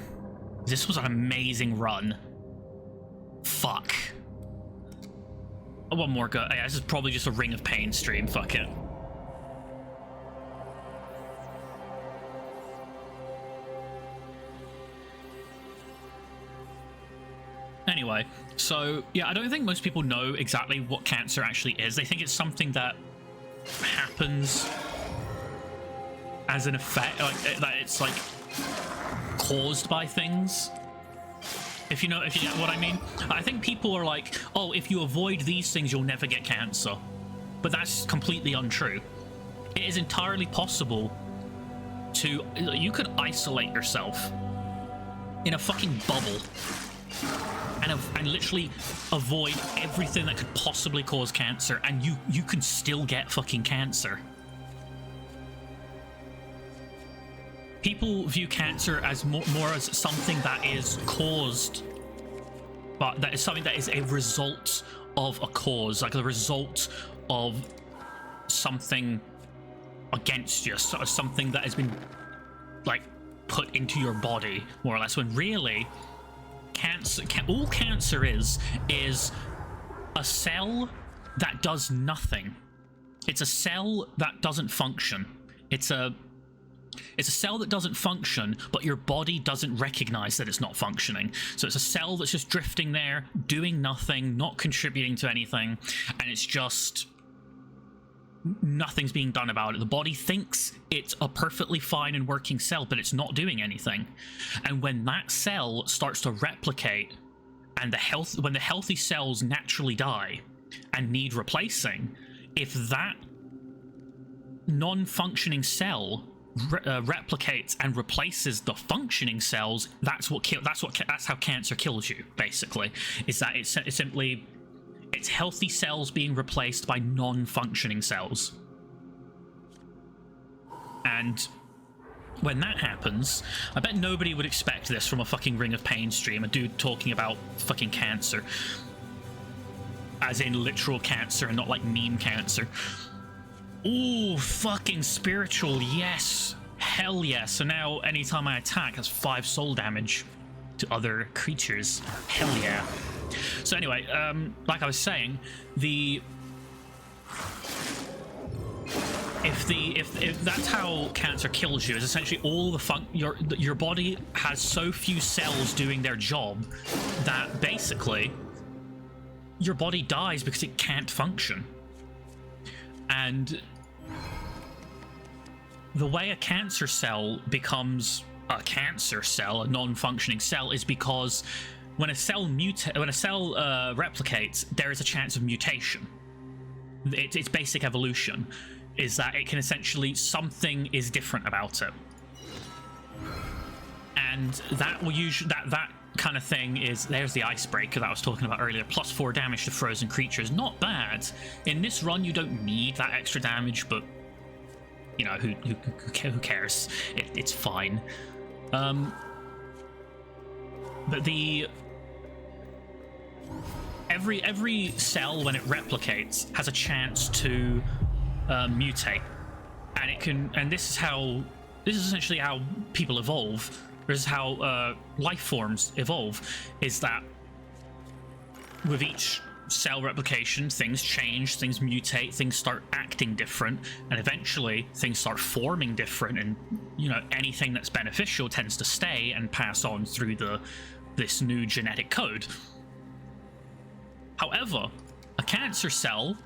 This was an amazing run. Fuck. One more go. Yeah, this is probably just a Ring of Pain stream. Fuck it. Anyway, so yeah, I don't think most people know exactly what cancer actually is. They think it's something that happens as an effect, like that it's like caused by things. If you get what I mean. I think people are like, oh, if you avoid these things, you'll never get cancer. But that's completely untrue. It is entirely possible to... You could isolate yourself in a fucking bubble and literally avoid everything that could possibly cause cancer, and you can still get fucking cancer. People view cancer as more as something that is caused, but that is something that is a result of a cause, like the result of something against you, something that has been like put into your body, more or less, when really all cancer is a cell that does nothing. It's a cell that doesn't function. It's a cell that doesn't function, but your body doesn't recognize that it's not functioning. So it's a cell that's just drifting there, doing nothing, not contributing to anything, and it's just... nothing's being done about it. The body thinks it's a perfectly fine and working cell, but it's not doing anything. And when that cell starts to replicate, and when the healthy cells naturally die and need replacing, if that non-functioning cell replicates and replaces the functioning cells, that's how cancer kills you, basically. Is that it's simply healthy cells being replaced by non-functioning cells. And when that happens, I bet nobody would expect this from a fucking Ring of Pain stream, a dude talking about fucking cancer. As in literal cancer and not like meme cancer. Ooh, fucking spiritual, yes. Hell yes. So now anytime I attack, that's 5 soul damage to other creatures. Hell yeah. So anyway, like I was saying, if that's how cancer kills you, is essentially all the your body has so few cells doing their job that basically your body dies because it can't function. And the way a cancer cell becomes a cancer cell, a non-functioning cell, is because when a cell replicates, there is a chance of mutation. Its basic evolution is that it can essentially, something is different about it, and that will usually that kind of thing is, there's the icebreaker that I was talking about earlier, +4 damage to frozen creatures. Not bad. In this run you don't need that extra damage, but you know, who cares? It's fine. But every cell, when it replicates, has a chance to mutate, and it can. And this is essentially how people evolve. This is how life forms evolve. Is that with each cell replication, things change, things mutate, things start acting different, and eventually things start forming different, and you know, anything that's beneficial tends to stay and pass on through this new genetic code. However, a cancer cell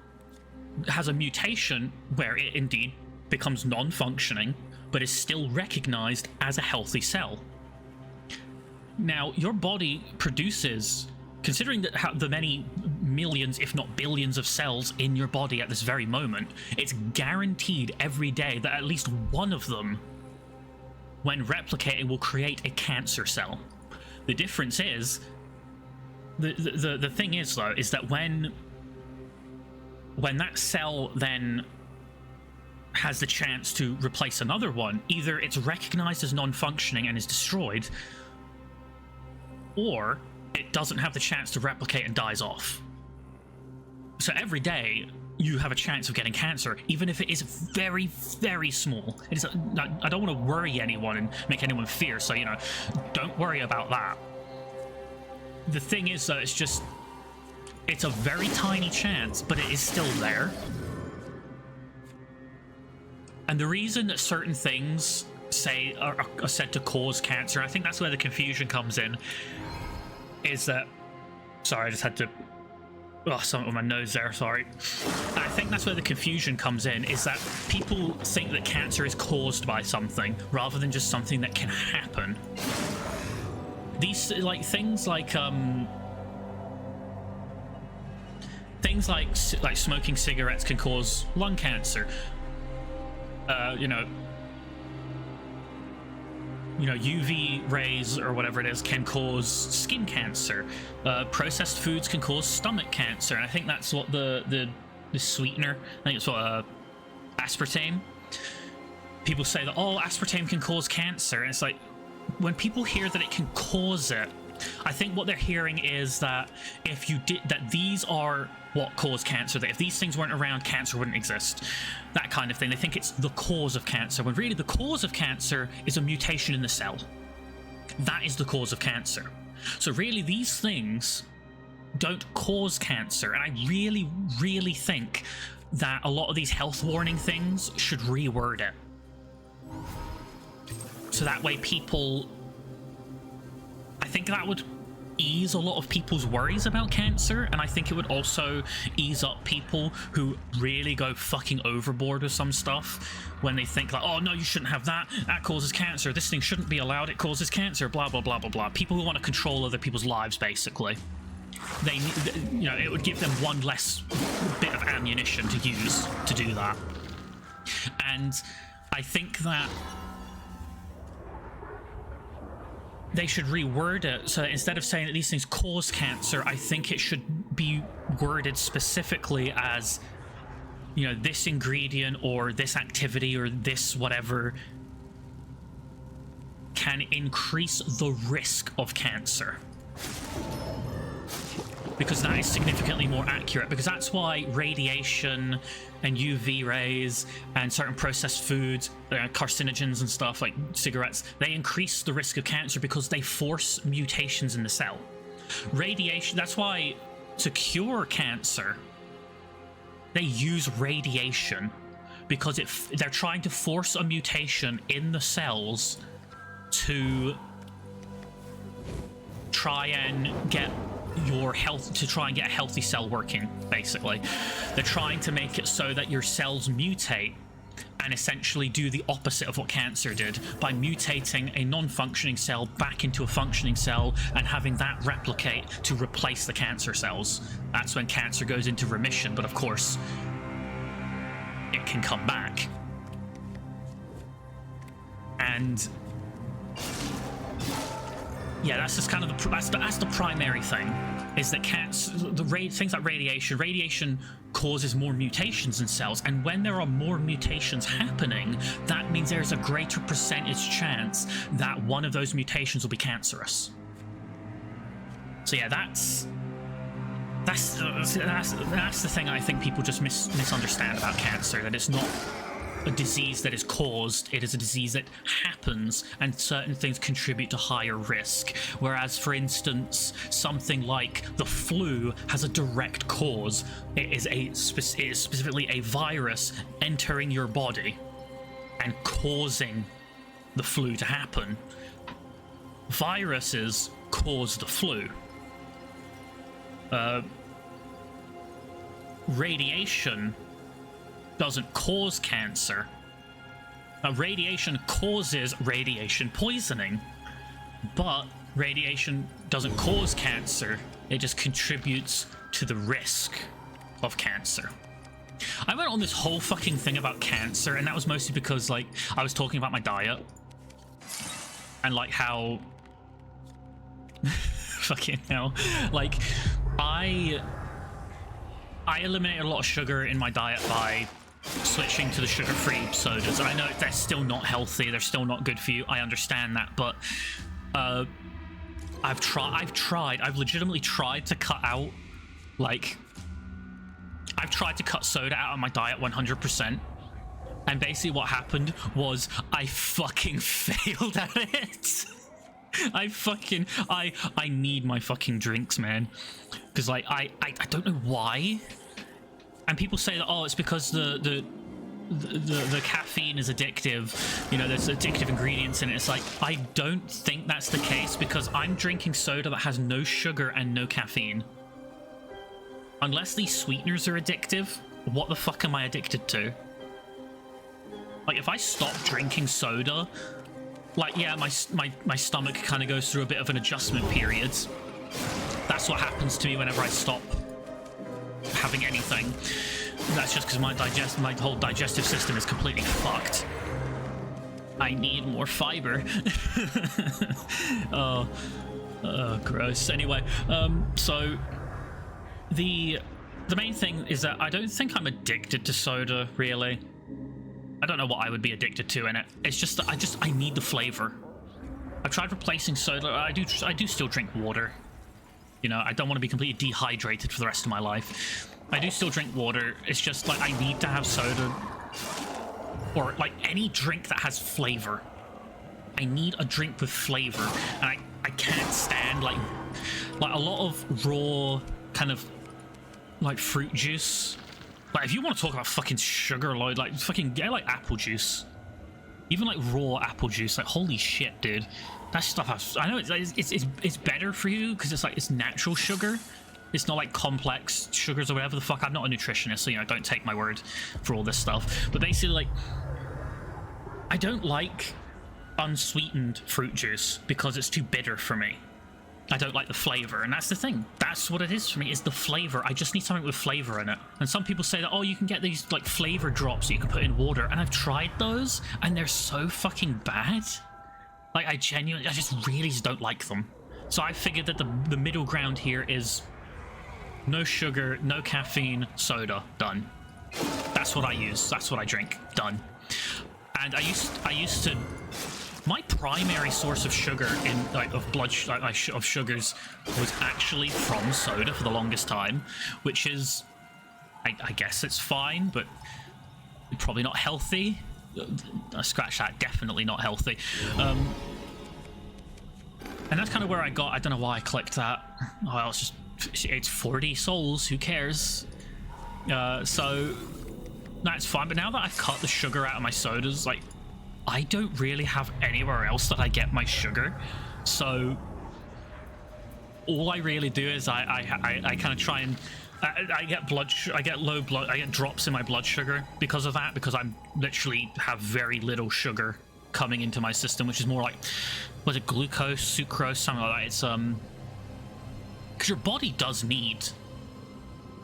has a mutation where it indeed becomes non-functioning, but is still recognized as a healthy cell. Now, your body produces, considering that the many millions, if not billions, of cells in your body at this very moment, it's guaranteed every day that at least one of them, when replicating, will create a cancer cell. The difference is, the thing is though, is that when that cell then has the chance to replace another one, either it's recognized as non-functioning and is destroyed, or it doesn't have the chance to replicate and dies off. So every day you have a chance of getting cancer, even if it is very, very small. It is. I don't want to worry anyone and make anyone fear, so you know, don't worry about that. The thing is though, it's a very tiny chance, but it is still there. And the reason that certain things are said to cause cancer, I think that's where the confusion comes in, is that... Sorry, I just had to... Oh, something with my nose there, sorry. I think that's where the confusion comes in, is that people think that cancer is caused by something, rather than just something that can happen. These, things like smoking cigarettes can cause lung cancer. You know, UV rays or whatever it is can cause skin cancer. Processed foods can cause stomach cancer, and I think that's what the sweetener, I think it's what aspartame. People say that, oh, aspartame can cause cancer, and it's like, when people hear that it can cause it, I think what they're hearing is that these are what cause cancer, that if these things weren't around, cancer wouldn't exist. That kind of thing. They think it's the cause of cancer, when really the cause of cancer is a mutation in the cell. That is the cause of cancer. So really, these things don't cause cancer, and I really, really think that a lot of these health warning things should reword it. So that way people... I think that would ease a lot of people's worries about cancer, and I think it would also ease up people who really go fucking overboard with some stuff when they think like, oh no, you shouldn't have that causes cancer, this thing shouldn't be allowed, it causes cancer, blah blah blah blah blah. People who want to control other people's lives, basically. It would give them one less bit of ammunition to use to do that. And I think that they should reword it, so instead of saying that these things cause cancer, I think it should be worded specifically as, you know, this ingredient or this activity or this whatever can increase the risk of cancer. Because that is significantly more accurate, because that's why radiation and UV rays and certain processed foods, carcinogens and stuff like cigarettes, they increase the risk of cancer because they force mutations in the cell. Radiation, that's why to cure cancer, they use radiation, because they're trying to force a mutation in the cells to try and get your health, to try and get a healthy cell working, basically. They're trying to make it so that your cells mutate and essentially do the opposite of what cancer did by mutating a non-functioning cell back into a functioning cell and having that replicate to replace the cancer cells. That's when cancer goes into remission, but of course it can come back. And yeah, that's just kind of that's the primary thing, is that cancer, things like radiation causes more mutations in cells, and when there are more mutations happening, that means there's a greater percentage chance that one of those mutations will be cancerous. So yeah, that's the thing I think people just misunderstand about cancer, that it's not a disease that is caused, it is a disease that happens, and certain things contribute to higher risk. Whereas, for instance, something like the flu has a direct cause. It is specifically a virus entering your body and causing the flu to happen. Viruses cause the flu. Radiation doesn't cause cancer. Radiation causes radiation poisoning, but radiation doesn't cause cancer. It just contributes to the risk of cancer. I went on this whole fucking thing about cancer, and that was mostly because, like, I was talking about my diet and like how fucking hell, like I eliminated a lot of sugar in my diet by switching to the sugar-free sodas. I know they're still not healthy, they're still not good for you, I understand that, but I've legitimately tried to cut out, like, I've tried to cut soda out of my diet 100%, and basically what happened was I fucking failed at it. I need my fucking drinks, man, because like I don't know why. And people say that, oh, it's because the caffeine is addictive, you know, there's addictive ingredients in it. It's like, I don't think that's the case, because I'm drinking soda that has no sugar and no caffeine. Unless these sweeteners are addictive, what the fuck am I addicted to? Like, if I stop drinking soda, like, yeah, my stomach kind of goes through a bit of an adjustment period. That's what happens to me whenever I stop having anything. That's just because my whole digestive system is completely fucked. I need more fiber. Oh, gross. Anyway, so the main thing is that I don't think I'm addicted to soda, really. I don't know what I would be addicted to in it. It's just that I need the flavor. I've tried replacing soda. I do still drink water. You know, I don't want to be completely dehydrated for the rest of my life. I do still drink water. It's just like I need to have soda, or like any drink that has flavor. I need a drink with flavor, and I can't stand like a lot of raw kind of like fruit juice. Like, if you want to talk about fucking sugar, like fucking get like apple juice, even like raw apple juice. Like, holy shit, dude, that stuff has. I know it's better for you because it's like it's natural sugar. It's not like complex sugars or whatever the fuck. I'm not a nutritionist, so, you know, don't take my word for all this stuff. But basically, like, I don't like unsweetened fruit juice because it's too bitter for me. I don't like the flavor, and that's the thing. That's what it is for me, is the flavor. I just need something with flavor in it. And some people say that, oh, you can get these like flavor drops that you can put in water, and I've tried those, and they're so fucking bad. Like, I just really just don't like them. So I figured that the middle ground here is no sugar, no caffeine, soda, done. That's what I use. That's what I drink. Done. And I used to. My primary source of sugar of sugars was actually from soda for the longest time, which is, I guess it's fine, but probably not healthy. I scratch that. Definitely not healthy. And that's kind of where I got. I don't know why I clicked that. Oh, it's 40 souls. Who cares? So that's fine. But now that I've cut the sugar out of my sodas, like, I don't really have anywhere else that I get my sugar, so all I really do is I kind of try and I get drops in my blood sugar because of that, because I'm literally have very little sugar coming into my system, which is more like, was it glucose, sucrose, something like that. It's because your body does need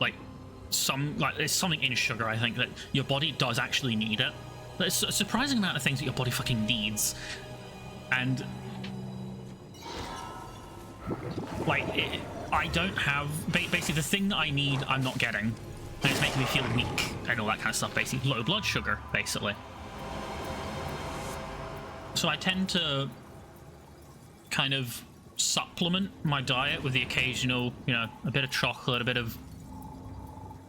like there's something in sugar, I think, that your body does actually need it. There's a surprising amount of things that your body fucking needs, and like I don't have basically the thing that I need. I'm not getting, and it's making me feel weak and all that kind of stuff. Basically, low blood sugar, basically. So I tend to kind of supplement my diet with the occasional, a bit of chocolate, a bit of,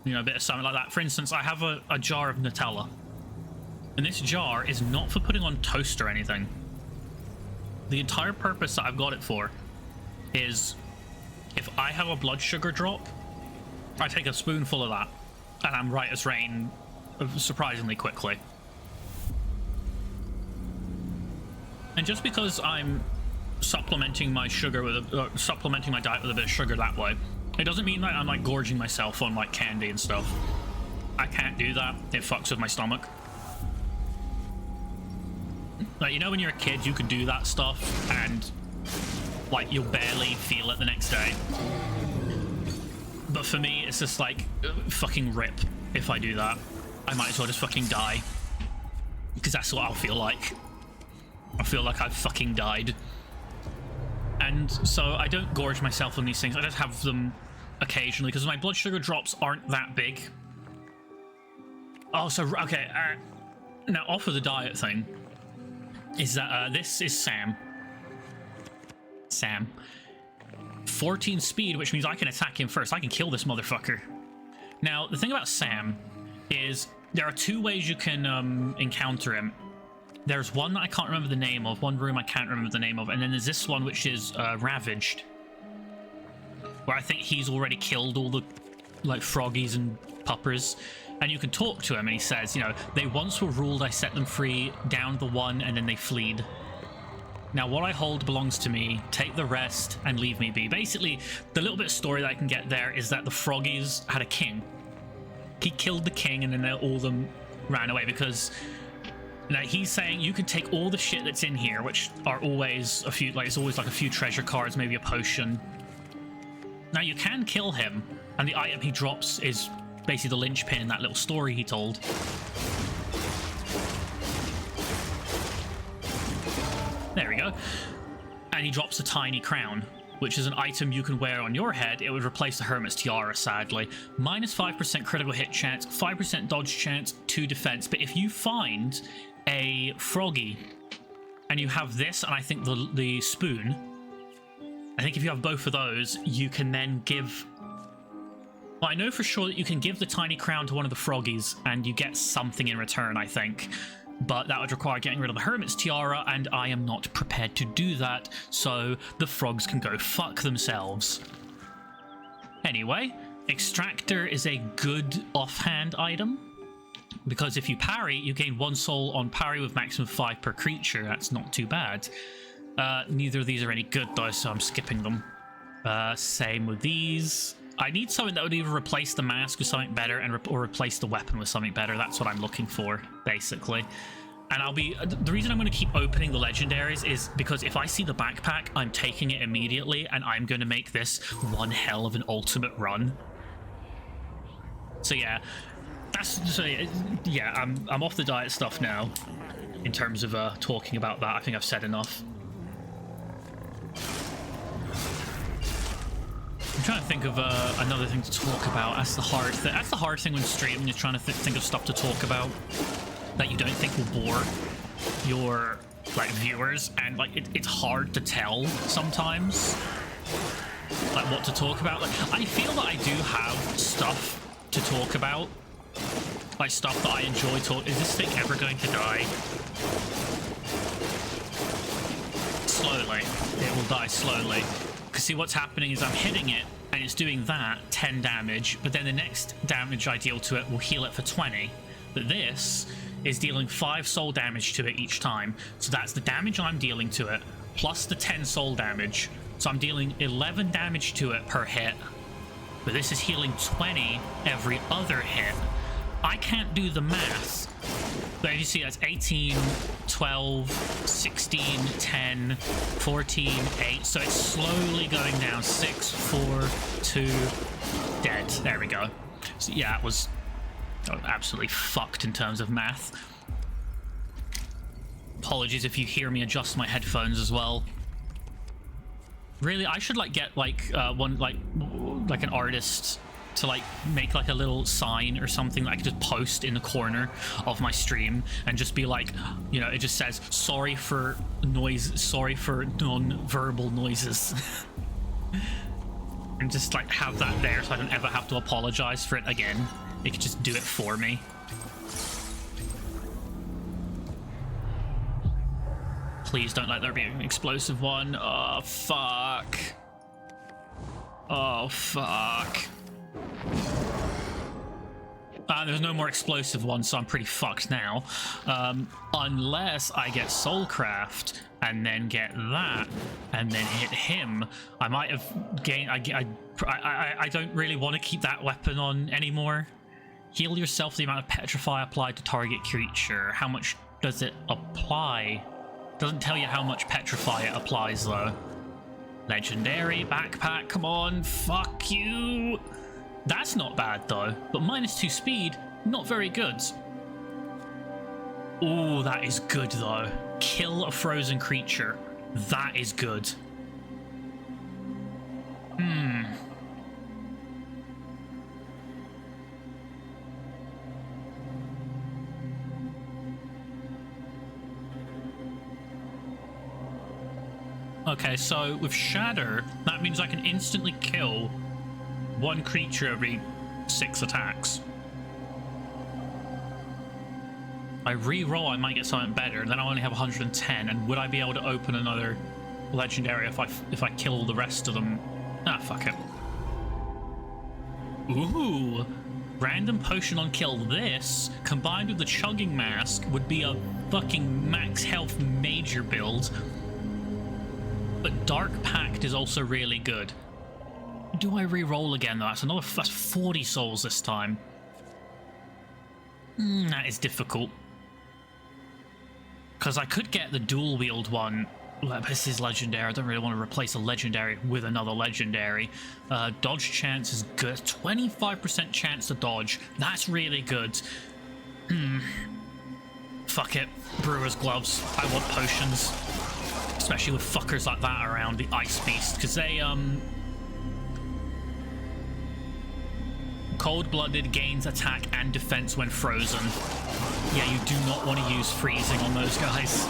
a bit of something like that. For instance, I have a jar of Nutella. And this jar is not for putting on toast or anything. The entire purpose that I've got it for is if I have a blood sugar drop, I take a spoonful of that, and I'm right as rain surprisingly quickly. And just because I'm supplementing my sugar with supplementing my diet with a bit of sugar that way, it doesn't mean that I'm like gorging myself on like candy and stuff. I can't do that. It fucks with my stomach. Like, when you're a kid, you could do that stuff, and like you'll barely feel it the next day. But for me, it's just like fucking rip. If I do that, I might as well just fucking die, because that's what I'll feel like. I feel like I've fucking died. And so I don't gorge myself on these things. I just have them occasionally, because my blood sugar drops aren't that big. Oh, so okay. Now, off of the diet thing, is that this is Sam. 14 speed, which means I can attack him first. I can kill this motherfucker. Now, the thing about Sam is there are two ways you can encounter him. There's one that I can't remember the name of, one room I can't remember the name of, and then there's this one which is Ravaged, where I think he's already killed all the like froggies and puppers. And you can talk to him, and he says, they once were ruled, I set them free, down the one, and then they fleed. Now, what I hold belongs to me, take the rest, and leave me be. Basically, the little bit of story that I can get there is that the froggies had a king. He killed the king, and then all of them ran away, because he's saying you can take all the shit that's in here, which are always a few, it's always like a few treasure cards, maybe a potion. Now, you can kill him, and the item he drops is basically the linchpin in that little story he told. There we go. And he drops a tiny crown, which is an item you can wear on your head. It would replace the Hermit's Tiara, sadly. Minus 5% critical hit chance, 5% dodge chance, 2 defense. But if you find a froggy, and you have this, and I think the spoon, I think if you have both of those, you can then give... Well, I know for sure that you can give the tiny crown to one of the froggies, and you get something in return, I think. But that would require getting rid of the Hermit's Tiara, and I am not prepared to do that, so the frogs can go fuck themselves. Anyway, Extractor is a good offhand item, because if you parry, you gain 1 soul on parry with maximum 5 per creature. That's not too bad. Neither of these are any good, though, so I'm skipping them. Same with these. I need something that would either replace the mask with something better or replace the weapon with something better. That's what I'm looking for, basically. And I'll be... The reason I'm going to keep opening the legendaries is because if I see the backpack, I'm taking it immediately, and I'm going to make this one hell of an ultimate run. So yeah, yeah, I'm off the diet stuff now in terms of talking about that. I think I've said enough. I'm trying to think of another thing to talk about. That's the hard thing. That's the hard thing when streaming, is trying to think of stuff to talk about that you don't think will bore your like viewers, and like it's hard to tell sometimes like what to talk about. Like I feel that I do have stuff to talk about, like stuff that I enjoy talking. Is this thing ever going to die? Slowly. It will die slowly. Because see, what's happening is I'm hitting it and it's doing that 10 damage, but then the next damage I deal to it will heal it for 20. But this is dealing 5 soul damage to it each time. So that's the damage I'm dealing to it plus the 10 soul damage. So I'm dealing 11 damage to it per hit. But this is healing 20 every other hit. I can't do the math. But as you see, that's 18, 12, 16, 10, 14, 8. So it's slowly going down. 6, 4, 2, dead. There we go. So yeah, it was absolutely fucked in terms of math. Apologies if you hear me adjust my headphones as well. Really, I should like get like one like an artist to like make like a little sign or something that I could just post in the corner of my stream and just be like, you know, it just says sorry for noise, sorry for non-verbal noises. And just like have that there so I don't ever have to apologize for it again. It could just do it for me. Please don't let there be an explosive one. Oh, fuck. Oh, fuck. There's no more explosive ones, so I'm pretty fucked now. Unless I get Soulcraft and then get that and then hit him. I might have gained... I don't really want to keep that weapon on anymore. Heal yourself the amount of Petrify applied to target creature. How much does it apply? Doesn't tell you how much Petrify it applies, though. Legendary backpack, come on, fuck you. That's not bad, though. But -2 speed, not very good. Oh, that is good, though. Kill a frozen creature. That is good. Okay, so with Shatter, that means I can instantly kill one creature every 6 attacks. I re-roll, I might get something better, then I only have 110, and would I be able to open another legendary if I kill the rest of them? Ah, fuck it. Ooh, random potion on kill. This, combined with the chugging mask, would be a fucking max health major build. But Dark Pact is also really good. Do I re-roll again, though? That's 40 souls this time. That is difficult. Because I could get the dual wield one. This is legendary. I don't really want to replace a legendary with another legendary. Dodge chance is good. 25% chance to dodge. That's really good. Fuck it. Brewer's gloves. I want potions. Especially with fuckers like that around, the Ice Beast, because they, Cold-blooded gains attack and defense when frozen. Yeah, you do not want to use freezing on those guys.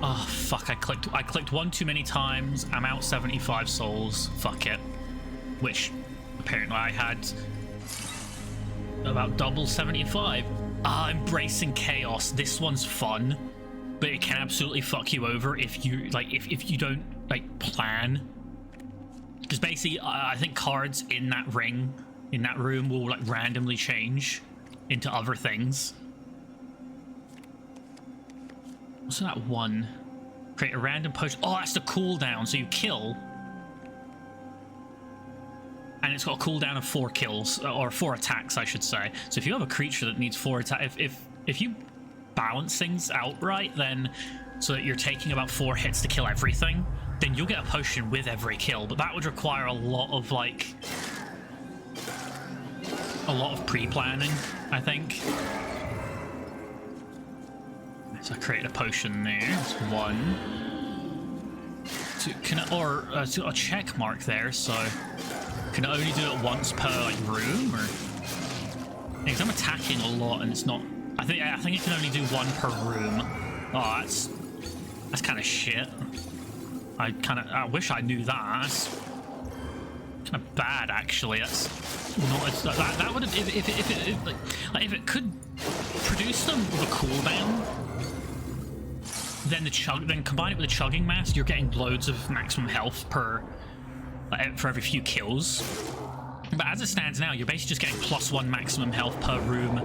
Oh, fuck, I clicked one too many times. I'm out 75 souls. Fuck it. Which, apparently I had about double 75. Embracing Chaos. This one's fun. But it can absolutely fuck you over if you if you don't like plan. Because basically, I think cards in that ring, in that room, will like randomly change into other things. What's that one? Create a random potion. Oh, that's the cooldown. So you kill, and it's got a cooldown of 4 kills or 4 attacks, I should say. So if you have a creature that needs 4 attacks, if you balance things out right, then so that you're taking about 4 hits to kill everything, then you'll get a potion with every kill. But that would require a lot of like pre-planning, I think. So I created a potion there. That's 1. So can I, or so a check mark there. So can I only do it once per like room, or? Because I'm attacking a lot and it's not. I think it can only do 1 per room. Oh, that's kind of shit. I wish I knew that. That's kind of bad, actually. That's not that would have if it could produce them with a cooldown. Then combine it with a chugging mask, you're getting loads of maximum health per for every few kills. But as it stands now, you're basically just getting +1 maximum health per room,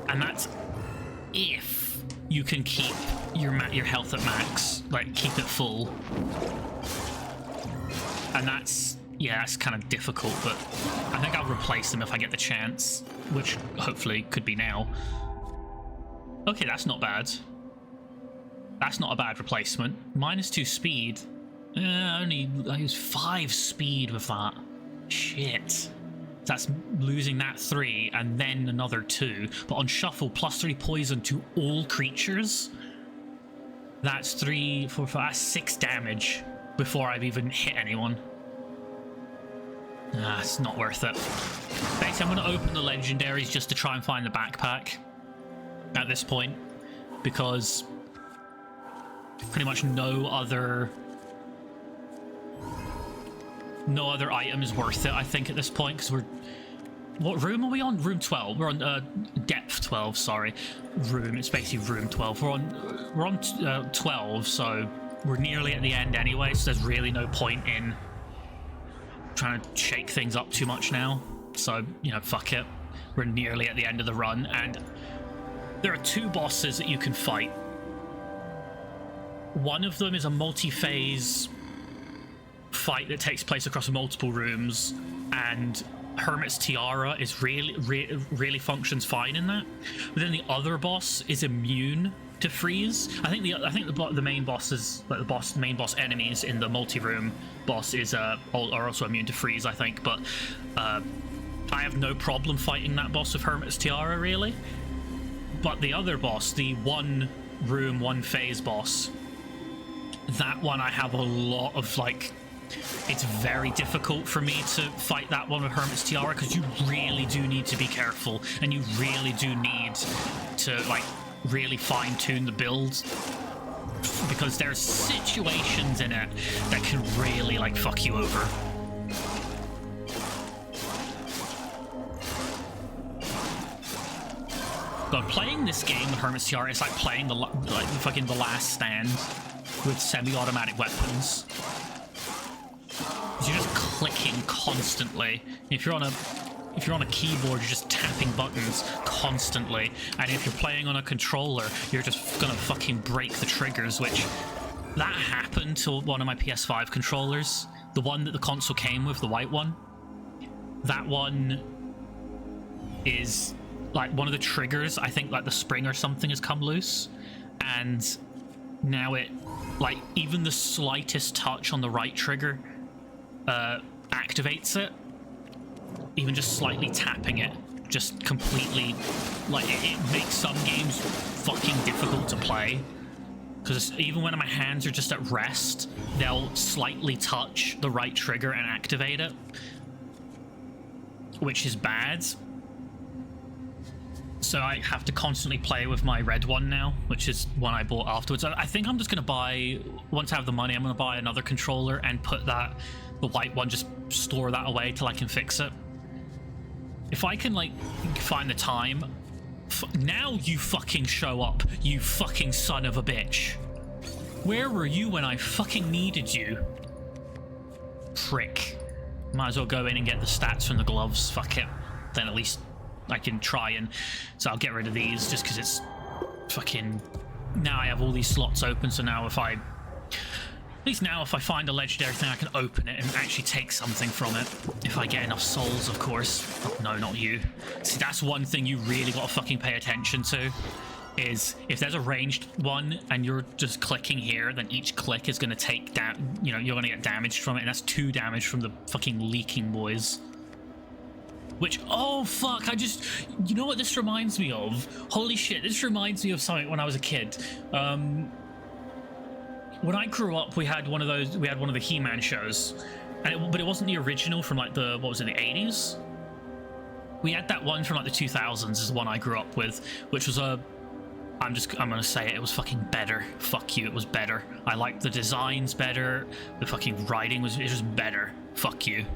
and that's if you can keep your health at max, like keep it full. And that's kind of difficult, but I think I'll replace them if I get the chance, which hopefully could be now. Okay, that's not bad. That's not a bad replacement. -2 speed. Only I use 5 speed with that. Shit. That's losing that 3 and then another 2. But on shuffle, +3 poison to all creatures. That's 3, 4, 5, that's 6 damage before I've even hit anyone. It's not worth it. Basically, I'm going to open the legendaries just to try and find the backpack at this point, because pretty much no other item is worth it, I think, at this point, because what room are we on? Room 12. We're on depth 12, sorry. Room, it's basically room 12. We're on 12, so we're nearly at the end anyway, so there's really no point in trying to shake things up too much now. So, fuck it. We're nearly at the end of the run, and there are 2 bosses that you can fight. One of them is a multi-phase fight that takes place across multiple rooms, and Hermit's Tiara is really functions fine in that. But then the other boss is immune to freeze. I think the main bosses, like the main boss enemies in the multi-room boss are also immune to freeze, I think. But I have no problem fighting that boss with Hermit's Tiara, really. But the other boss, the 1 room, 1 phase boss, that one I have a lot of it's very difficult for me to fight that one with Hermit's Tiara, because you really do need to be careful, and you really do need to really fine-tune the build, because there's situations in it that can really fuck you over. God, playing this game with Hermit's Tiara is like playing the Last Stand with semi-automatic weapons. You're just clicking constantly. If you're on a keyboard, you're just tapping buttons constantly, and if you're playing on a controller, you're just gonna fucking break the triggers, which that happened to one of my PS5 controllers, the one that the console came with, the white one. That one is one of the triggers, I think the spring or something has come loose, and now it even the slightest touch on the right trigger activates it. Even just slightly tapping it just completely it makes some games fucking difficult to play, because even when my hands are just at rest, they'll slightly touch the right trigger and activate it, which is bad. So I have to constantly play with my red one now, which is one I bought afterwards. I think I'm just going to buy, once I have the money, I'm going to buy another controller and put the white one, just store that away till I can fix it. If I can, find the time. Now you fucking show up, you fucking son of a bitch. Where were you when I fucking needed you? Prick. Might as well go in and get the stats from the gloves, fuck it. Then at least I can try and... So I'll get rid of these just because it's fucking... Now I have all these slots open, so now if I... At least now if I find a legendary thing, I can open it and actually take something from it. If I get enough souls, of course. Oh, no, not you. See, that's one thing you really gotta fucking pay attention to. is if there's a ranged one and you're just clicking here, then each click is going to take down, you know, you're going to get damaged from it, and that's 2 damage from the fucking leaking boys. Which, oh fuck, you know what this reminds me of? Holy shit, this reminds me of something when I was a kid. When I grew up, we had one of the He-Man shows, but it wasn't the original from like the 80s? We had that one from like the 2000s is the one I grew up with, which was I'm gonna say it was fucking better. Fuck you, it was better. I liked the designs better, the fucking writing was just better. Fuck you.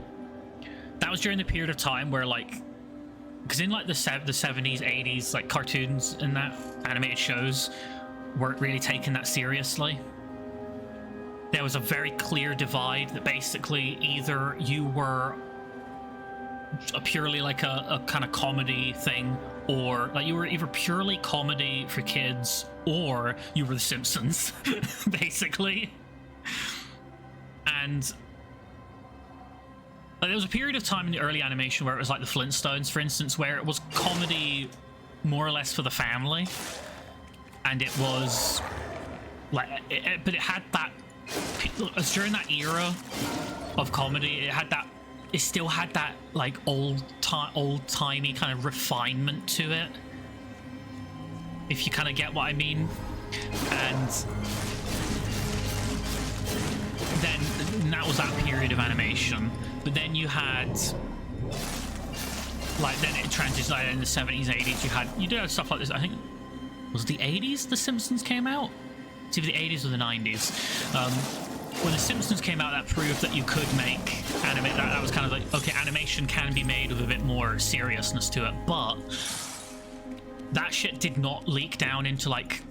That was during the period of time where, like, because in like the 70s, 80s, like cartoons and that animated shows weren't really taking that seriously. There was a very clear divide that basically either you were a purely like a kind of comedy thing, or like you were either purely comedy for kids or you were The Simpsons, basically. And like, there was a period of time in the early animation where it was like the Flintstones, for instance, where it was comedy more or less for the family, and it was like, but it had that, during that era of comedy, it still had that like old-timey kind of refinement to it, if you kind of get what I mean. And then that was that period of animation. But then you had, like, then it transitioned, like, in the 70s, 80s, you did have stuff like this. I think, was it the 80s The Simpsons came out? It's either the 80s or the 90s. When The Simpsons came out, that proved that you could make animate. That was kind of like, okay, animation can be made with a bit more seriousness to it, but that shit did not leak down into, like,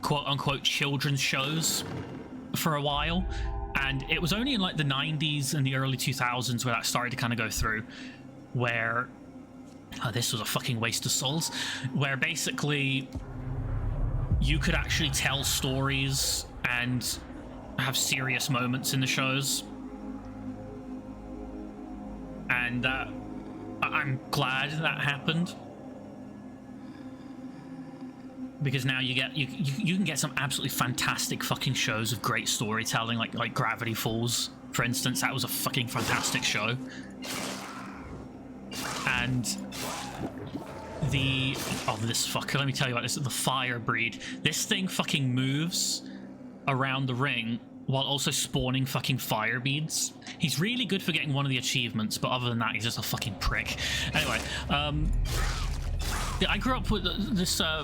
quote-unquote children's shows for a while. And it was only in like the 90s and the early 2000s where that started to kind of go through, where this was a fucking waste of souls, where basically you could actually tell stories and have serious moments in the shows. And I'm glad that happened, because now you can get some absolutely fantastic fucking shows of great storytelling, like Gravity Falls, for instance. That was a fucking fantastic show. And this fucker, let me tell you about this, the Fire Breed. This thing fucking moves around the ring while also spawning fucking fire beads. He's really good for getting one of the achievements, but other than that, he's just a fucking prick. Anyway, I grew up with this, I'll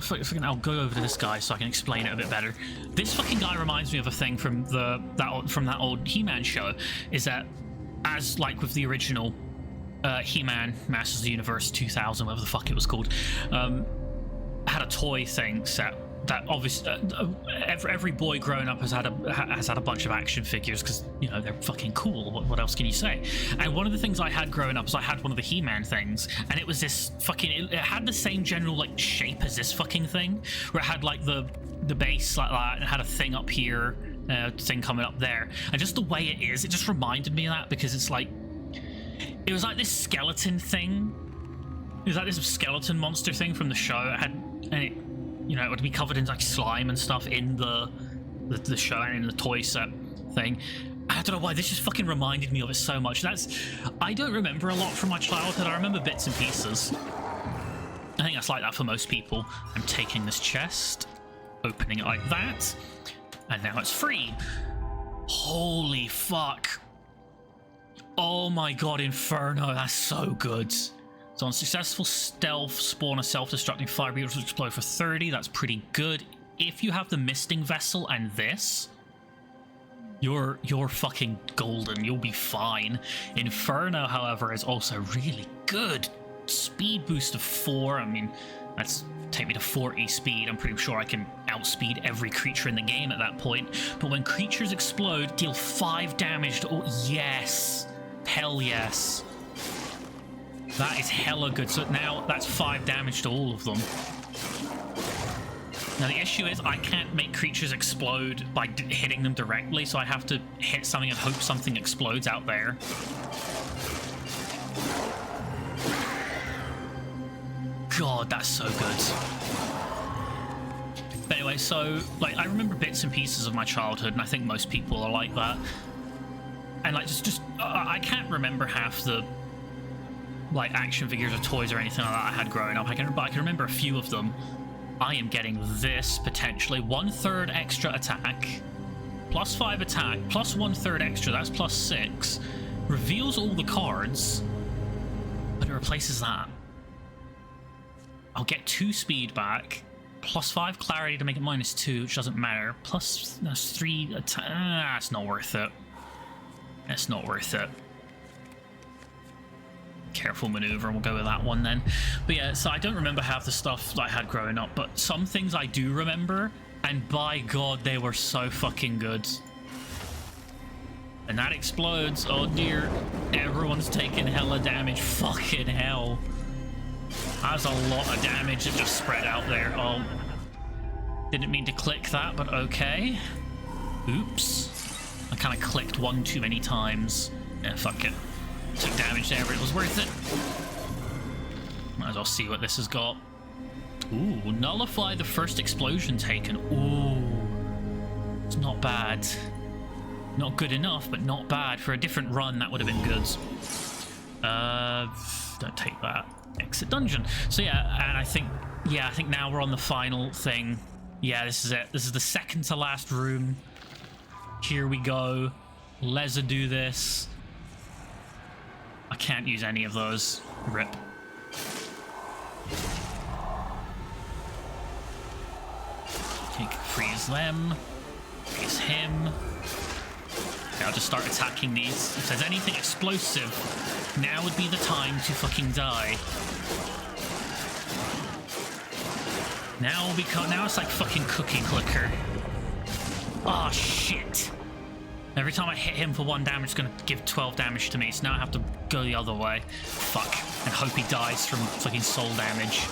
go over to this guy so I can explain it a bit better. This fucking guy reminds me of a thing from that old He-Man show, is that, as like with the original He-Man Masters of the Universe 2000, whatever the fuck it was called, had a toy thing set that obviously every boy growing up has had a bunch of action figures, because, you know, they're fucking cool. What else can you say? And one of the things I had growing up is I had one of the He-Man things, and it was this fucking, it had the same general like shape as this fucking thing, where it had like the base like that, and it had a thing up here, thing coming up there, and just the way it is, it just reminded me of that, because it's like, it was like this skeleton thing. It was like this skeleton monster thing from the show. It had, and it, you know, it would be covered in like slime and stuff in the show and in the toy set thing. I don't know why, this just fucking reminded me of it so much. I don't remember a lot from my childhood. I remember bits and pieces. I think that's like that for most people. I'm taking this chest, opening it like that, and now it's free. Holy fuck. Oh my god, Inferno, that's so good. So on successful stealth, spawn a self-destructing fire bead to explode for 30. That's pretty good. If you have the Misting Vessel and this, you're fucking golden. You'll be fine. Inferno, however, is also really good. Speed boost of 4. I mean, that's take me to 40 speed. I'm pretty sure I can outspeed every creature in the game at that point. But when creatures explode, deal 5 damage to all. Yes. Hell yes. That is hella good. So now that's 5 damage to all of them. Now the issue is I can't make creatures explode by hitting them directly, so I have to hit something and hope something explodes out there. God, that's so good. But anyway, so, like, I remember bits and pieces of my childhood, and I think most people are like that. And, like, I can't remember half the, like, action figures or toys or anything like that I had growing up. I can remember a few of them. I am getting this, potentially. 1/3 extra attack, +5 attack, plus 1/3 extra, that's +6. Reveals all the cards, but it replaces that. I'll get 2 speed back, +5 clarity to make it -2, which doesn't matter. Plus, that's 3 attack. It's not worth it. It's not worth it. Careful maneuver, and we'll go with that one then. But yeah, so I don't remember half the stuff that I had growing up, but some things I do remember, and by God, they were so fucking good. And that explodes. Oh dear. Everyone's taking hella damage. Fucking hell. That's a lot of damage that just spread out there. Oh. Didn't mean to click that, but okay. Oops. I kind of clicked one too many times. Yeah, fuck it. Took damage there, but it was worth it. Might as well see what this has got. Ooh, nullify the first explosion taken. Ooh. It's not bad. Not good enough, but not bad. For a different run, that would have been good. Don't take that. Exit dungeon. So yeah, and I think now we're on the final thing. Yeah, this is it. This is the second to last room. Here we go. Let's do this. I can't use any of those. Rip. Freeze them. Freeze him. Okay, I'll just start attacking these. If there's anything explosive, now would be the time to fucking die. Now it's like fucking cookie clicker. Oh shit. Every time I hit him for 1 damage, it's gonna give 12 damage to me, so now I have to go the other way. Fuck. And hope he dies from fucking soul damage.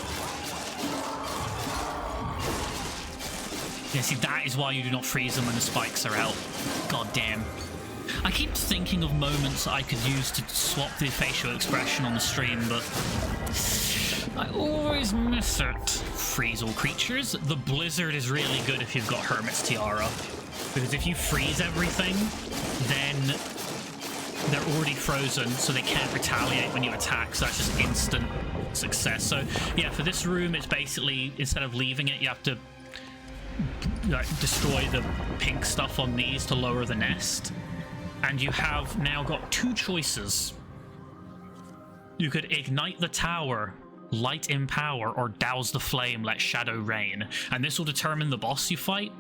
Yeah, see, that is why you do not freeze them when the spikes are out. God damn. I keep thinking of moments I could use to swap the facial expression on the stream, but I always miss it. Freeze all creatures. The blizzard is really good if you've got Hermit's Tiara, because if you freeze everything, then they're already frozen, so they can't retaliate when you attack, so that's just instant success. So yeah, for this room, it's basically, instead of leaving it, you have to destroy the pink stuff on these to lower the nest. And you have now got 2 choices. You could ignite the tower, light empower, or douse the flame, let shadow rain. And this will determine the boss you fight.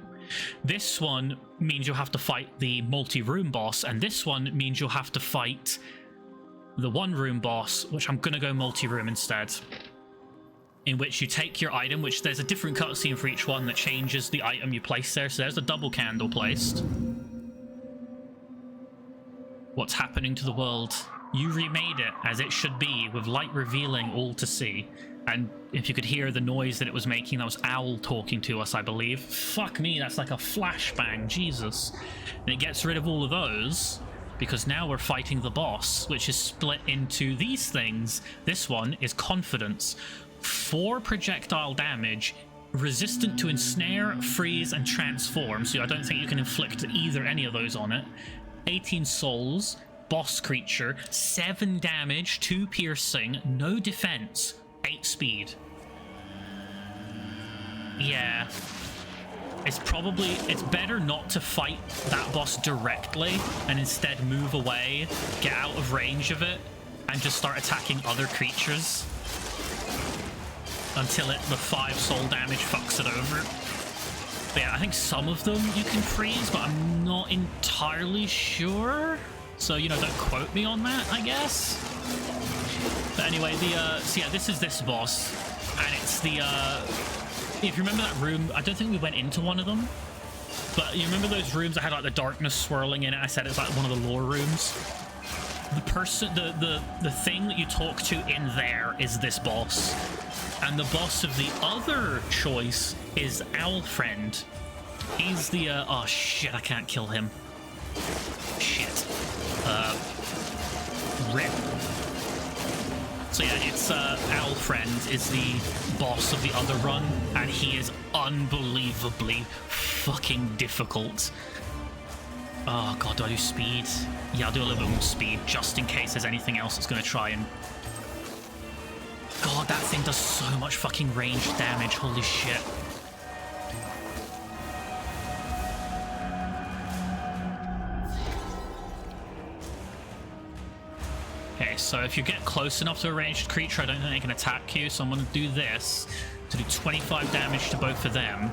This one means you'll have to fight the multi-room boss, and this one means you'll have to fight the 1-room boss, which I'm gonna go multi-room instead. In which you take your item, which there's a different cutscene for each one that changes the item you place there. So there's a double candle placed. What's happening to the world? You remade it as it should be, with light revealing all to see. And if you could hear the noise that it was making, that was Owl talking to us, I believe. Fuck me, that's like a flashbang, Jesus. And it gets rid of all of those, because now we're fighting the boss, which is split into these things. This one is Confidence. 4 projectile damage, resistant to ensnare, freeze, and transform. So I don't think you can inflict any of those on it. 18 souls, boss creature, 7 damage, 2 piercing, no defense, 8 speed. Yeah. It's better not to fight that boss directly and instead move away, get out of range of it, and just start attacking other creatures until the 5 soul damage fucks it over. But yeah, I think some of them you can freeze, but I'm not entirely sure. So, you know, don't quote me on that, I guess. But anyway, so yeah, this is this boss, and it's the, if you remember that room, I don't think we went into one of them, but you remember those rooms that had like the darkness swirling in it? I said it's like one of the lore rooms. The person, the thing that you talk to in there is this boss. And the boss of the other choice is Owlfriend. He's the, oh shit, I can't kill him. Shit. Rip. So yeah, it's Owl Friend is the boss of the other run, and he is unbelievably fucking difficult. Oh god, do I do speed? Yeah, I'll do a little bit more speed, just in case there's anything else that's going to try and... God, that thing does so much fucking ranged damage, holy shit. Okay, so if you get close enough to a ranged creature, I don't think they can attack you, so I'm going to do this to do 25 damage to both of them.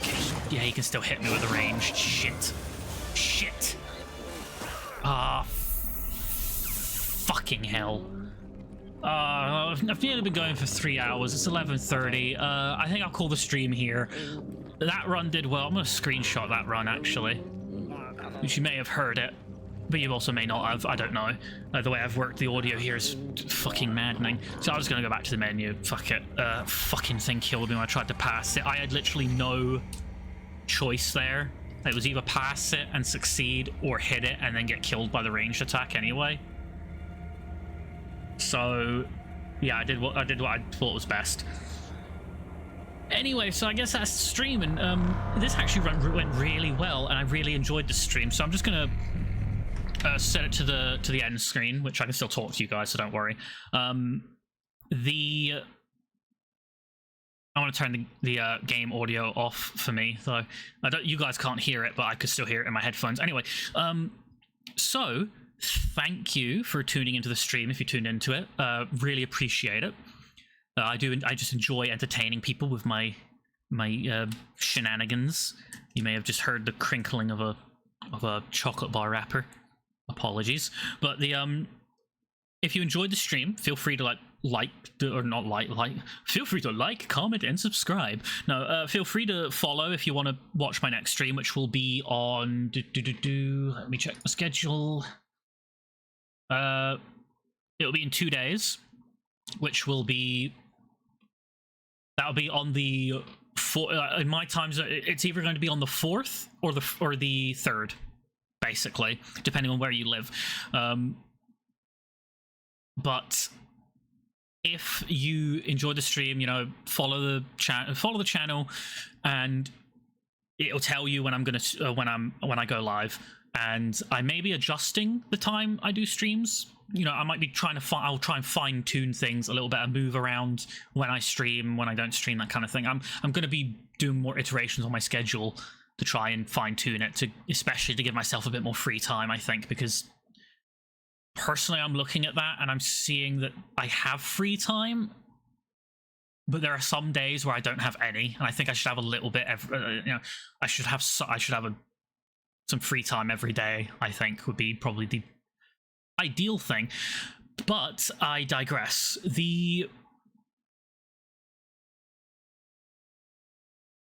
Okay, yeah, he can still hit me with a ranged. Shit. Shit. Ah, fucking hell. I've nearly been going for 3 hours. It's 11:30. I think I'll call the stream here. That run did well. I'm going to screenshot that run, actually. Which you may have heard it, but you also may not have. I don't know. The way I've worked the audio here is fucking maddening. So I was going to go back to the menu. Fuck it. Fucking thing killed me when I tried to pass it. I had literally no choice there. It was either pass it and succeed, or hit it and then get killed by the ranged attack anyway. So, yeah, I did what I thought was best. Anyway, so I guess that's the stream, and this actually went really well, and I really enjoyed the stream. So I'm just gonna set it to the end screen, which I can still talk to you guys, so don't worry. I want to turn the game audio off for me, though. You guys can't hear it, but I could still hear it in my headphones. Anyway, so thank you for tuning into the stream. If you tuned into it, really appreciate it. I just enjoy entertaining people with my shenanigans. You may have just heard the crinkling of a chocolate bar wrapper. Apologies, but if you enjoyed the stream, feel free to feel free to like, comment, and subscribe. No, feel free to follow if you want to watch my next stream, which will be on. Let me check the schedule. It'll be in 2 days, which will be. That'll be on the in my times. It's either going to be on the 4th or the 3rd, basically, depending on where you live. But if you enjoyed the stream, you know, follow the channel, and it'll tell you when I'm gonna when I go live. And I may be adjusting the time I do streams. You know, I might be trying to I'll try and fine tune things a little bit and move around when I stream, when I don't stream, that kind of thing. I'm going to be doing more iterations on my schedule to try and fine tune it, especially to give myself a bit more free time, I think, because personally I'm looking at that and I'm seeing that I have free time, but there are some days where I don't have any, and I think I should have a little bit I should have some free time every day. I think would be probably the ideal thing, but I digress.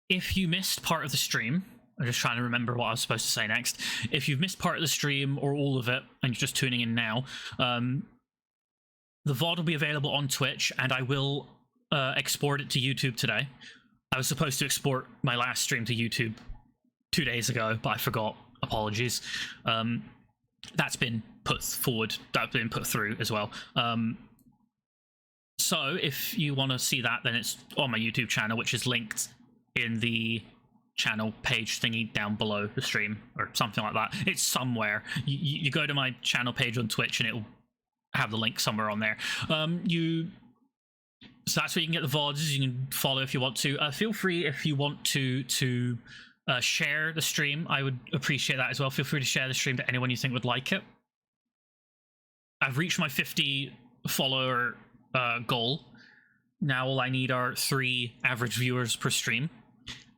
If you missed part of the stream, I'm just trying to remember what I was supposed to say next. If you've missed part of the stream or all of it and you're just tuning in now, the VOD will be available on Twitch, and I will export it to YouTube today. I was supposed to export my last stream to YouTube 2 days ago, but I forgot. Apologies. That's been put forward. That's been put through as well. So if you want to see that, then it's on my YouTube channel, which is linked in the channel page thingy down below the stream, or something like that. It's somewhere. You go to my channel page on Twitch and it'll have the link somewhere on there. So that's where you can get the VODs. You can follow if you want to. Feel free if you want to share the stream. I would appreciate that as well. Feel free to share the stream to anyone you think would like it. I've reached my 50 follower goal. Now all I need are 3 average viewers per stream,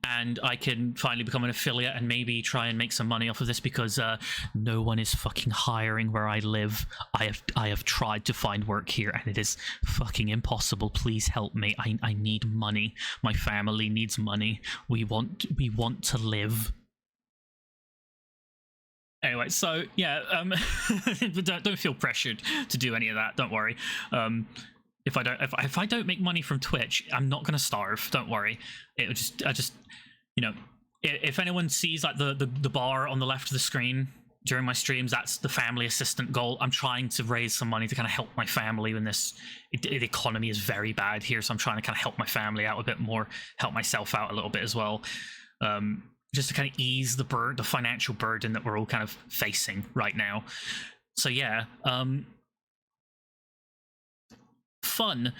and I can finally become an affiliate and maybe try and make some money off of this, because no one is fucking hiring where I live. I have tried to find work here and it is fucking impossible. Please help me. I need money. My family needs money. We want to live. Anyway, so yeah, don't feel pressured to do any of that. Don't worry. If I don't make money from Twitch, I'm not gonna starve. Don't worry. I just, you know, if anyone sees like the bar on the left of the screen, during my streams. That's the family assistant goal. I'm trying to raise some money to kind of help my family when the economy is very bad here, so I'm trying to kind of help my family out a bit more, help myself out a little bit as well, just to kind of ease the financial burden that we're all kind of facing right now. So yeah, fun.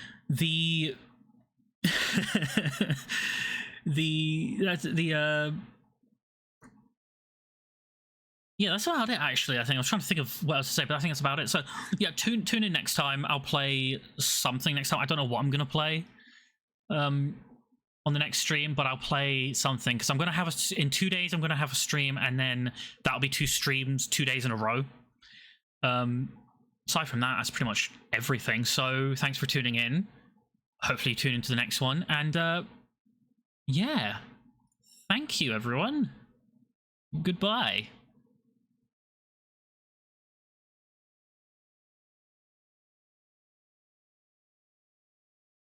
Yeah, that's about it, actually. I think I was trying to think of what else to say, but I think that's about it. So yeah, tune in next time. I'll play something next time. I don't know what I'm gonna play on the next stream, but I'll play something, because I'm gonna have in 2 days I'm gonna have a stream, and then that'll be 2 streams 2 days in a row. Aside from that, that's pretty much everything. So thanks for tuning in. Hopefully tune into the next one, and yeah, thank you everyone. Goodbye.